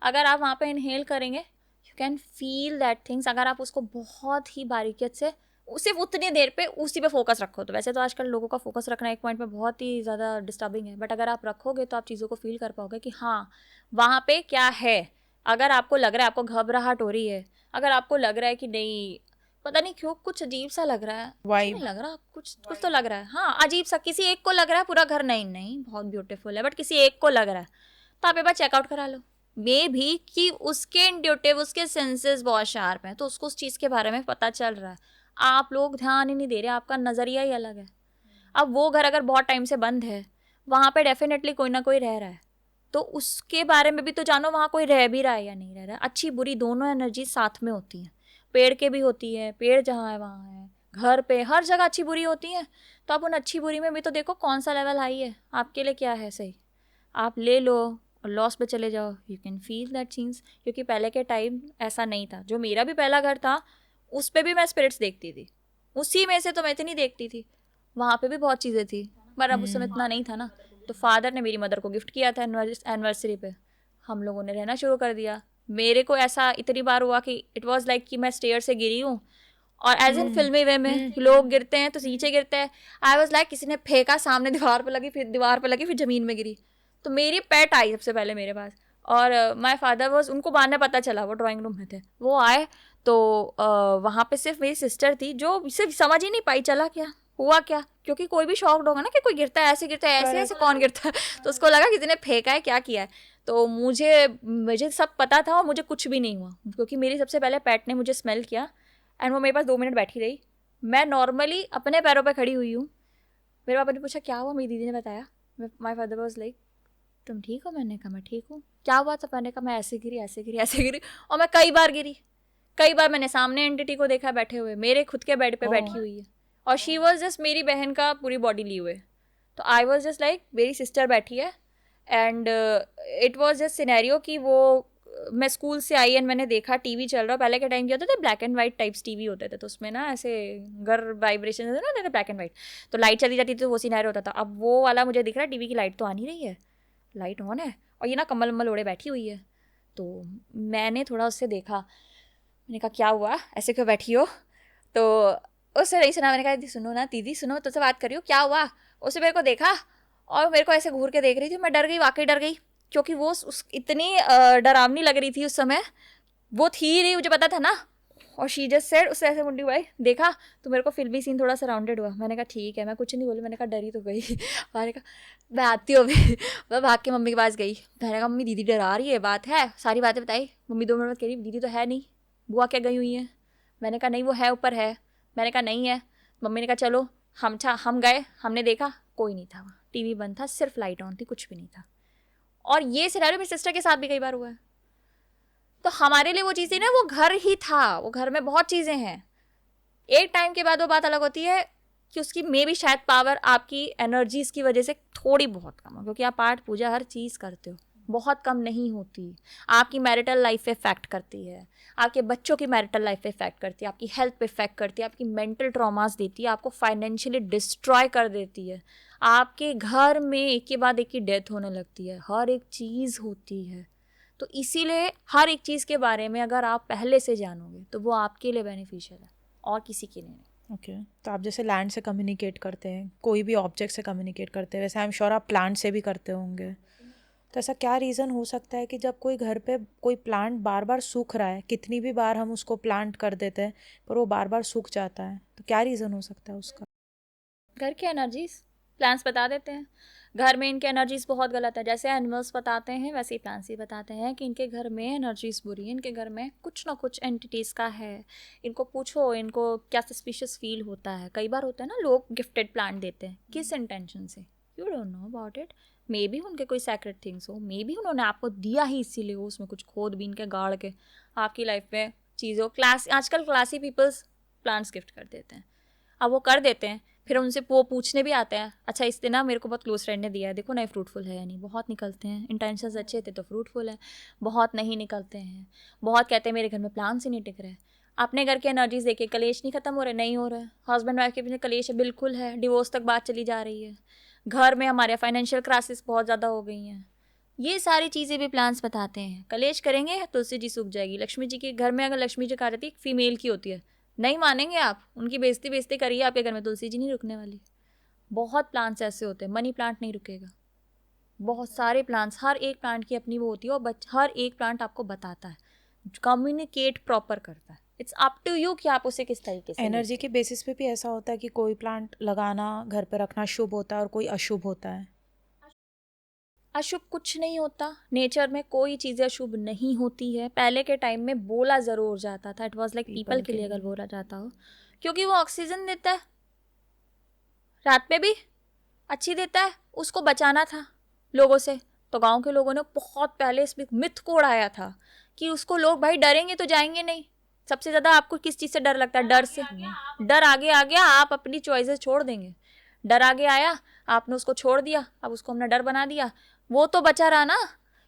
अगर आप वहाँ पे इनहेल करेंगे, you can feel that things. अगर आप उसको बहुत ही बारीकियत से, सिर्फ उतनी देर पे उसी पे फोकस रखो, तो वैसे तो आजकल लोगों का फोकस रखना एक पॉइंट पे बहुत ही ज़्यादा डिस्टर्बिंग है, बट अगर आप रखोगे तो आप चीज़ों को फील कर पाओगे कि हाँ वहाँ पे क्या है। अगर आपको लग रहा है आपको घबराहट हो रही है, अगर आपको लग रहा है कि नहीं पता नहीं क्यों कुछ अजीब सा लग रहा है, कुछ वाइब। नहीं लग रहा, कुछ कुछ तो लग रहा है, हाँ अजीब सा, किसी एक को लग रहा है, पूरा घर नहीं नहीं बहुत ब्यूटीफुल है, बट किसी एक को लग रहा है, तो आप एक बार चेकआउट करा लो। मे भी कि उसके इंट्यूटिव, उसके सेंसेस बहुत शार्प हैं, तो उसको उस चीज़ के बारे में पता चल रहा है। आप लोग ध्यान ही नहीं दे रहे, आपका नज़रिया ही अलग है। अब वो घर अगर बहुत टाइम से बंद है, वहाँ पे डेफिनेटली कोई ना कोई रह रहा है, तो उसके बारे में भी तो जानो, वहाँ कोई रह भी रहा है या नहीं रह रहा है। अच्छी बुरी दोनों एनर्जी साथ में होती हैं, पेड़ के भी होती है, पेड़ जहाँ है वहाँ है, घर पे हर जगह अच्छी बुरी होती है। तो आप उन अच्छी बुरी में भी तो देखो कौन सा लेवल हाई है, आपके लिए क्या है सही, आप ले लो और लॉस पे चले जाओ, यू कैन फील दैट चीज़। क्योंकि पहले के टाइम ऐसा नहीं था, जो मेरा भी पहला घर था उस पर भी मैं स्पिरिट्स देखती थी, उसी में से तो मैं इतनी देखती थी, वहाँ पे भी बहुत चीज़ें थी, पर अब उस समय इतना नहीं था ना। तो फादर ने मेरी मदर को गिफ्ट किया था एनिवर्सरी पे, हम लोगों ने रहना शुरू कर दिया। मेरे को ऐसा इतनी बार हुआ कि इट वाज लाइक कि मैं स्टेयर से गिरी हूँ, और एज इन फिल्मी वे में लोग गिरते हैं तो नीचे गिरते हैं, आई वाज लाइक किसी ने फेंका, सामने दीवार पे लगी, फिर दीवार पे लगी, फिर ज़मीन में गिरी। तो मेरी पेट आई सबसे पहले मेरे पास, और माय फादर वाज, उनको बाद में पता चला, वो ड्राइंग रूम में थे, वो आए तो वहाँ पे सिर्फ मेरी सिस्टर थी, जो सिर्फ समझ ही नहीं पाई चला क्या हुआ क्या, क्योंकि कोई भी शॉक्ड होगा ना कि कोई गिरता है, ऐसे गिरता है, ऐसे ऐसे कौन गिरता है, तो उसको लगा किसी ने फेंका है, क्या किया है। तो मुझे सब पता था और मुझे कुछ भी नहीं हुआ, क्योंकि मेरी सबसे पहले पेट ने मुझे स्मेल किया, एंड वो मेरे पास 2 मिनट बैठी रही। मैं नॉर्मली अपने पैरों पे खड़ी हुई हूँ, मेरे पापा ने पूछा क्या हुआ, मेरी दीदी ने बताया, माई फादर वाज लाइक तुम ठीक हो? मैंने कहा मैं ठीक हूँ। क्या हुआ? तो मैंने कहा मैं ऐसे गिरी ऐसे गिरी ऐसे गिरी, और मैं कई बार गिरी, कई बार मैंने सामने एंटिटी को देखा बैठे हुए, मेरे खुद के बेड पे बैठी हुई है, और शी वॉज जस्ट मेरी बहन का पूरी बॉडी ली हुए. तो आई वॉज जस्ट लाइक मेरी सिस्टर बैठी है and it was just scenario कि वो मैं स्कूल से आई एंड मैंने देखा टीवी चल रहा. पहले के टाइम क्या होता था, black and white types TV होते थे, तो उसमें ना ऐसे गर वाइब्रेशन होते थे ब्लैक एंड वाइट, तो लाइट चली जाती थी तो वो सिनेरियो होता था. अब वो वाला मुझे दिख रहा है टीवी की लाइट तो आ नहीं रही है, लाइट ऑन है और ये ना कम्बल वम्बल ओढ़े बैठी हुई है. तो मैंने थोड़ा उससे देखा, मैंने कहा क्या हुआ ऐसे क्यों बैठी हो. तो उससे नहीं सुना, मैंने कहा दीदी सुनो ना, दीदी सुनो, तुझसे बात कर रही हूँ, क्या हुआ. उसने मेरे को देखा और मेरे को ऐसे घूर के देख रही थी. मैं डर गई, वाकई डर गई, क्योंकि वो उस इतनी डरावनी लग रही थी उस समय. वो थी ही नहीं, मुझे पता था ना. और शी जस्ट सेड, उससे ऐसे मुंडी भाई देखा तो मेरे को फिल्मी सीन थोड़ा सराउंडेड हुआ. मैंने कहा ठीक है, मैं कुछ नहीं बोली, मैंने कहा डरी तो गई. मैंने कहा मैं आती हूँ अभी. मैं भाग के मम्मी के पास गई. मैंने कहा मम्मी दीदी डरा रही है, बात है, सारी बातें बताई. मम्मी 2 मिनट बाद कह रही दीदी तो है नहीं, बुआ क्या गई हुई है. मैंने कहा नहीं वो है ऊपर है. मैंने कहा नहीं है. मम्मी ने कहा चलो. हम गए, हमने देखा कोई नहीं था वहाँ, टीवी बंद था, सिर्फ लाइट ऑन थी, कुछ भी नहीं था. और ये सिनेरियो मेरी सिस्टर के साथ भी कई बार हुआ है. तो हमारे लिए वो चीज़ें ना, वो घर ही था, वो घर में बहुत चीज़ें हैं. एक टाइम के बाद वो बात अलग होती है कि उसकी मे भी शायद पावर आपकी एनर्जीज की वजह से थोड़ी बहुत कम हो, क्योंकि आप पाठ पूजा हर चीज़ करते हो, बहुत कम नहीं होती. आपकी मैरिटल लाइफ पे इफेक्ट करती है, आपके बच्चों की मैरिटल लाइफ पे इफेक्ट करती है, आपकी हेल्थ पे इफेक्ट करती है, आपकी मेंटल ट्रॉमास देती है, आपको फाइनेंशियली डिस्ट्रॉय कर देती है. आपके घर में एक के बाद एक की डेथ होने लगती है, हर एक चीज़ होती है. तो इसीलिए हर एक चीज़ के बारे में अगर आप पहले से जानोगे तो वो आपके लिए बेनिफिशियल है और किसी के लिए नहीं. ओके तो आप जैसे लैंड से कम्युनिकेट करते हैं, कोई भी ऑब्जेक्ट से कम्युनिकेट करते हैं, वैसे आई एम श्योर आप प्लांट से भी करते होंगे. तो ऐसा क्या रीज़न हो सकता है कि जब कोई घर पे कोई प्लांट बार बार सूख रहा है, कितनी भी बार हम उसको प्लांट कर देते हैं पर वो बार बार सूख जाता है, तो क्या रीज़न हो सकता है उसका? घर के एनर्जीज प्लांट्स बता देते हैं. घर में इनके एनर्जीज बहुत गलत है. जैसे एनिमल्स बताते हैं वैसे ही प्लांट्स ही बताते हैं कि इनके घर में एनर्जीज बुरी है, इनके घर में कुछ ना कुछ एंटिटीज़ का है. इनको पूछो इनको क्या सस्पिशियस फील होता है. कई बार होता है ना, लोग गिफ्टेड प्लांट देते हैं किस इंटेंशन से, you don't know about it. May be उनके कोई सैक्रेड थिंग्स हो, मे बी उन्होंने आपको दिया ही इसीलिए हो, उसमें कुछ खोद बीन के गाड़ के आपकी लाइफ में चीज़ों. क्लास आजकल क्लासी पीपल्स प्लांट्स गिफ्ट कर देते हैं. अब वो कर देते हैं, फिर उनसे वो पूछने भी आते हैं, अच्छा इस दिन ना मेरे को बहुत क्लोज फ्रेंड ने दिया है, देखो ना ये फ्रूटफुल है या नहीं. बहुत निकलते हैं, इंटेंशंस अच्छे थे तो फ्रूटफुल है. बहुत नहीं निकलते हैं, बहुत कहते हैं मेरे घर में प्लांट्स ही नहीं टिक रहे. अपने घर के एनर्जीज देखे, कलेश नहीं खत्म हो रहे, नहीं हो रहा है. हस्बैंड वाइफ के बीच में कलेश है, बिल्कुल है, डिवोर्स तक बात चली जा रही है. घर में हमारे फाइनेंशियल क्राइसिस बहुत ज़्यादा हो गई हैं. ये सारी चीज़ें भी प्लान्स बताते हैं. कलेश करेंगे तुलसी जी सूख जाएगी. लक्ष्मी जी के घर में अगर लक्ष्मी जी कहा जाती है फीमेल की होती है, नहीं मानेंगे आप, उनकी बेइज्जती बेइज्जती करिए, आपके घर में तुलसी जी नहीं रुकने वाली. बहुत प्लांट्स ऐसे होते हैं, मनी प्लांट नहीं रुकेगा. बहुत सारे प्लांट्स, हर एक प्लांट की अपनी वो होती है, और हर एक प्लांट आपको बताता है, कम्युनिकेट प्रॉपर करता है. इट्स अप टू यू कि आप उसे किस तरीके से एनर्जी के बेसिस पे भी ऐसा होता है कि कोई प्लांट लगाना घर पे रखना शुभ होता है और कोई अशुभ होता है? अशुभ कुछ नहीं होता. नेचर में कोई चीज़ें अशुभ नहीं होती है. पहले के टाइम में बोला ज़रूर जाता था, इट वॉज लाइक पीपल के लिए अगर बोला जाता हो, क्योंकि वो ऑक्सीजन देता है, रात में भी अच्छी देता है, उसको बचाना था लोगों से. तो गांव के लोगों ने बहुत पहले इस मिथ को उड़ाया था कि उसको लोग भाई डरेंगे तो जाएंगे नहीं. सबसे ज़्यादा आपको किस चीज़ से डर लगता है? डर से. डर आगे आ गया, आप अपनी चॉइसेस छोड़ देंगे. डर आगे आया, आपने उसको छोड़ दिया, अब उसको हमने डर बना दिया, वो तो बचा रहा ना.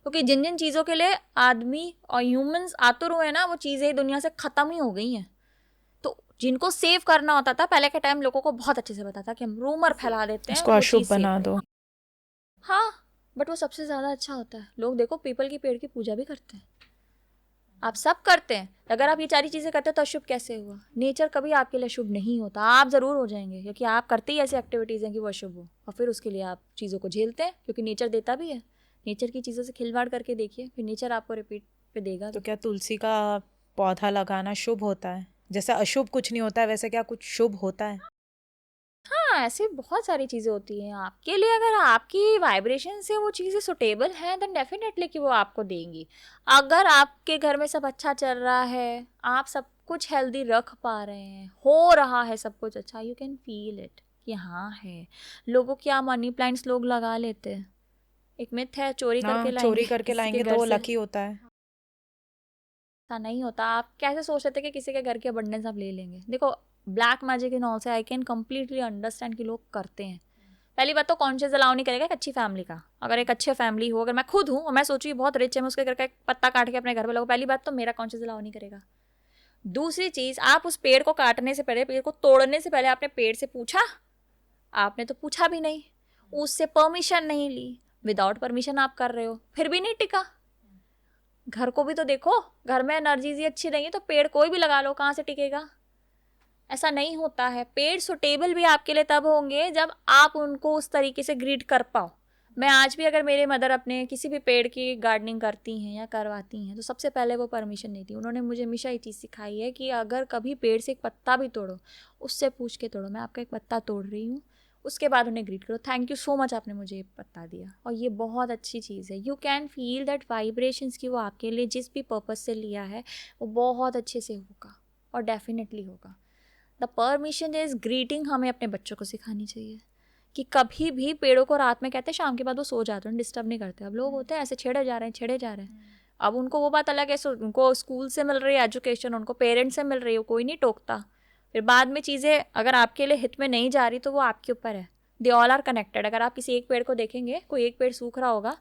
क्योंकि जिन जिन चीज़ों के लिए आदमी और ह्यूमंस आतुर हुए ना, वो चीज़ें दुनिया से ख़त्म ही हो गई हैं. तो जिनको सेव करना होता था पहले के टाइम, लोगों को बहुत अच्छे से पता था कि हम रूमर फैला देते हैं, उसको वो अशुभ चीज़ सेव बना है. दो. हाँ, बट वो सबसे ज़्यादा अच्छा होता है. लोग देखो पीपल की पेड़ की पूजा भी करते हैं, आप सब करते हैं. अगर आप ये सारी चीज़ें करते हो तो अशुभ कैसे हुआ? नेचर कभी आपके लिए अशुभ नहीं होता. आप ज़रूर हो जाएंगे, क्योंकि आप करते ही ऐसी एक्टिविटीज़ हैं कि वो अशुभ हो, और फिर उसके लिए आप चीज़ों को झेलते हैं, क्योंकि नेचर देता भी है. नेचर की चीज़ों से खिलवाड़ करके देखिए, फिर नेचर आपको रिपीट पे देगा. तो क्या तुलसी का पौधा लगाना शुभ होता है? जैसे अशुभ कुछ नहीं होता है, वैसे क्या कुछ शुभ होता है? हाँ, ऐसे बहुत सारी चीज़ें होती हैं आपके लिए. अगर आपकी वाइब्रेशन से वो चीज़ें सुटेबल हैं, देन डेफिनेटली कि वो आपको देंगी. अगर आपके घर में सब अच्छा चल रहा है, आप सब कुछ हेल्दी रख पा रहे हैं, हो रहा है सब कुछ अच्छा, यू कैन फील इट कि हाँ है. लोगों क्या मनी प्लांट्स लोग लगा लेते हैं, एक मिथ है, चोरी करके हाँ, चोरी लाएंगे करके किसी के लाएंगे तो घर वो से. लकी होता है. ऐसा नहीं होता. आप कैसे सोच रहे थे कि किसी के घर की अबंडेंस आप ले लेंगे? देखो, ब्लैक मैजिक इन ऑल से आई कैन कम्प्लीटली अंडरस्टैंड कि लोग करते हैं। पहली बात तो कॉन्शियस अलाउ नहीं करेगा एक अच्छी फैमिली का। अगर एक अच्छे फैमिली हो, अगर मैं खुद हूँ और मैं सोचूँ बहुत रिच है, मैं उसके घर का एक पत्ता काट के अपने घर पे लगाऊँ, पहली बात तो मेरा कॉन्शियस अलाउ नहीं करेगा। दूसरी चीज़, आप उस पेड़ को काटने से पहले, पेड़ को तोड़ने से पहले आपने पेड़ से पूछा? आपने तो पूछा भी नहीं, उससे परमिशन नहीं ली, विदाउट परमिशन आप कर रहे हो, फिर भी नहीं टिका। घर को भी तो देखो, घर में एनर्जीज ही अच्छी नहीं है तो पेड़ कोई भी लगा लो, कहाँ से टिकेगा? ऐसा नहीं होता है। पेड़ सुटेबल भी आपके लिए तब होंगे जब आप उनको उस तरीके से ग्रीड कर पाओ। मैं आज भी अगर मेरे मदर अपने किसी भी पेड़ की गार्डनिंग करती हैं या करवाती हैं तो सबसे पहले वो परमिशन नहीं थी। उन्होंने मुझे हमेशा ये चीज़ सिखाई है कि अगर कभी पेड़ से एक पत्ता भी तोड़ो, उससे पूछ के तोड़ो, मैं आपका एक पत्ता तोड़ रही हूँ, उसके बाद उन्हें ग्रीट करो, थैंक यू सो मच आपने मुझे ये पत्ता दिया। और ये बहुत अच्छी चीज़ है। You can feel that vibrations की वो आपके लिए जिस भी पर्पज़ से लिया है वो बहुत अच्छे से होगा और डेफिनेटली होगा। द परमिशन इज ग्रीटिंग हमें अपने बच्चों को सिखानी चाहिए कि कभी भी पेड़ों को रात में कहते हैं शाम के बाद वो सो जाते हैं, डिस्टर्ब नहीं करते। अब लोग होते हैं ऐसे छेड़े जा रहे हैं। अब उनको वो बात अलग है, उनको स्कूल से मिल रही है एजुकेशन, उनको पेरेंट्स से मिल रही है, कोई नहीं टोकता। फिर बाद में चीज़ें अगर आपके लिए हित में नहीं जा रही तो वो आपके ऊपर है। They all are connected. अगर आप किसी एक पेड़ को देखेंगे, कोई एक पेड़ सूख रहा होगा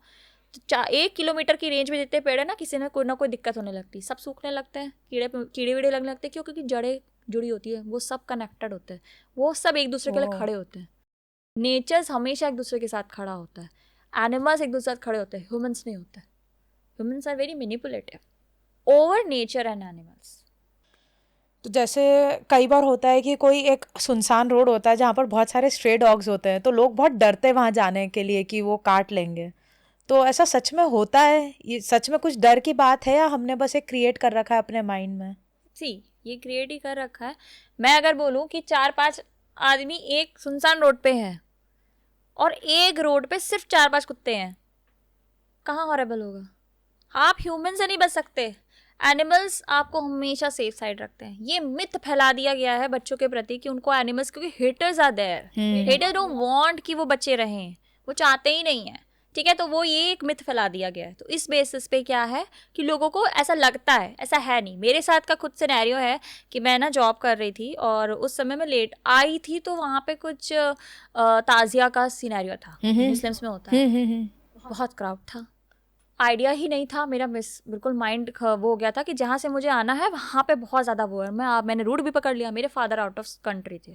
तो 1 किलोमीटर की रेंज में जितने पेड़ है ना, किसी ने कोई ना कोई दिक्कत होने लगती, सब सूखने लगते हैं, कीड़े वीड़े लगने लगते हैं। क्यों? क्योंकि जड़ें जुड़ी होती है, वो सब कनेक्टेड होते हैं, वो सब एक दूसरे के लिए खड़े होते हैं। नेचर्स हमेशा एक दूसरे के साथ खड़ा होता है, एनिमल्स एक दूसरे के साथ खड़े होते हैं, ह्यूमंस नहीं होते। Humans are very manipulative over nature and animals. तो जैसे कई बार होता है कि कोई एक सुनसान रोड होता है जहाँ पर बहुत सारे स्ट्रे डॉग्स होते हैं, तो लोग बहुत डरते हैं वहाँ जाने के लिए कि वो काट लेंगे। तो ऐसा सच में होता है? ये सच में कुछ डर की बात है या हमने बस एक क्रिएट कर रखा है अपने माइंड में? ये क्रिएट ही कर रखा है। मैं अगर बोलूँ कि 4-5 आदमी एक सुनसान रोड पे है और एक रोड पे सिर्फ 4-5 कुत्ते हैं, कहाँ हॉरेबल होगा? आप ह्यूमन से नहीं बच सकते। एनिमल्स आपको हमेशा सेफ साइड रखते हैं। ये मिथ फैला दिया गया है बच्चों के प्रति कि उनको एनिमल्स, क्योंकि haters are there, haters don't want कि वो बच्चे रहें, वो चाहते ही नहीं है, ठीक है। तो वो ये एक मिथ फैला दिया गया है। तो इस बेसिस पे क्या है कि लोगों को ऐसा लगता है, ऐसा है नहीं। मेरे साथ का खुद सिनेरियो है कि मैं ना जॉब कर रही थी और उस समय मैं लेट आई थी, तो वहाँ पे कुछ ताजिया का सिनेरियो था, मुस्लिम्स में होता है, बहुत क्राउड था। आइडिया ही नहीं था, मेरा बिल्कुल माइंड वो हो गया था कि जहाँ से मुझे आना है वहाँ पे बहुत ज़्यादा वो है। मैंने रूट भी पकड़ लिया, मेरे फादर आउट ऑफ कंट्री थे।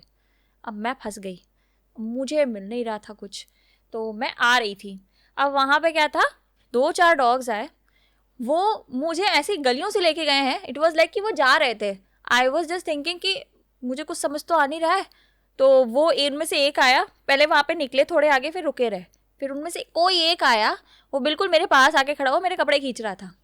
अब मैं फंस गई, मुझे मिल नहीं रहा था कुछ, तो मैं आ रही थी। अब वहाँ पे क्या था, 2-4 डॉग्स आए, वो मुझे ऐसी गलियों से लेके गए हैं, इट वॉज लाइक कि वो जा रहे थे। आई वॉज जस्ट थिंकिंग कि मुझे कुछ समझ तो आ नहीं रहा है। तो वो इनमें से एक आया, पहले वहाँ पे निकले थोड़े आगे, फिर रुके रहे, फिर उनमें से कोई एक आया, वो बिल्कुल मेरे पास आके खड़ा हुआ, मेरे कपड़े खींच रहा था।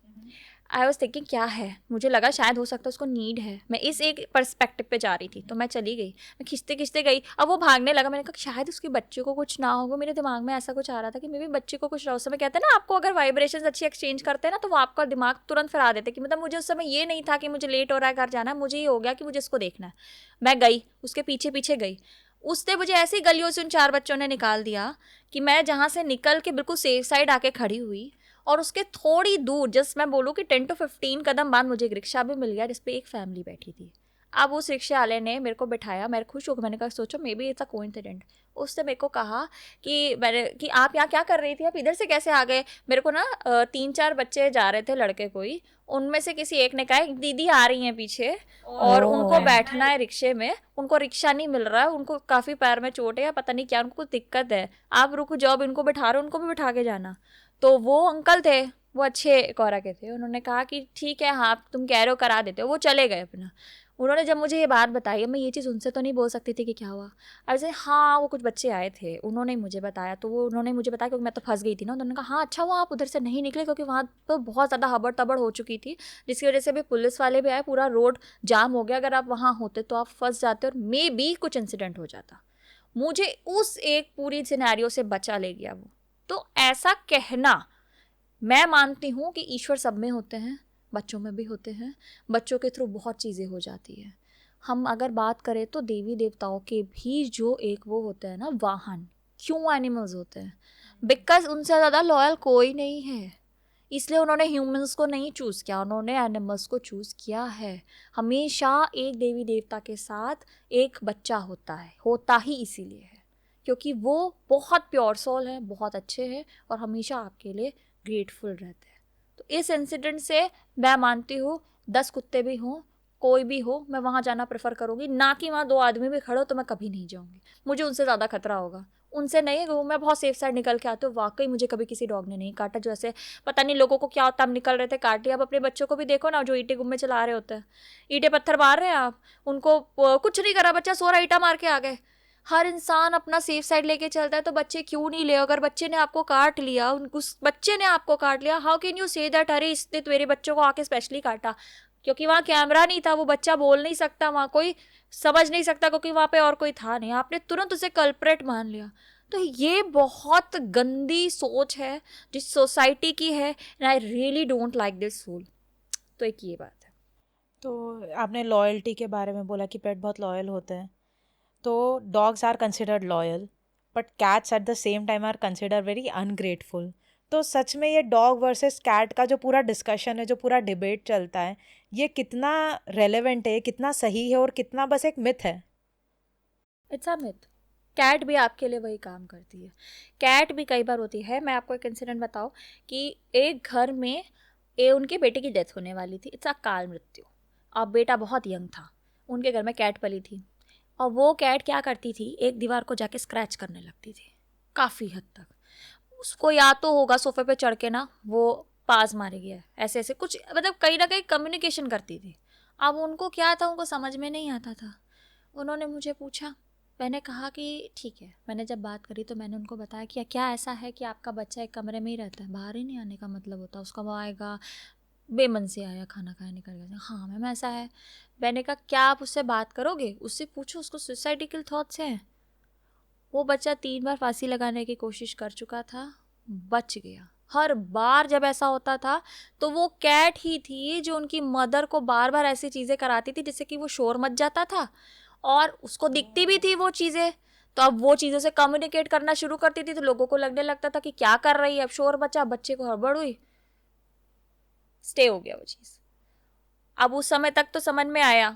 आई वॉज थिंकिंग क्या है, मुझे लगा शायद हो सकता है उसको नीड है। मैं इस एक पर्सपेक्टिव पे जा रही थी, तो मैं चली गई, मैं खींचते खींचते गई। अब वो भागने लगा, मैंने कहा शायद उसके बच्चे को कुछ ना होगा। मेरे दिमाग में ऐसा कुछ आ रहा था कि मे भी बच्चे को कुछ रहा। उस समय कहते हैं ना, आपको अगर वाइब्रेशंस अच्छी एक्सचेंज करते हैं ना, तो वो आपका दिमाग तुरंत फिरा देते कि मतलब मुझे उस समय ये नहीं था कि मुझे लेट हो रहा है घर जाना है, मुझे ये हो गया कि मुझे इसको देखना है। मैं गई, उसके पीछे पीछे गई। उसने मुझे ऐसी गलियों से उन 4 बच्चों ने निकाल दिया कि मैं जहाँ से निकल के बिल्कुल सेफ साइड आके खड़ी हुई, और उसके थोड़ी दूर, जस्ट मैं बोलूँ कि 10 to 15 कदम बाद मुझे एक रिक्शा भी मिल गया जिसपे एक फैमिली बैठी थी। अब उस रिक्शा वाले ने मेरे को बिठाया, मैं खुश हो गई, मैंने कहा सोचो may be it's a coincident. उसने मेरे को कहा कि आप यहाँ क्या कर रही थी, आप इधर से कैसे आ गए। मेरे को ना 3-4 बच्चे जा रहे थे, लड़के कोई, उनमें से किसी एक ने कहा दीदी आ रही हैं पीछे और उनको बैठना है रिक्शे में, उनको रिक्शा नहीं मिल रहा है, उनको काफ़ी पैर में चोट है या पता नहीं क्या, उनको कुछ दिक्कत है, आप रुको जाओ, इनको बिठा रहे हो, उनको भी बिठा के जाना। तो वो अंकल थे, वो अच्छे कोरा के थे, उन्होंने कहा कि ठीक है, हाँ तुम कह रहे हो करा देते हो। वो चले गए अपना। उन्होंने जब मुझे ये बात बताई, मैं ये चीज़ उनसे तो नहीं बोल सकती थी कि क्या हुआ। ऐसे हाँ वो कुछ बच्चे आए थे, उन्होंने मुझे बताया, तो वो उन्होंने मुझे बताया क्योंकि मैं तो फंस गई थी ना। उन्होंने कहा हाँ अच्छा हुआ आप उधर से नहीं निकले, क्योंकि वहाँ पर बहुत ज़्यादा हबड़ तबड़ हो चुकी थी, जिसकी वजह से भी पुलिस वाले भी आए, पूरा रोड जाम हो गया। अगर आप वहाँ होते तो आप फंस जाते और मे बी कुछ इंसिडेंट हो जाता। मुझे उस एक पूरी सिनेरियो से बचा ले गया वो। तो ऐसा कहना, मैं मानती हूँ कि ईश्वर सब में होते हैं, बच्चों में भी होते हैं, बच्चों के थ्रू बहुत चीज़ें हो जाती है। हम अगर बात करें तो देवी देवताओं के भी जो एक वो होते हैं ना वाहन, क्यों एनिमल्स होते हैं? बिकॉज उनसे ज़्यादा लॉयल कोई नहीं है। इसलिए उन्होंने ह्यूमंस को नहीं चूज़ किया, उन्होंने एनिमल्स को चूज़ किया है। हमेशा एक देवी देवता के साथ एक बच्चा होता है, होता ही इसीलिए है क्योंकि वो बहुत प्योर सोल है, बहुत अच्छे हैं और हमेशा आपके लिए ग्रेटफुल रहते हैं। तो इस इंसिडेंट से मैं मानती हूँ 10 कुत्ते भी हों, कोई भी हो, मैं वहाँ जाना प्रेफर करूँगी, ना कि वहाँ 2 आदमी भी खड़े हो तो मैं कभी नहीं जाऊँगी। मुझे उनसे ज़्यादा खतरा होगा, उनसे नहीं, वो मैं बहुत सेफ साइड निकल के आती हूँ। वाकई मुझे कभी किसी डॉग ने नहीं काटा, जो ऐसे पता नहीं लोगों को क्या होता है, हम निकल रहे थे काट लिया। अब अपने बच्चों को भी देखो ना, जो ईंटें गुम्मे चला रहे होते हैं, ईंटें पत्थर मार रहे हैं आप, उनको कुछ नहीं करा, बच्चा सो रहा, ईंटा मार के आ गए। हर इंसान अपना सेफ साइड लेके चलता है, तो बच्चे क्यों नहीं ले? अगर बच्चे ने आपको काट लिया, उस बच्चे ने आपको काट लिया, how can you say that अरे इसने तेरे बच्चों को आके स्पेशली काटा? क्योंकि वहाँ कैमरा नहीं था, वो बच्चा बोल नहीं सकता, वहाँ कोई समझ नहीं सकता क्योंकि वहाँ पे और कोई था नहीं, आपने तुरंत उसे कल्प्रेट मान लिया। तो ये बहुत गंदी सोच है जिस सोसाइटी की है, and I really don't like this soul. तो एक ये बात है। तो आपने लॉयल्टी के बारे में बोला कि पेट बहुत लॉयल होते हैं, तो dogs are considered loyal but cats at the same time are consider very ungrateful. तो सच में ये डॉग वर्सेस कैट का जो पूरा डिस्कशन है, जो पूरा डिबेट चलता है, ये कितना रेलेवेंट है, कितना सही है और कितना बस एक मिथ है? It's a myth. कैट भी आपके लिए वही काम करती है, कैट भी कई बार होती है। मैं आपको एक इंसिडेंट बताऊँ कि एक घर में उनके बेटे की डेथ होने वाली थी, इट्स अ काल मृत्यु। अब बेटा बहुत यंग था, उनके घर में कैट पली थी, और वो कैट क्या करती थी, एक दीवार को जाके स्क्रैच करने लगती थी काफ़ी हद तक। उसको या तो होगा सोफे पे चढ़ के ना वो पास मारेगी, ऐसे ऐसे कुछ, मतलब कहीं ना कहीं कम्युनिकेशन करती थी। अब उनको क्या था, उनको समझ में नहीं आता था। उन्होंने मुझे पूछा, मैंने कहा कि ठीक है। मैंने जब बात करी तो मैंने उनको बताया कि क्या ऐसा है कि आपका बच्चा एक कमरे में ही रहता है, बाहर ही नहीं आने का मतलब होता उसका, वो आएगा बेमन से आया, खाना खाया निकल गया? हाँ मैम ऐसा है। मैंने कहा क्या आप उससे बात करोगे, उससे पूछो उसको सुसाइडिकल थॉट्स हैं? वो बच्चा 3 बार फांसी लगाने की कोशिश कर चुका था, बच गया। हर बार जब ऐसा होता था तो वो कैट ही थी जो उनकी मदर को बार बार ऐसी चीज़ें कराती थी जिससे कि वो शोर मच जाता था, और उसको दिखती भी थी वो चीज़ें। तो अब वो चीज़ों से कम्युनिकेट करना शुरू करती थी, तो लोगों को लगने लगता था कि क्या कर रही है, अब शोर बचा, बच्चे को हड़बड़ हुई, स्टे हो गया वो चीज़। अब उस समय तक तो समझ में आया।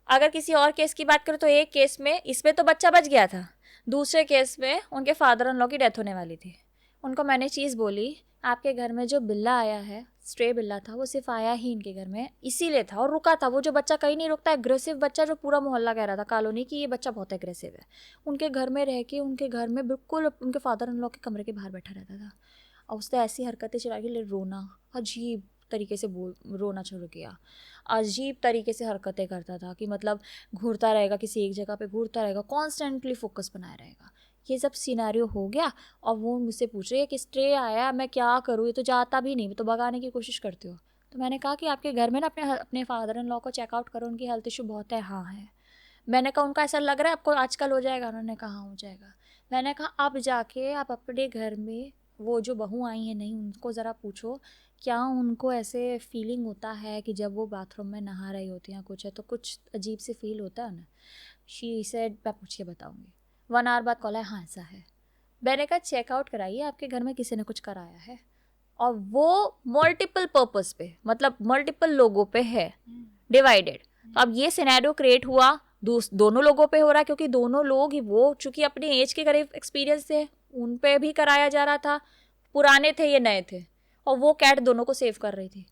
अगर किसी और केस की बात करें तो एक केस में इसमें तो बच्चा बच गया था, दूसरे केस में उनके फादर इन लॉ की डेथ होने वाली थी। उनको मैंने चीज़ बोली, आपके घर में जो बिल्ला आया है, स्ट्रे बिल्ला था, वो सिर्फ आया ही इनके घर में इसीलिए था, और रुका था। वो जो बच्चा कहीं नहीं रुकता, एग्रेसिव बच्चा, जो पूरा मोहल्ला कह रहा था कॉलोनी की ये बच्चा बहुत एग्रेसिव है, उनके घर में रह के उनके घर में बिल्कुल उनके फादर इन लॉ के कमरे के बाहर बैठा रहता था। और उसने ऐसी हरकतें चला के, रोना, अजीब तरीके से बोल, रोना शुरू किया, अजीब तरीके से हरकतें करता था कि मतलब घूरता रहेगा, किसी एक जगह पे घूरता रहेगा, कॉन्स्टेंटली फोकस बनाए रहेगा। ये सब सिनेरियो हो गया, और वो मुझसे पूछ रही है कि स्ट्रे आया, मैं क्या करूँ, ये तो जाता भी नहीं, तो भगाने की कोशिश करते हो। तो मैंने कहा कि आपके घर में ना अपने फादर इन लॉ को चेकआउट करो, उनकी हेल्थ इशू बहुत है। हाँ है। मैंने कहा उनका ऐसा लग रहा है आपको आजकल हो जाएगा? उन्होंने कहा हाँ हो जाएगा। मैंने कहा अब जाके आप अपने घर में वो जो बहू आई हैं, नहीं, उनको ज़रा पूछो क्या उनको ऐसे फीलिंग होता है कि जब वो बाथरूम में नहा रही होती हैं, कुछ है तो कुछ अजीब से फील होता है ना। शी सेड मैं पूछ के बताऊँगी। 1 आवर बाद कॉल है, हाँ ऐसा है। मैंने कहा चेकआउट कराइए, आपके घर में किसी ने कुछ कराया है, और वो मल्टीपल पर्पस पे, मतलब मल्टीपल लोगों पे है, डिवाइडेड। तो अब ये सिनेरियो क्रिएट हुआ, दोनों लोगों पे हो रहा है, क्योंकि दोनों लोग ही वो चूंकि अपनी एज के करीब एक्सपीरियंस थे, उन पे भी कराया जा रहा था, पुराने थे ये नए थे, और वो कैट दोनों को सेव कर रही थी।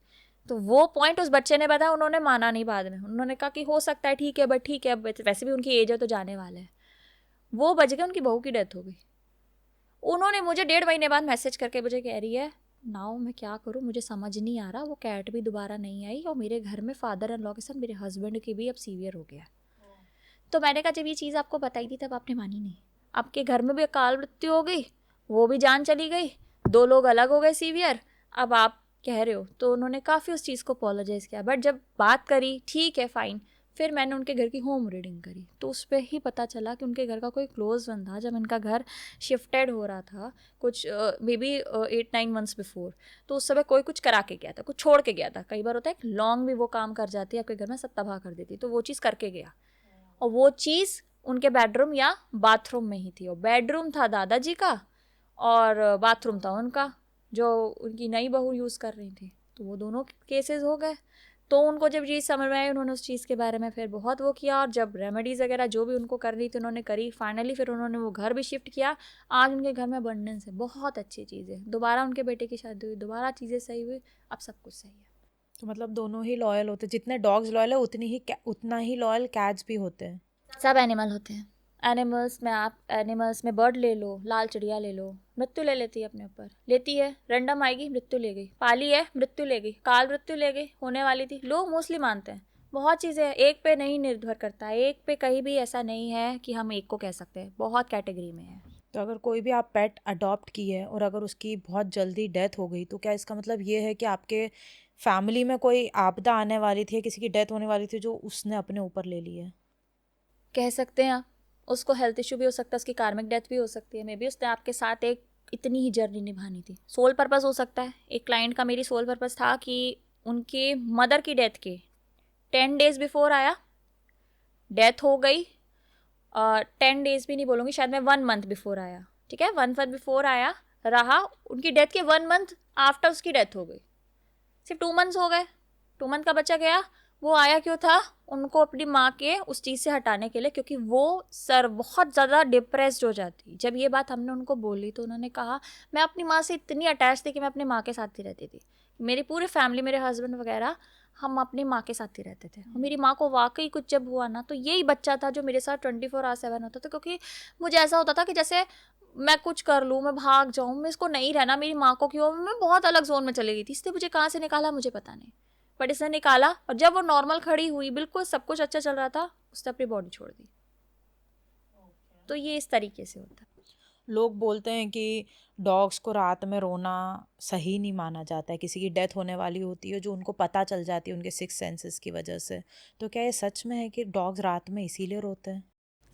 तो वो पॉइंट उस बच्चे ने बताया, उन्होंने माना नहीं। बाद में उन्होंने कहा कि हो सकता है, ठीक है, बट ठीक है, वैसे भी उनकी एज है तो जाने वाले हैं। वो बच गए, उनकी बहू की डेथ हो गई। उन्होंने मुझे 1.5 महीने बाद मैसेज करके मुझे कह रही है, नाउ मैं क्या करूँ, मुझे समझ नहीं आ रहा, वो कैट भी दोबारा नहीं आई, और मेरे घर में फादर इन लॉ के साथ मेरे हस्बैंड की भी अब सीवियर हो गया। तो मैंने कहा जब ये चीज़ आपको बताई थी तब आपने मानी नहीं। आपके घर में भी अकाल मृत्यु हो गई, वो भी जान चली गई, 2 लोग अलग हो गए सीवियर, अब आप कह रहे हो। तो उन्होंने काफ़ी उस चीज़ को अपोलोजाइज़ किया, बट जब बात करी ठीक है फाइन, फिर मैंने उनके घर की होम रीडिंग करी तो उस पर ही पता चला कि उनके घर का कोई क्लोज वन था। जब इनका घर शिफ्टेड हो रहा था कुछ मे बी 8-9 मंथ्स बिफोर, तो उस समय कोई कुछ करा के गया था, कुछ छोड़ के गया था। कई बार होता है लॉन्ग भी वो काम कर जाती है आपके घर में, सब तबाह कर देती, तो वो चीज़ करके गया, और वो चीज़ उनके बेडरूम या बाथरूम में ही थी। और बेडरूम था दादाजी का और बाथरूम था उनका। जो उनकी नई बहू यूज़ कर रही थी, तो वो दोनों केसेस हो गए। तो उनको जब चीज़ समझ में आई, उन्होंने उस चीज़ के बारे में फिर बहुत वो किया, और जब रेमेडीज़ वगैरह जो भी उनको करनी थी उन्होंने करी। फाइनली फिर उन्होंने वो घर भी शिफ्ट किया। आज उनके घर में अबंडेंस है, बहुत अच्छी चीज़ है। दोबारा उनके बेटे की शादी हुई, दोबारा चीज़ें सही हुई, अब सब कुछ सही है। तो मतलब दोनों ही लॉयल होते, जितने डॉग्स लॉयल है उतना ही लॉयल कैट्स भी होते हैं। सब एनिमल होते हैं। एनिमल्स में बर्ड ले लो, लाल चिड़िया ले लो, मृत्यु ले लेती है अपने ऊपर, लेती है, रैंडम आएगी, मृत्यु ले गई। पाली है, मृत्यु ले गई, काल मृत्यु ले गई, होने वाली थी। लोग मोस्टली मानते हैं। बहुत चीज़ें हैं, एक पे नहीं निर्भर करता है, एक पे कहीं भी ऐसा नहीं है कि हम एक को कह सकते हैं, बहुत कैटेगरी में है। तो अगर कोई भी आप पेट अडॉप्ट की है और अगर उसकी बहुत जल्दी डेथ हो गई, तो क्या इसका मतलब ये है कि आपके फैमिली में कोई आपदा आने वाली थी, किसी की डेथ होने वाली थी, जो उसने अपने ऊपर ले ली है? कह सकते हैं आप। उसको हेल्थ इशू भी हो सकता है, उसकी कार्मिक डेथ भी हो सकती है। मे बी उसने आपके साथ एक इतनी ही जर्नी निभानी थी। सोल पर्पस हो सकता है। एक क्लाइंट का मेरी सोल पर्पस था कि उनके मदर की डेथ के 10 days बिफोर आया, डेथ हो गई। 10 days भी नहीं बोलूँगी, शायद मैं 1 month बिफोर आया, ठीक है, 1 month बिफोर आया, रहा। उनकी डेथ के 1 month आफ्टर उसकी डेथ हो गई। सिर्फ 2 months हो गए, 2 month का बच्चा गया। वो आया क्यों था? उनको अपनी माँ के उस चीज़ से हटाने के लिए, क्योंकि वो सर बहुत ज़्यादा डिप्रेस्ड हो जाती। जब ये बात हमने उनको बोली तो उन्होंने कहा, मैं अपनी माँ से इतनी अटैच थी कि मैं अपनी माँ के साथ ही रहती थी। मेरी पूरी फैमिली, मेरे हस्बैंड वगैरह, हम अपनी माँ के साथ ही रहते थे। और मेरी माँ को वाकई कुछ जब हुआ ना, तो यही बच्चा था जो मेरे साथ 24/7 होता था। क्योंकि मुझे ऐसा होता था कि जैसे मैं कुछ कर लूँ, मैं भाग जाऊँ, मैं इसको नहीं रहना, मेरी माँ को क्यों, मैं बहुत अलग जोन में चली गई थी। इसने मुझे कहाँ से निकाला मुझे पता नहीं, बट इसने निकाला। और जब वो नॉर्मल खड़ी हुई, बिल्कुल सब कुछ अच्छा चल रहा था, उसने अपनी बॉडी छोड़ दी। तो ये इस तरीके से होता है। लोग बोलते हैं कि डॉग्स को रात में रोना सही नहीं माना जाता है, किसी की डेथ होने वाली होती है जो उनको पता चल जाती है उनके सिक्स सेंसेस की वजह से। तो क्या ये सच में है कि डॉग्स रात में इसीलिए रोते हैं?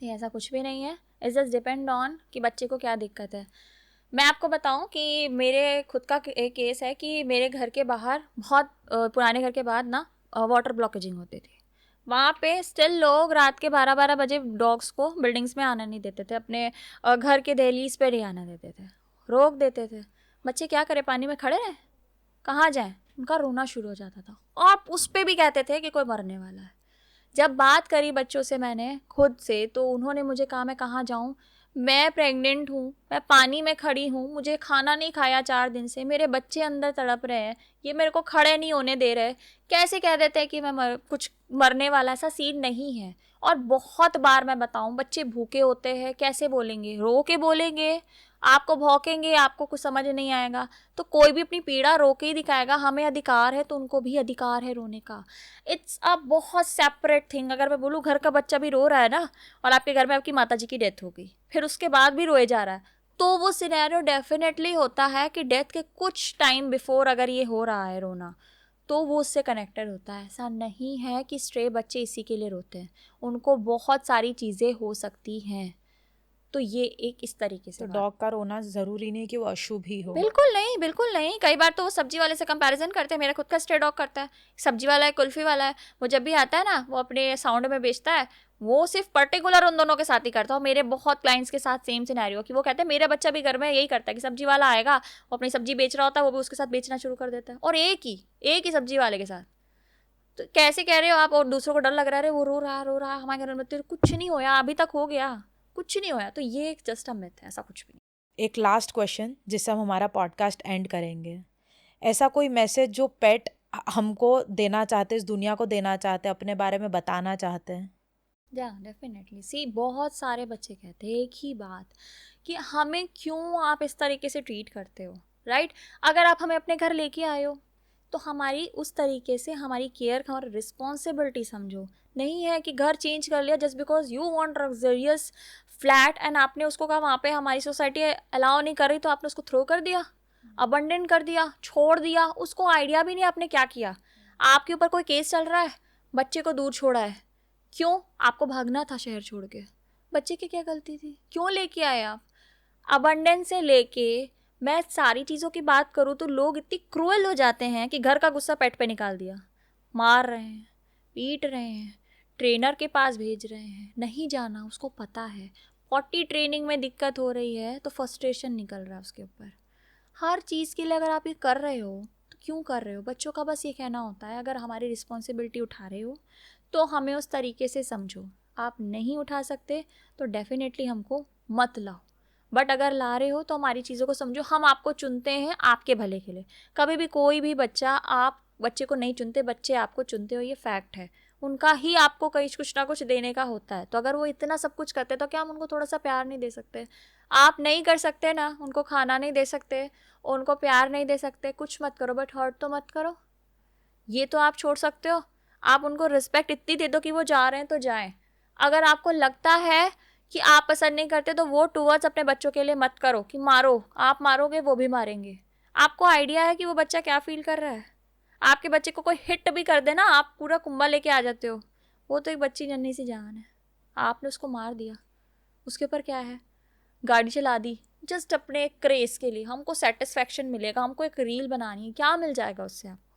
ये ऐसा कुछ भी नहीं है। इट्स जस्ट डिपेंड ऑन कि बच्चे को क्या दिक्कत है। मैं आपको बताऊं कि मेरे खुद का एक केस है कि मेरे घर के बाहर बहुत पुराने घर के बाद ना वाटर ब्लॉकेजिंग होती थी। वहाँ पे स्टिल लोग रात के 12-12 बजे डॉग्स को बिल्डिंग्स में आना नहीं देते थे, अपने घर के दहलीज पे नहीं आना देते थे, रोक देते थे। बच्चे क्या करें, पानी में खड़े रहे, कहाँ जाएं? उनका रोना शुरू हो जाता था, और उस पे भी कहते थे कि कोई मरने वाला है। जब बात करी बच्चों से मैंने खुद से, तो उन्होंने मुझे कहा, मैं कहाँ जाऊँ, मैं प्रेग्नेंट हूँ, मैं पानी में खड़ी हूँ, मुझे खाना नहीं खाया 4 दिन से, मेरे बच्चे अंदर तड़प रहे हैं, ये मेरे को खड़े नहीं होने दे रहे। कैसे कह देते हैं कि मैं कुछ मरने वाला, ऐसा सीन नहीं है। और बहुत बार मैं बताऊँ, बच्चे भूखे होते हैं, कैसे बोलेंगे, रो के बोलेंगे, आपको भौंकेंगे, आपको कुछ समझ नहीं आएगा। तो कोई भी अपनी पीड़ा रो के ही दिखाएगा। हमें अधिकार है तो उनको भी अधिकार है रोने का। इट्स अ बहुत सेपरेट थिंग। अगर मैं बोलूँ घर का बच्चा भी रो रहा है ना, और आपके घर में आपकी माता जी की डेथ हो गई, फिर उसके बाद भी रोए जा रहा है, तो वो सिनेरियो डेफिनेटली होता है कि डेथ के कुछ टाइम बिफोर अगर ये हो रहा है रोना, तो वो उससे कनेक्टेड होता है। ऐसा नहीं है कि स्ट्रे बच्चे इसी के लिए रोते हैं, उनको बहुत सारी चीज़ें हो सकती हैं। तो ये एक इस तरीके से तो बात। डॉग का रोना ज़रूरी नहीं कि वो अशुभ ही हो। बिल्कुल नहीं, बिल्कुल नहीं। कई बार तो वो सब्जी वाले से कंपैरिजन करते हैं। मेरा खुद का स्ट्रे डॉग करता है, सब्जी वाला है, कुल्फी वाला है, वो जब भी आता है ना, वो अपने साउंड में बेचता है, वो सिर्फ पर्टिकुलर उन दोनों के साथ ही करता है। और मेरे बहुत क्लाइंट्स के साथ सेम सिनेरियो कि वो कहते हैं मेरा बच्चा भी घर में यही करता है कि सब्जी वाला आएगा, वो अपनी सब्जी बेच रहा होता है, वो भी उसके साथ बेचना शुरू कर देता है, और एक ही सब्जी वाले के साथ। तो कैसे कह रहे हो आप? और दूसरों को डर लग रहा है, वो रो रहा हमारे घर में, तो कुछ नहीं होया, अभी तक हो गया, कुछ नहीं होया। तो ये एक जस्ट अ मिथ है, ऐसा कुछ भी नहीं। एक लास्ट क्वेश्चन जिससे हम हमारा पॉडकास्ट एंड करेंगे। ऐसा कोई मैसेज जो पेट हमको देना चाहते, इस दुनिया को देना चाहते, अपने बारे में बताना चाहते हैं? या डेफिनेटली सी, बहुत सारे बच्चे कहते हैं एक ही बात कि हमें क्यों आप इस तरीके से ट्रीट करते हो, राइट? अगर आप हमें अपने घर लेके आए हो, तो हमारी उस तरीके से हमारी केयर, हमारी रिस्पॉन्सिबिलिटी समझो। नहीं है कि घर चेंज कर लिया just because you want luxurious flat, and आपने उसको कहा वहाँ पे हमारी सोसाइटी अलाउ नहीं कर रही, तो आपने उसको थ्रो कर दिया, अबंडन कर दिया, छोड़ दिया। उसको आइडिया भी नहीं आपने क्या किया। आपके ऊपर कोई केस चल रहा है, बच्चे को दूर छोड़ा है, क्यों? आपको भागना था शहर छोड़ के, बच्चे की क्या गलती थी, क्यों लेके आए आप? अबंडेंस से लेके मैं सारी चीज़ों की बात करूँ तो लोग इतनी क्रूअल हो जाते हैं कि घर का गुस्सा पेट पे निकाल दिया, मार रहे हैं, पीट रहे हैं, ट्रेनर के पास भेज रहे हैं, नहीं जाना, उसको पता है 40 ट्रेनिंग में दिक्कत हो रही है, तो फ्रस्ट्रेशन निकल रहा है उसके ऊपर। हर चीज़ के लिए अगर आप ये कर रहे हो तो क्यों कर रहे हो? बच्चों का बस ये कहना होता है अगर हमारी रिस्पॉन्सिबिलिटी उठा रहे हो तो हमें उस तरीके से समझो, आप नहीं उठा सकते तो डेफिनेटली हमको मत लाओ, बट अगर ला रहे हो तो हमारी चीज़ों को समझो, हम आपको चुनते हैं आपके भले के लिए। कभी भी कोई भी बच्चा, आप बच्चे को नहीं चुनते, बच्चे आपको चुनते हो, ये फैक्ट है। उनका ही आपको कहीं कुछ ना कुछ देने का होता है, तो अगर वो इतना सब कुछ करते तो क्या हम उनको थोड़ा सा प्यार नहीं दे सकते? आप नहीं कर सकते ना, उनको खाना नहीं दे सकते, उनको प्यार नहीं दे सकते, कुछ मत करो बट हर्ट तो मत करो। ये तो आप छोड़ सकते हो। आप उनको रिस्पेक्ट इतनी दे दो कि वो जा रहे हैं तो जाएं। अगर आपको लगता है कि आप पसंद नहीं करते तो वो टूवर्ड्स अपने बच्चों के लिए मत करो कि मारो, आप मारोगे वो भी मारेंगे। आपको आइडिया है कि वो बच्चा क्या फील कर रहा है? आपके बच्चे को कोई हिट भी कर दे ना, आप पूरा कुंबा लेके आ जाते हो। वो तो एक बच्ची नन्ही सी जान है, आपने उसको मार दिया, उसके ऊपर क्या है? गाड़ी चला दी जस्ट अपने क्रेज के लिए, हमको सेटिस्फेक्शन मिलेगा, हमको एक रील बनानी है, क्या मिल जाएगा उससे? आपको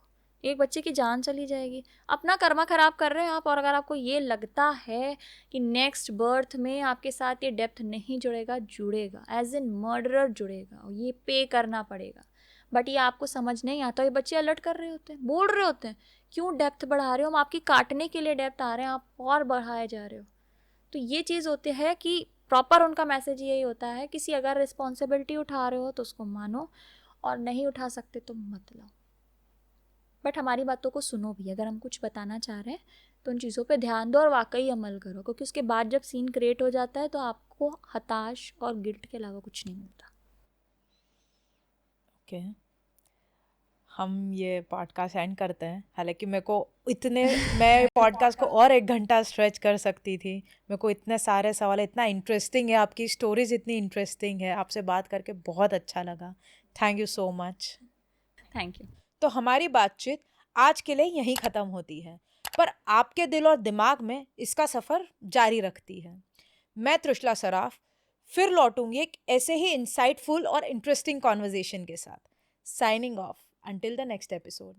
एक बच्चे की जान चली जाएगी। अपना कर्मा खराब कर रहे हैं आप। और अगर आपको ये लगता है कि नेक्स्ट बर्थ में आपके साथ ये डेप्थ नहीं जुड़ेगा, जुड़ेगा, एज इन मर्डरर जुड़ेगा, और ये पे करना पड़ेगा, बट ये आपको समझ नहीं आता। ये बच्चे अलर्ट कर रहे होते हैं, बोल रहे होते हैं क्यों डेप्थ बढ़ा रहे हो, हम आपकी काटने के लिए डेप्थ आ रहे हैं, आप और बढ़ाए जा रहे हो। तो ये चीज़ होती है कि प्रॉपर उनका मैसेज यही होता है, किसी अगर रिस्पॉन्सिबिलिटी उठा रहे हो तो उसको मानो, और नहीं उठा सकते तो मत लो, बट हमारी बातों को सुनो भी। अगर हम कुछ बताना चाह रहे हैं तो उन चीज़ों पे ध्यान दो और वाकई अमल करो, क्योंकि उसके बाद जब सीन क्रिएट हो जाता है तो आपको हताश और गिल्ट के अलावा कुछ नहीं मिलता। ओके, हम ये पॉडकास्ट एंड करते हैं। हालांकि मेरे को इतने मैं पॉडकास्ट को और 1 घंटा स्ट्रेच कर सकती थी। मेरे को इतने सारे सवाल, इतना इंटरेस्टिंग है, आपकी स्टोरीज इतनी इंटरेस्टिंग है, आपसे बात करके बहुत अच्छा लगा। Thank you so much. Thank you. तो हमारी बातचीत आज के लिए यहीं ख़त्म होती है, पर आपके दिल और दिमाग में इसका सफ़र जारी रखती है। मैं त्रिशला सराफ फिर लौटूंगी एक ऐसे ही इंसाइटफुल और इंटरेस्टिंग कॉन्वर्जेशन के साथ। Signing off until the next episode.